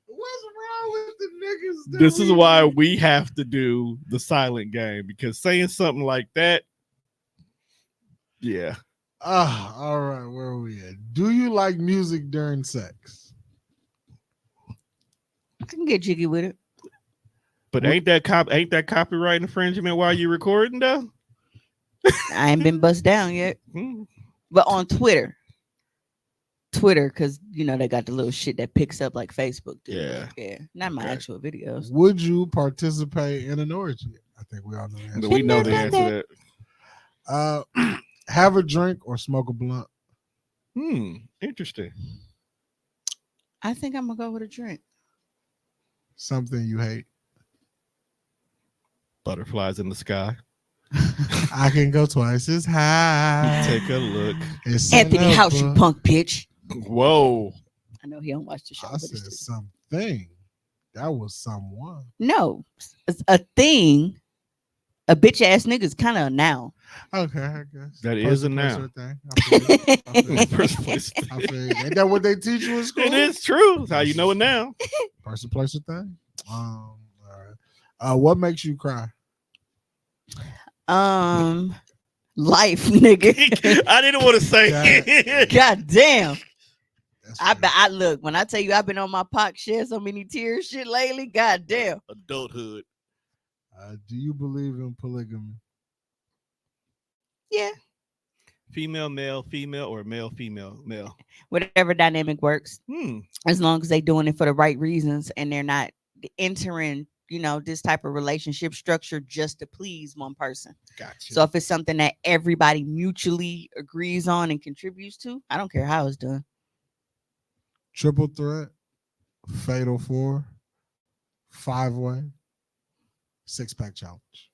What's wrong with the niggas This is why we have to do the silent game, because saying something like that, yeah. All right, where are we at? Do you like music during sex? I can get jiggy with it. But ain't that copyright infringement while you recording though? I ain't been bust down yet. But on Twitter, because you know they got the little shit that picks up like Facebook do. Yeah. Not my actual videos. Would you participate in an orgy? I think we all know the answer. We know the answer to that. Have a drink or smoke a blunt? Interesting. I think I'm gonna go with a drink. Something you hate? Butterflies in the sky. I can go twice as high. Take a look. Anthony House, you punk bitch. Whoa. I know he don't watch the show. I said something. That was someone. No, it's a thing. A bitch ass nigga is kind of a noun. Okay, I guess. That is a noun. First place. Ain't that what they teach you in school? It is true. That's how you know it now. Person, place, or thing. All right. What makes you cry? Life, nigga. I didn't want to say it. God damn. I look, when I tell you I've been on my pock shed so many tears shit lately, god damn. Adulthood. Do you believe in polygamy? Yeah. Female, male, female, or male, female, male. Whatever dynamic works. As long as they're doing it for the right reasons and they're not entering, you know, this type of relationship structure just to please one person. Gotcha. So if it's something that everybody mutually agrees on and contributes to, I don't care how it's done. Triple threat, fatal four, 5-way, 6-pack challenge.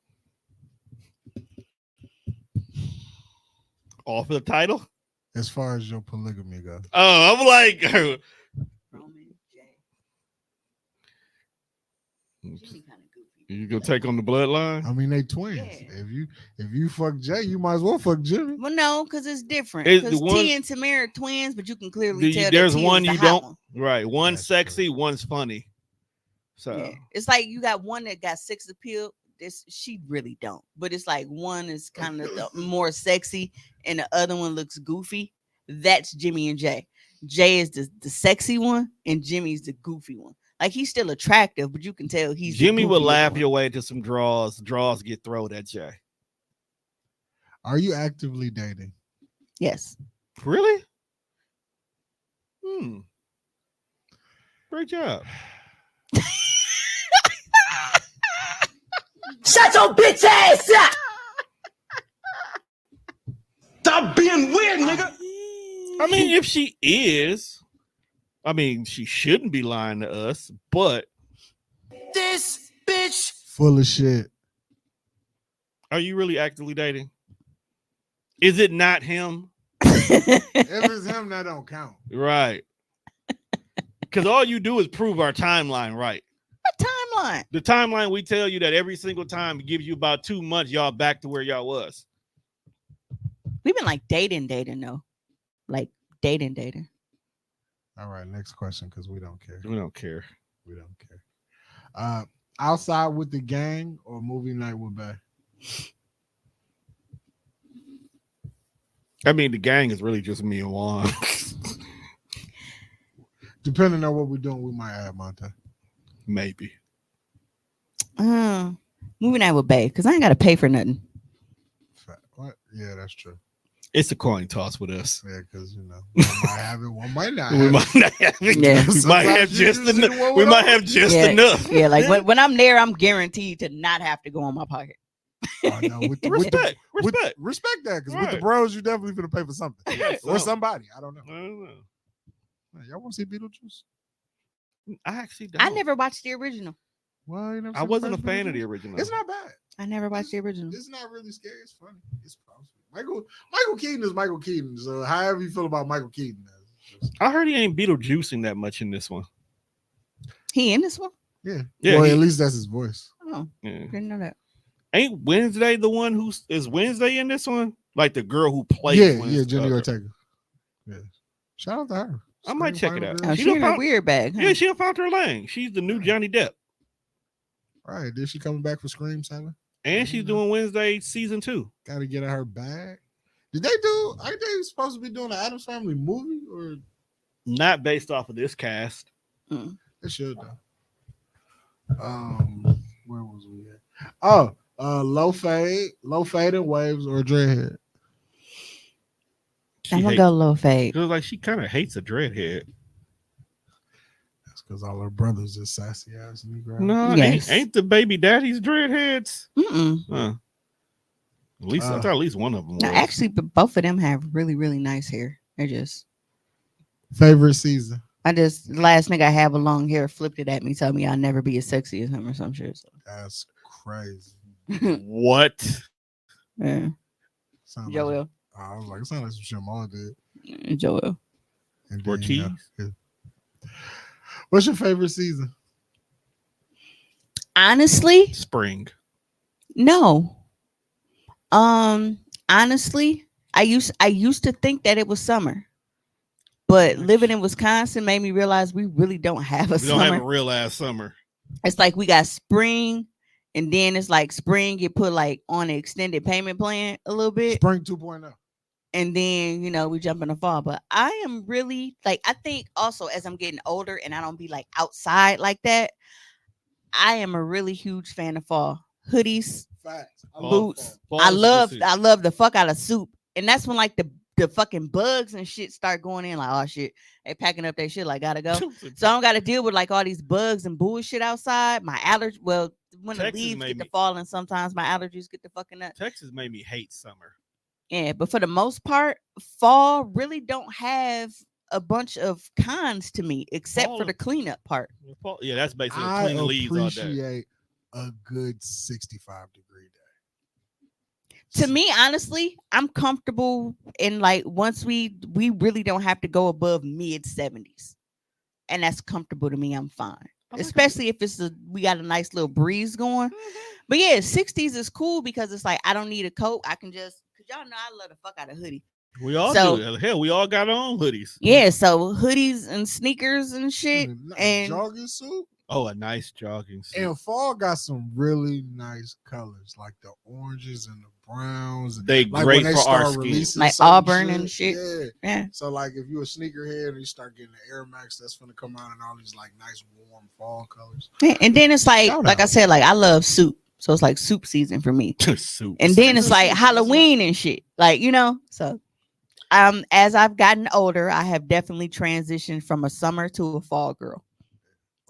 All for the title? As far as your polygamy goes. Oh, I'm like, you gonna take on the bloodline? I mean, they twins. Yeah. If you fuck Jay, you might as well fuck Jimmy. Well, no, because it's different. Because T and Tamara are twins, but you can clearly tell there's that one you don't. One. Right, one's sexy, one's funny. So yeah. It's like you got one that got sex appeal. She really don't, but it's like one is kind of more sexy and the other one looks goofy. That's Jimmy and Jay. Jay is the sexy one and Jimmy's the goofy one. Like he's still attractive, but you can tell he's Jimmy will laugh your way to some draws. Draws get thrown at Jay. Are you actively dating? Yes. Really? Great job. Shut your bitch ass up! Stop being weird, nigga. I mean, if she is, I mean, she shouldn't be lying to us, but this bitch full of shit. Are you really actively dating? Is it not him? If it's him, that don't count. Right. Because all you do is prove our timeline right. What timeline? The timeline we tell you that every single time it gives you about 2 months, y'all back to where y'all was. We've been like dating though. Like dating. All right, next question, because we don't care. We don't care. We don't care. Outside with the gang or movie night with Bay? I mean, the gang is really just me and Juan. Depending on what we're doing, we might add Monte. Maybe. Movie night with Bay, because I ain't got to pay for nothing. What? Yeah, that's true. It's a coin toss with us. Yeah, because you know, one might have it, one might not. We might not have it. Yeah. We might have just enough. We might have just enough. Yeah, like when I'm there, I'm guaranteed to not have to go on my pocket. No, respect that, because with the bros, you definitely gonna pay for something or somebody. I don't know. Man, y'all want to see Beetlejuice? I actually don't. I never watched the original. Well, I wasn't a fan of the original. It's not bad. I never watched the original. It's not really scary. It's funny. It's possible. Michael Keaton is Michael Keaton. So however you feel about Michael Keaton, I heard he ain't Beetlejuicing that much in this one. He in this one? Yeah. Well, at least that's his voice. Oh, yeah. Didn't know that. Ain't Wednesday the one who is Wednesday in this one? Like the girl who plays. Yeah, Jenny Ortega. Yeah. Shout out to her. I might check it out. Oh, she in a weird bag. Huh? Yeah, she found her lane. She's the new Johnny Depp. Right. Then she coming back for Scream 7? And she's doing Wednesday season 2. Got to get her bag. Did they do? Are they supposed to be doing an Addams Family movie or not based off of this cast? They should though. Where was we at? Oh, low fade and waves or dreadhead. I'm gonna go low fade. It was like she kind of hates a dreadhead. That's because all her brothers are sassy ass Negro. No, Yes. ain't the baby daddy's dreadheads? Mm-mm. At least I thought at least one of them was. No, actually, but both of them have really, really nice hair. They're just favorite season. The last nigga I have with long hair flipped it at me, told me I'll never be as sexy as him or some shit. So. That's crazy. What? Yeah. Joel. I was like, it sounded like some shit Mom did. Joel. Ortiz. Yeah. What's your favorite season? Honestly, spring. No. Honestly, I used to think that it was summer. But living in Wisconsin made me realize we really don't have a summer. We don't have a real ass summer. It's like we got spring, and then it's like spring get put like on an extended payment plan a little bit. Spring 2.0. And then, we jump in the fall. But I am really like, I think also as I'm getting older and I don't be like outside like that, I am a really huge fan of fall. Hoodies, Facts. boots. I love the fuck out of soup. And that's when like the fucking bugs and shit start going in like, oh shit, they packing up their shit like gotta go. So I don't gotta deal with like all these bugs and bullshit outside. My allergy, when Texas the leaves get to falling, sometimes my allergies get to fucking nuts. Texas made me hate summer. Yeah, but for the most part, fall really don't have a bunch of cons to me, except for the cleanup part. Yeah, that's basically I cleaning leaves all day. appreciate a good 65-degree day. To me, honestly, I'm comfortable in like once we really don't have to go above mid 70s, and that's comfortable to me. I'm fine, especially if we got a nice little breeze going. But yeah, 60s is cool because it's like I don't need a coat. I can just. Y'all know I love the fuck out of hoodie. We all do. Hell, we all got our own hoodies. Yeah, so hoodies and sneakers and shit. And jogging suit. Oh, a nice jogging suit. And fall got some really nice colors, like the oranges and the browns. They like great for our skin. Like Auburn and shit. Yeah. So like if you're a sneakerhead and you start getting the Air Max, that's gonna come out in all these like nice warm fall colors. Yeah, and then it's like I said, like I love soup. So it's like soup season for me. Soup. And then it's like Halloween and shit. Like, so as I've gotten older, I have definitely transitioned from a summer to a fall girl.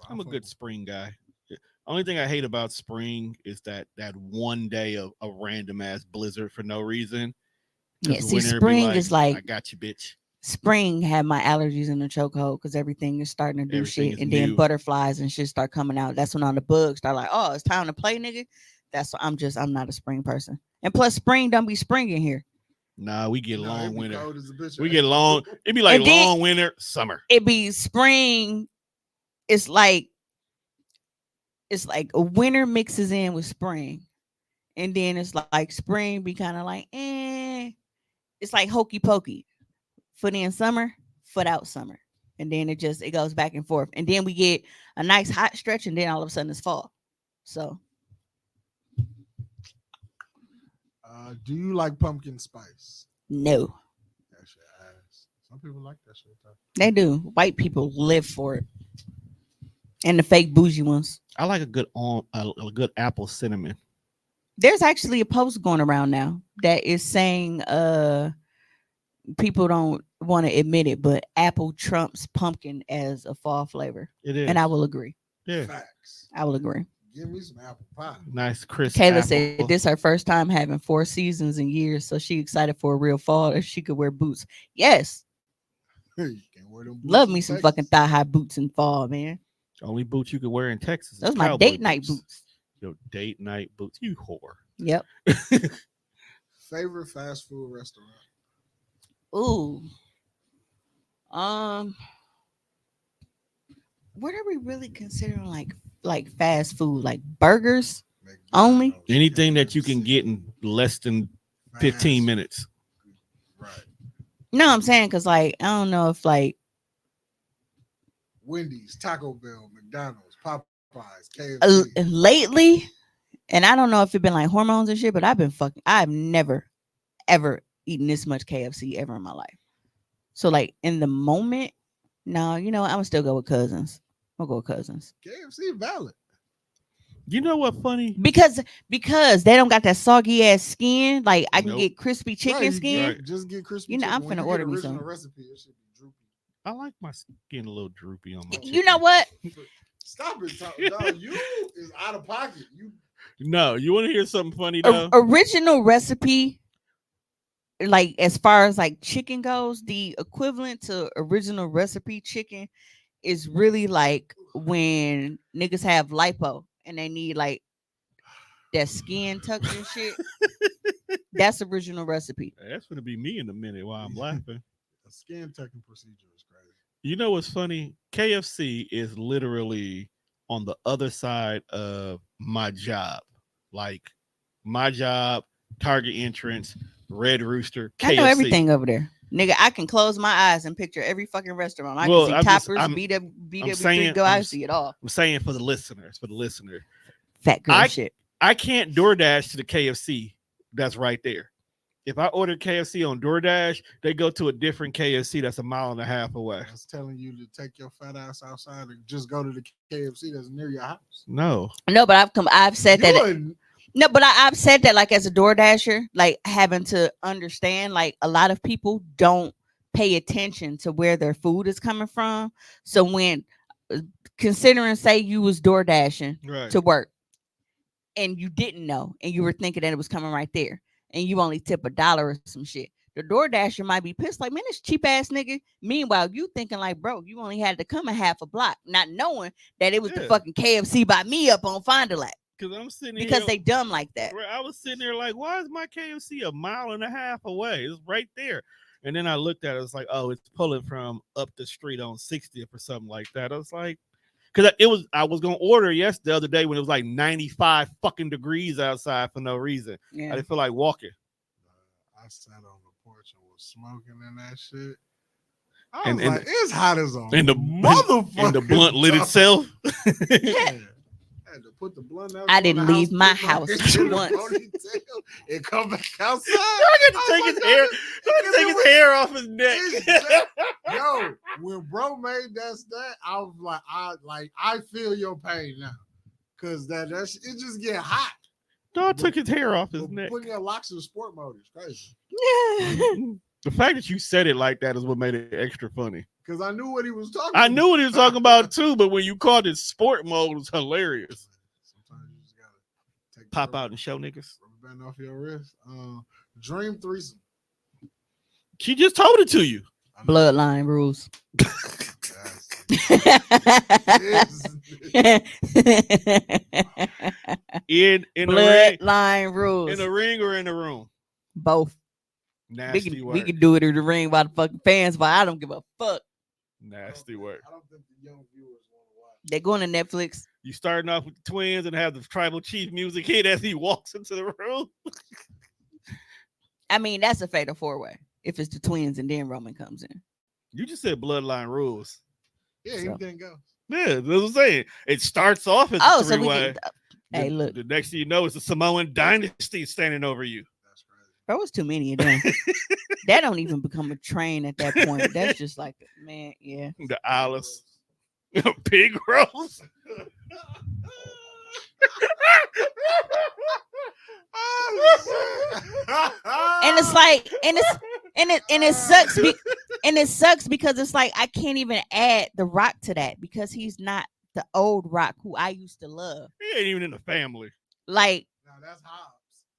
I'm a good spring guy. Only thing I hate about spring is that one day of a random ass blizzard for no reason. Yeah, see, spring is like I got you, bitch. Spring had my allergies in the chokehold because everything is starting to do shit, and then butterflies and shit start coming out. That's when all the bugs start like, oh, it's time to play, nigga. That's what I'm not a spring person. And plus, spring don't be springing here. Nah, we get long winter. We get long. It'd be like long winter, summer. It'd be spring. It's like a winter mixes in with spring, and then it's like spring be kind of like It's like hokey pokey. Foot in summer, foot out summer, and then it goes back and forth, and then we get a nice hot stretch, and then all of a sudden it's fall. So, do you like pumpkin spice? No. That's your ass. Some people like that shit though. They do. White people live for it, and the fake bougie ones. I like a good apple cinnamon. There's actually a post going around now that is saying people don't want to admit it, but apple trumps pumpkin as a fall flavor. It is. And I will agree. Yeah. Facts. I will agree. Give me some apple pie. Nice crisp. Kayla apple. said this is her first time having 4 seasons in years, so she excited for a real fall if she could wear boots. Yes. You can't wear them boots Love me in some Texas. fuking thigh-high boots in fall, man. Only boots you can wear in Texas. Those are my date night boots. Your date night boots. You whore. Yep. Favorite fast food restaurant? Ooh. What are we really considering like fast food? Like burgers only? Anything that you can get in less than 15 minutes. Right. No, I'm saying because like I don't know if like Wendy's, Taco Bell, McDonald's, Popeyes, KFC. Lately, and I don't know if it's been like hormones and shit, but I've never ever eaten this much KFC ever in my life. So like in the moment, no, you know what? I'm gonna still go with Cousins. I'll go with Cousins. KFC valid. You know what funny? Because they don't got that soggy ass skin. Like I can Nope. get crispy chicken Right, skin. Right. Just get crispy. You know, chicken. I'm When finna you order get me original some. recipe, it should be droopy. I like my skin a little droopy on my chicken. You know what? Stop it, dog. You is out of pocket. You No, you want to hear something funny though? Original recipe, like as far as like chicken goes, the equivalent to original recipe chicken is really like when niggas have lipo and they need like that skin tucked and shit. That's original recipe. That's gonna be me in a minute while I'm laughing. a skin tucking procedure is crazy. You know what's funny? KFC is literally on the other side of my job. Like my job, Target entrance, Red Rooster, KFC. I know everything over there. Nigga, I can close my eyes and picture every fucking restaurant. I can see Toppers, BW3, go out and see it all. I'm saying for the listener. Fat girl shit. I can't DoorDash to the KFC that's right there. If I order KFC on DoorDash, they go to a different KFC that's a mile and a half away. I was telling you to take your fat ass outside and just go to the KFC that's near your house. No, but I've said that. No, but I've said that like as a DoorDasher, like having to understand, like a lot of people don't pay attention to where their food is coming from. So when considering, say you was DoorDashing to work and you didn't know and you were thinking that it was coming right there and you only tip $1 or some shit, the DoorDasher might be pissed like, man, this cheap ass nigga. Meanwhile, you thinking like, bro, you only had to come a half a block, not knowing that it was the fucking KFC by me up on Fond du Lac. Because I'm sitting because they dumb like that. I was sitting there like, why is my KFC a mile and a half away? It's right there. And then I looked at it, it's like, oh, it's pulling from up the street on 60th or something like that. I was like, because I was gonna order the other day when it was like 95 fucking degrees outside for no reason. Yeah. I didn't feel like walking. I sat on the porch and was smoking and that shit. I was like, it's hot as a motherfucker. And the blunt lit itself. Yeah. I had to put the blunt out. I didn't leave my house once. And come back outside. I get to take his hair. Take his hair off his neck. Yo, when bro made that stat, I was like, I feel your pain now, cause that it just get hot. Dog took his hair off his neck. Putting your locks in sport mode is crazy. The fact that you said it like that is what made it extra funny. Because I knew what he was talking about. I knew what he was talking about too, but when you called it sport mode, it was hilarious. Sometimes you just gotta take pop out and show niggas. Rubber band off your wrist. Dream threesome. She just told it to you. Bloodline rules. in bloodline rules. In the ring or in the room? Both. Nasty work. We can do it in the ring by the fucking fans, but I don't give a fuck. Nasty work. I don't think the young viewers want to watch. They're going to Netflix. You starting off with the twins and have the tribal chief music hit as he walks into the room. I mean, that's a fatal 4-way. If it's the twins and then Roman comes in. You just said bloodline rules. Yeah, anything goes. Yeah, that's what I'm saying. It starts off as a 3-way. Hey, look. The next thing you know, it's the Samoan dynasty standing over you. Bro, it's too many of them. That don't even become a train at that point. That's just like, man, yeah. The Alice. Pig roast. And it's like, and it sucks. And it sucks because it's like I can't even add The Rock to that because he's not the old Rock who I used to love. He ain't even in the family. Like, no, that's Hobbs.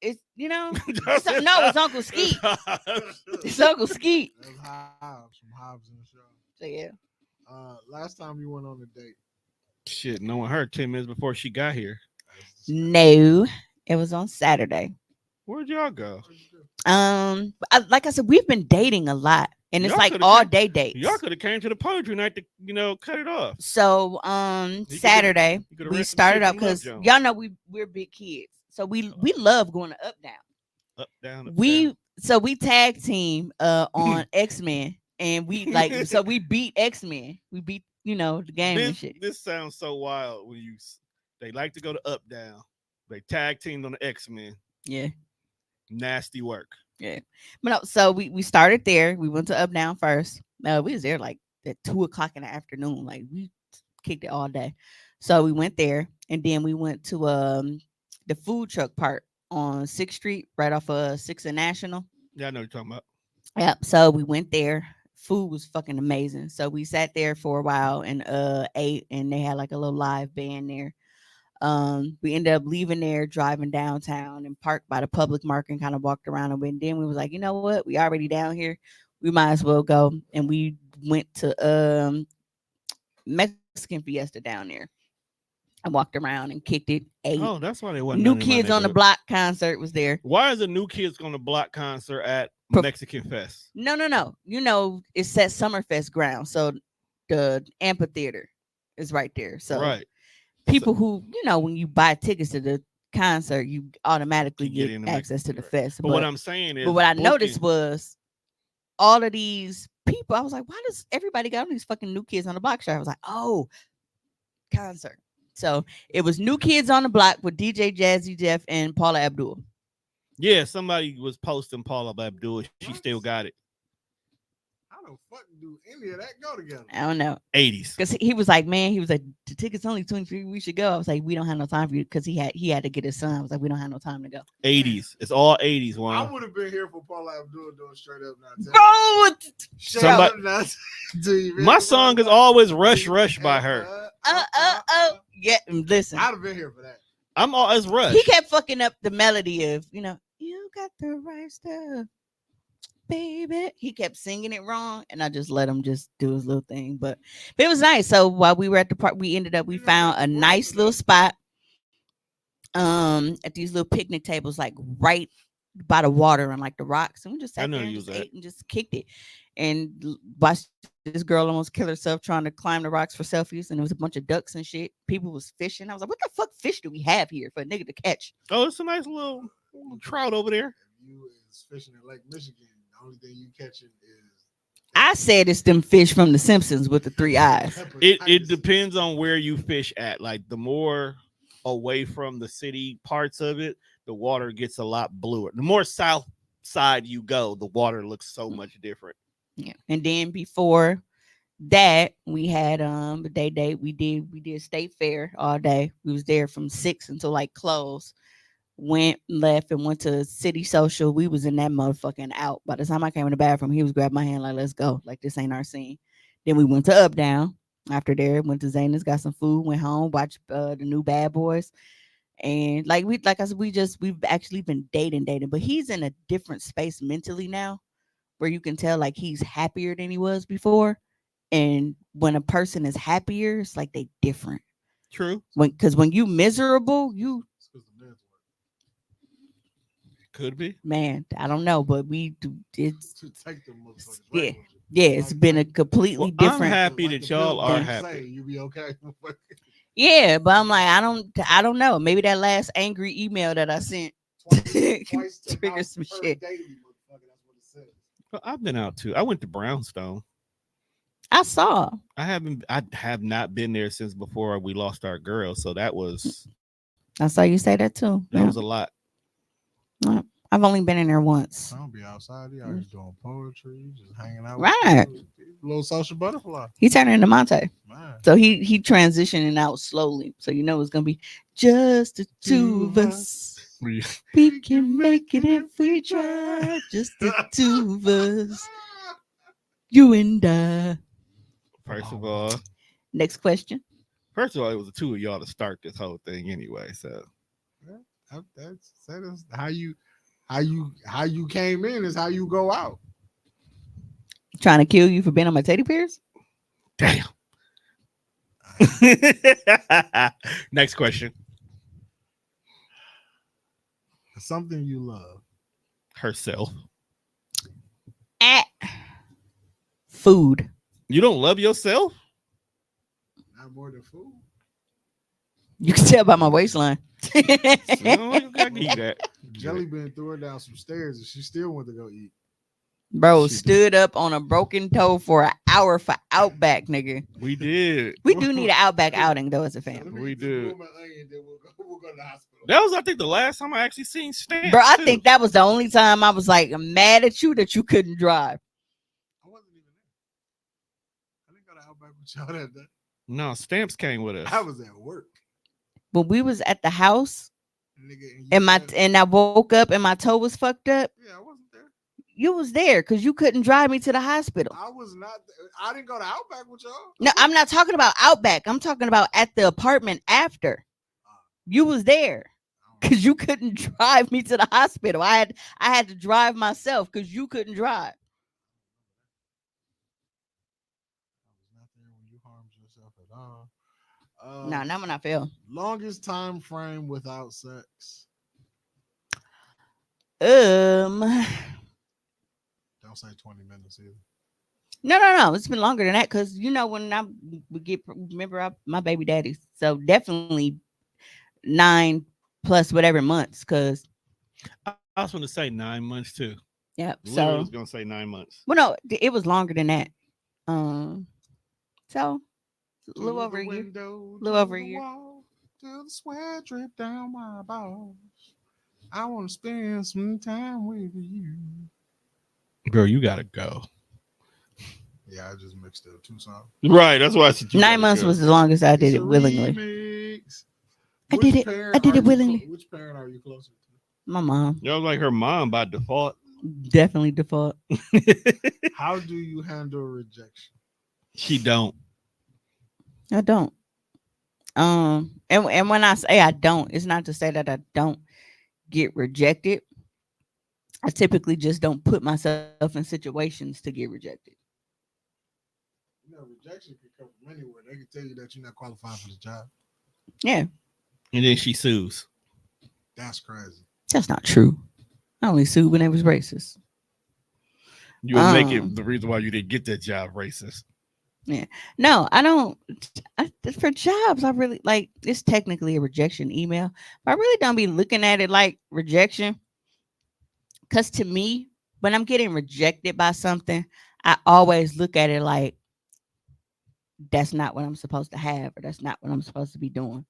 It's it's Uncle Skeet. It's Uncle Skeet. That's Hobbs from Hobbs and Shaw. So yeah. Last time you went on a date. Shit, knowing her 10 minutes before she got here. No, it was on Saturday. Where'd y'all go? Like I said, we've been dating a lot, and it's like all day dates. Y'all could have came to the poetry night to, cut it off. So Saturday we started up because y'all know we're big kids, so we love going to Up Down. Up down. So we tag team on X-Men, and we we beat X-Men. We beat the game and shit. This sounds so wild when you They like to go to Up Down. They tag teamed on the X-Men. Yeah. Nasty work. Yeah. But no, so we started there. We went to Up Down first. We was there like at 2:00 in the afternoon. Like we kicked it all day. So we went there, and then we went to the food truck part on 6th Street, right off of 6th and National. Yeah, I know what you're talking about. Yep. So we went there. Food was fucking amazing. So we sat there for a while and ate, and they had like a little live band there. We ended up leaving there, driving downtown, and parked by the public market and kind of walked around a bit. And then we was like, you know what? We already down here. We might as well go. And we went to Mexican Fiesta down there. I walked around and kicked it. Ate. Oh, that's why they wasn't. New Kids on the Block concert was there. Why is a New Kids on the Block concert at Mexican Fest? No. You know, it's at Summerfest ground. So the amphitheater is right there. So right. People who, you know, when you buy tickets to the concert, you automatically get access to the fest. But what I'm saying is, but what I noticed was all of these people. I was like, why does everybody got all these fucking New Kids on the Block shirt? I was like, oh, concert. So it was New Kids on the Block with DJ Jazzy Jeff and Paula Abdul. Yeah, somebody was posting Paula Abdul. She still got it. How the fuck do any of that go together? I don't know. 80s. Because he was like, man, the ticket's only 23. We should go. I was like, we don't have no time for you, because he had to get his son. I was like, we don't have no time to go. 80s. It's all 80s. One. I would have been here for Paula Abdul doing straight up now. Bro, my song is always Rush Rush by her. Yeah, listen. I'd have been here for that. I'm always Rush. He kept fucking up the melody of, you know, you got the right stuff, baby. He kept singing it wrong, and I just let him just do his little thing. But it was nice. So while we were at the park, we found a nice little spot at these little picnic tables, like right by the water and like the rocks, and we just sat there and just ate and just kicked it and watched this girl almost kill herself trying to climb the rocks for selfies, and there was a bunch of ducks and shit. People was fishing. I was like, what the fuck fish do we have here for a nigga to catch? Oh, it's a nice little trout over there. You is fishing in Lake Michigan. The only thing you catching is, I said it's them fish from The Simpsons with the 3 eyes. It depends on where you fish at. Like the more away from the city parts of it, the water gets a lot bluer. The more south side you go, the water looks so much different. Yeah. And then before that, we had a day date. We did State Fair all day. We was there from 6 until like close. Went, left, and went to City Social. We was in that motherfucking out. By the time I came in the bathroom, he was grabbing my hand like, let's go. Like, this ain't our scene. Then we went to Up Down. After there, went to Zana's, got some food, went home, watched the new Bad Boys. And like I said, we've actually been dating, but he's in a different space mentally now, where you can tell like he's happier than he was before. And when a person is happier, it's like they different. True. Because when you miserable, you could be. Man, I don't know, but we do. It's yeah. It's been a completely different. I'm happy that y'all are happy. You be okay. Yeah, but I'm like, I don't know. Maybe that last angry email that I sent twice triggered some shit. Well, I've been out too. I went to Brownstone. I saw. I have not been there since before we lost our girl. So that was. I saw you say that too. That was a lot. I've only been in there once. I don't be outside. You always doing poetry, just hanging out. Right. With little social butterfly. He turned into Monte. Man. So he transitioning out slowly. So you know it's gonna be just the two of us. We can make it if we try. Just the two of us. You and I. First of all. Next question. First of all, it was the two of y'all to start this whole thing anyway. So that's how you came in is how you go out. Trying to kill you for being on my teddy bears? Damn. Next question. Something you love. Herself. Food. You don't love yourself? Not more than food. You can tell by my waistline. I gotta eat that. Jelly Bean threw her down some stairs and she still went to go eat. Bro, stood up on a broken toe for an hour for Outback, nigga. We did. We do need an Outback outing though as a family. We do. We'll go to the hospital. That was, I think, the last time I actually seen Stamps. Bro, I too. think that was the only time I was like mad at you that you couldn't drive. I wasn't even there. I didn't go to Outback with y'all that day. No, Stamps came with us. I was at work. When we was at the house, Nigga, and I woke up and my toe was fucked up. Yeah, I wasn't there. You was there because you couldn't drive me to the hospital. I was not. I didn't go to Outback with y'all. No, I'm not talking about Outback. I'm talking about at the apartment after. You was there because you couldn't drive me to the hospital. I had to drive myself because you couldn't drive. I was not there when you harmed yourself at all. No, not when I fell. Longest time frame without sex. Don't say 20 minutes either. No. It's been longer than that because you know when my baby daddy. So definitely 9+ whatever months. Because I was going to say 9 months too. Yeah. I was going to say 9 months. Well, no, it was longer than that. So a little over a year. Little over a year. Till the sweat drip down my balls. I want to spend some time with you. Bro, you gotta go. Yeah, I just mixed up 2 songs. Right, that's why I said 9 months was the longest I did it willingly. Remix. I did it willingly. Which parent are you closer to? My mom. Y'all like her mom by default. Definitely default. How do you handle rejection? She don't. I don't. And when I say I don't, it's not to say that I don't get rejected. I typically just don't put myself in situations to get rejected. You know, rejection can come from anywhere. They can tell you that you're not qualified for the job. Yeah. And then she sues. That's crazy. That's not true. I only sued when it was racist. You would make it the reason why you didn't get that job racist. Yeah. No, I don't. For jobs, I really like it's technically a rejection email, but I really don't be looking at it like rejection. Because to me, when I'm getting rejected by something, I always look at it like that's not what I'm supposed to have, or that's not what I'm supposed to be doing.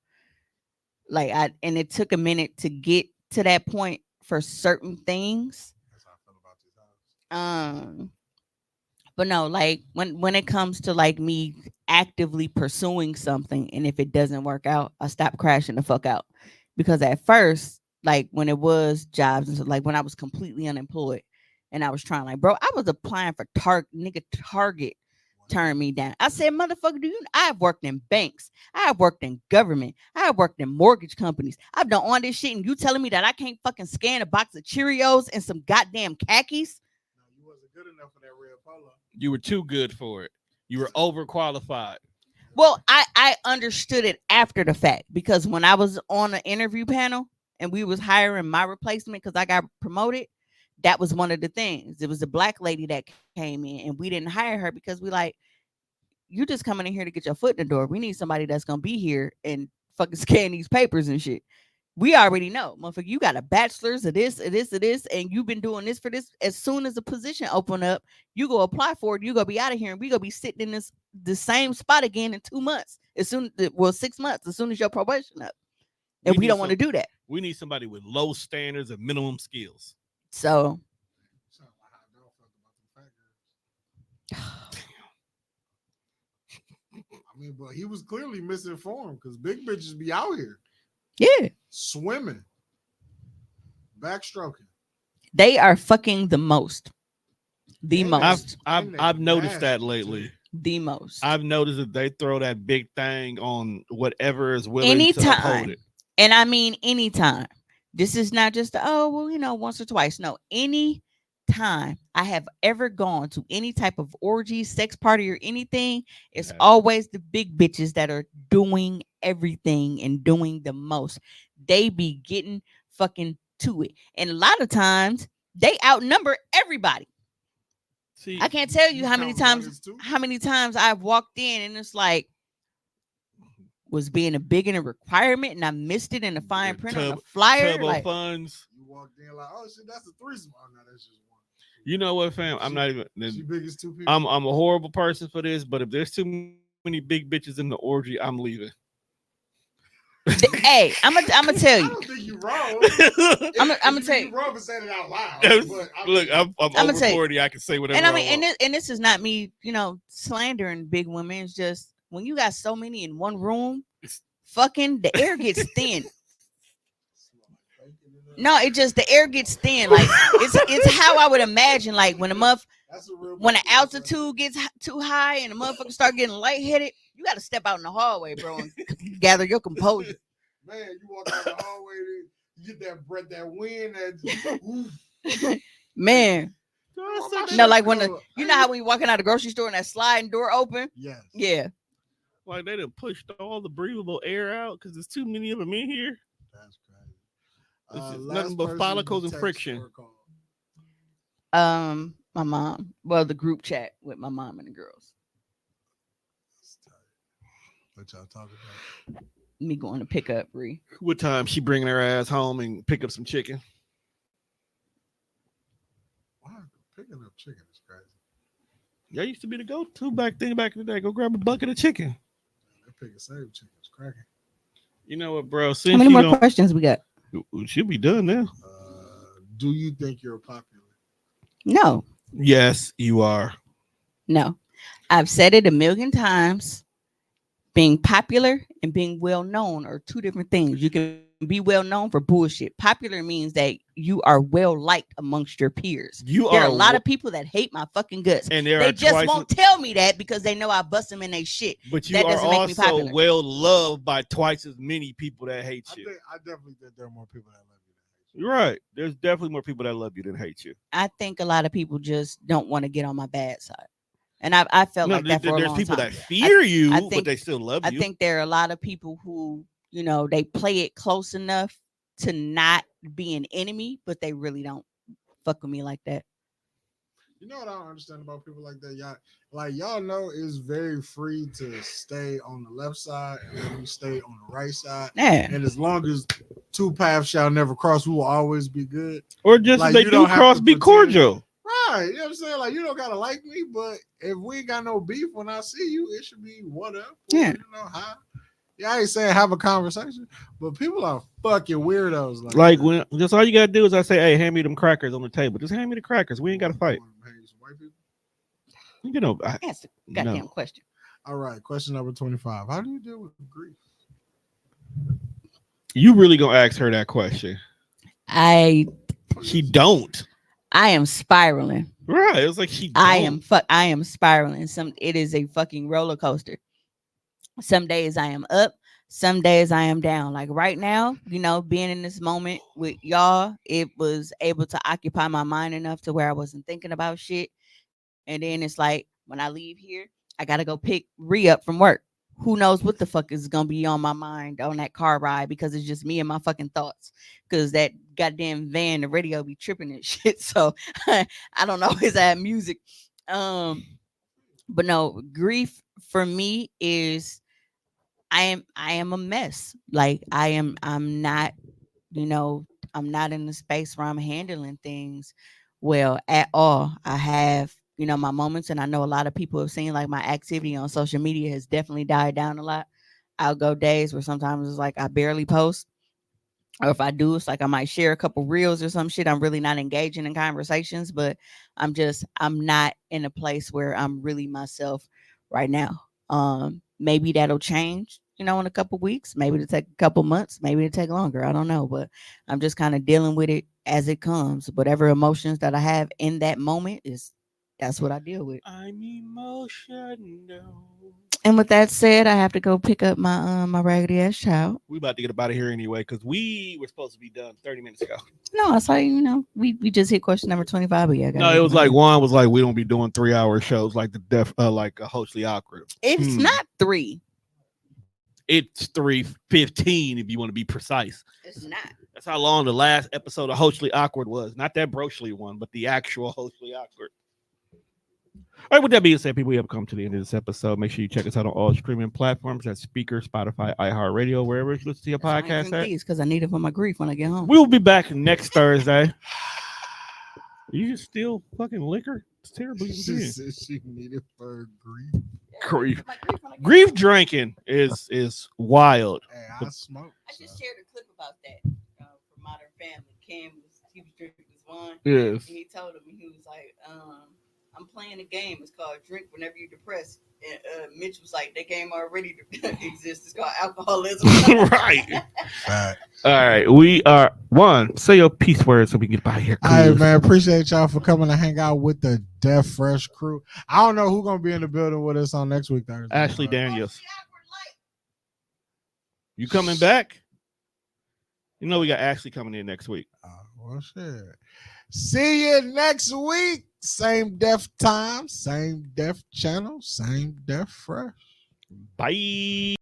And it took a minute to get to that point for certain things. That's how I feel about this house. But no, like when it comes to like me actively pursuing something, and if it doesn't work out, I stop crashing the fuck out. Because at first, like when it was jobs and so, like when I was completely unemployed and I was trying, like, bro, I was applying for Target turned me down. I said, motherfucker, I've worked in banks, I have worked in government, I have worked in mortgage companies, I've done all this shit, and you telling me that I can't fucking scan a box of Cheerios and some goddamn khakis? No, you wasn't good enough for that red polo. You were too good for it. You were overqualified. Well, I understood it after the fact, because when I was on an interview panel and we was hiring my replacement because I got promoted, that was one of the things. It was a black lady that came in, and we didn't hire her because we like, you just coming in here to get your foot in the door. We need somebody that's gonna be here and fucking scan these papers and shit. We already know, motherfucker, you got a bachelor's of this, and you've been doing this for this. As soon as a position open up, you go apply for it, you go be out of here, and we gonna be sitting in the same spot again in 2 months. 6 months, as soon as your probation up. And we don't want to do that. We need somebody with low standards and minimum skills. So I mean, but he was clearly misinformed because big bitches be out here. Yeah. Swimming. Backstroking. They are fucking the most. I've noticed that lately. The most. I've noticed that they throw that big thing on whatever is willing to hold it. And I mean anytime. This is not just once or twice. No, any time I have ever gone to any type of orgy, sex party, or anything, it's always the big bitches that are doing everything and doing the most. They be getting fucking to it. And a lot of times they outnumber everybody. See, I can't tell you how many times I've walked in and it's like, was being a big in a requirement and I missed it in the fine print on the flyer. Like, funds. You walked in like, oh shit, that's a threesome. Oh no, that's just one. You know what, fam? I'm not even. She big as 2 people. I'm a horrible person for this, but if there's too many big bitches in the orgy, I'm leaving. Hey, I'm gonna tell you. I don't think you're wrong. I'm gonna tell you. You're wrong for saying it out loud. But Look, I'm over 40. I can say whatever. And I mean, I want. and this is not me, slandering big women. It's just when you got so many in one room, fucking the air gets thin. No, it just the air gets thin. Like it's how I would imagine. Like when when the altitude gets too high and the motherfuckers start getting lightheaded, you got to step out in the hallway, bro, and gather your composure. Man, you walk out the hallway, you get that breath, that wind, man. No, like when you know how when you walking out of the grocery store and that sliding door open? Yes. Yeah. Like they done pushed all the breathable air out because there's too many of them in here. That's crazy. It's nothing but follicles and friction. My mom. Well, the group chat with my mom and the girls. What y'all talking about? Me going to pick up Bree. What time she bringing her ass home and pick up some chicken? Wow, picking up chicken is crazy. That used to be the go-to back in the day. Go grab a bucket of chicken. That pick and save chicken is cracking. You know what, bro? Since how many more questions we got? We should be done now. Do you think you're popular? No. Yes, you are. No. I've said it a million times. Being popular and being well known are two different things. You can be well known for bullshit. Popular means that you are well liked amongst your peers. There are a lot of people that hate my fucking guts. And they just won't tell me that because they know I bust them in their shit. But you that are doesn't make me also popular. well loved by twice as many people that hate you. I definitely think there are more people that love you than hate you. You're right. There's definitely more people that love you than hate you. I think a lot of people just don't want to get on my bad side. And I felt like that for a long time. There's people that fear you, but they still love you. I think there are a lot of people who, they play it close enough to not be an enemy, but they really don't fuck with me like that. You know what I don't understand about people like that? Y'all know it's very free to stay on the left side and then we stay on the right side. Yeah. And as long as two paths shall never cross, we will always be good. Or just they do cross, be cordial. Right. You know what I'm saying? Like, you don't gotta like me, but if we ain't got no beef when I see you, it should be whatever. Yeah. Hi. Yeah, I ain't saying have a conversation, but people are fucking weirdos. Like when just all you gotta do is I say, hey, hand me them crackers on the table. Just hand me the crackers. We ain't gotta fight. That's a goddamn question. All right, question number 25. How do you deal with grief? You really gonna ask her that question? She don't. I am spiraling. Right. It was like she I am spiraling. It is a fucking roller coaster. Some days I am up, some days I am down. Like right now, being in this moment with y'all, it was able to occupy my mind enough to where I wasn't thinking about shit. And then it's like when I leave here, I gotta go pick Ree up from work. Who knows what the fuck is gonna be on my mind on that car ride because it's just me and my fucking thoughts. Because that goddamn van, the radio be tripping and shit. So I don't always have music. But no, grief for me is I am a mess. Like I'm not in the space where I'm handling things well at all. I have my moments, and I know a lot of people have seen like my activity on social media has definitely died down a lot. I'll go days where sometimes it's like I barely post, or if I do, it's like I might share a couple reels or some shit. I'm really not engaging in conversations, but I'm not in a place where I'm really myself right now. Maybe that'll change, in a couple weeks. Maybe it'll take a couple months. Maybe it'll take longer. I don't know, but I'm just kind of dealing with it as it comes. Whatever emotions that I have in that moment that's what I deal with. I'm emotional. And with that said, I have to go pick up my raggedy ass child. We about to get up out of here anyway because we were supposed to be done 30 minutes ago. No, I saw we just hit question number 25. But yeah, no, it was like Juan was like, we don't be doing 3-hour shows like like a Hostly Awkward. It's not 3. It's 3:15 if you want to be precise. It's not. That's how long the last episode of Hostly Awkward was. Not that Brochly one, but the actual Hostly Awkward. All right, with that being said, people, we have come to the end of this episode. Make sure you check us out on all streaming platforms. That's Speaker, Spotify, iHeartRadio, wherever you listen to your podcast at. Because I need it for my grief when I get home. We'll be back next Thursday. You just steal fucking liquor? It's terrible. She said she needed for Grief. Grief drinking is wild. Hey, I smoke. I just shared a clip about that from Modern Family. Cam he was drinking this wine. Yes. And he told him, he was like, I'm playing a game. It's called Drink Whenever You're Depressed. And Mitch was like, that game already exists. It's called alcoholism. Right. All right. We are one. Say your peace word so we can get by here. All right, man. Appreciate y'all for coming to hang out with the Deaf Fresh crew. I don't know who's gonna be in the building with us on next week Thursday. Ashley Daniels. You coming back? You know we got Ashley coming in next week. Well, shit. See you next week. Same deaf time, same deaf channel, same deaf fresh. Bye.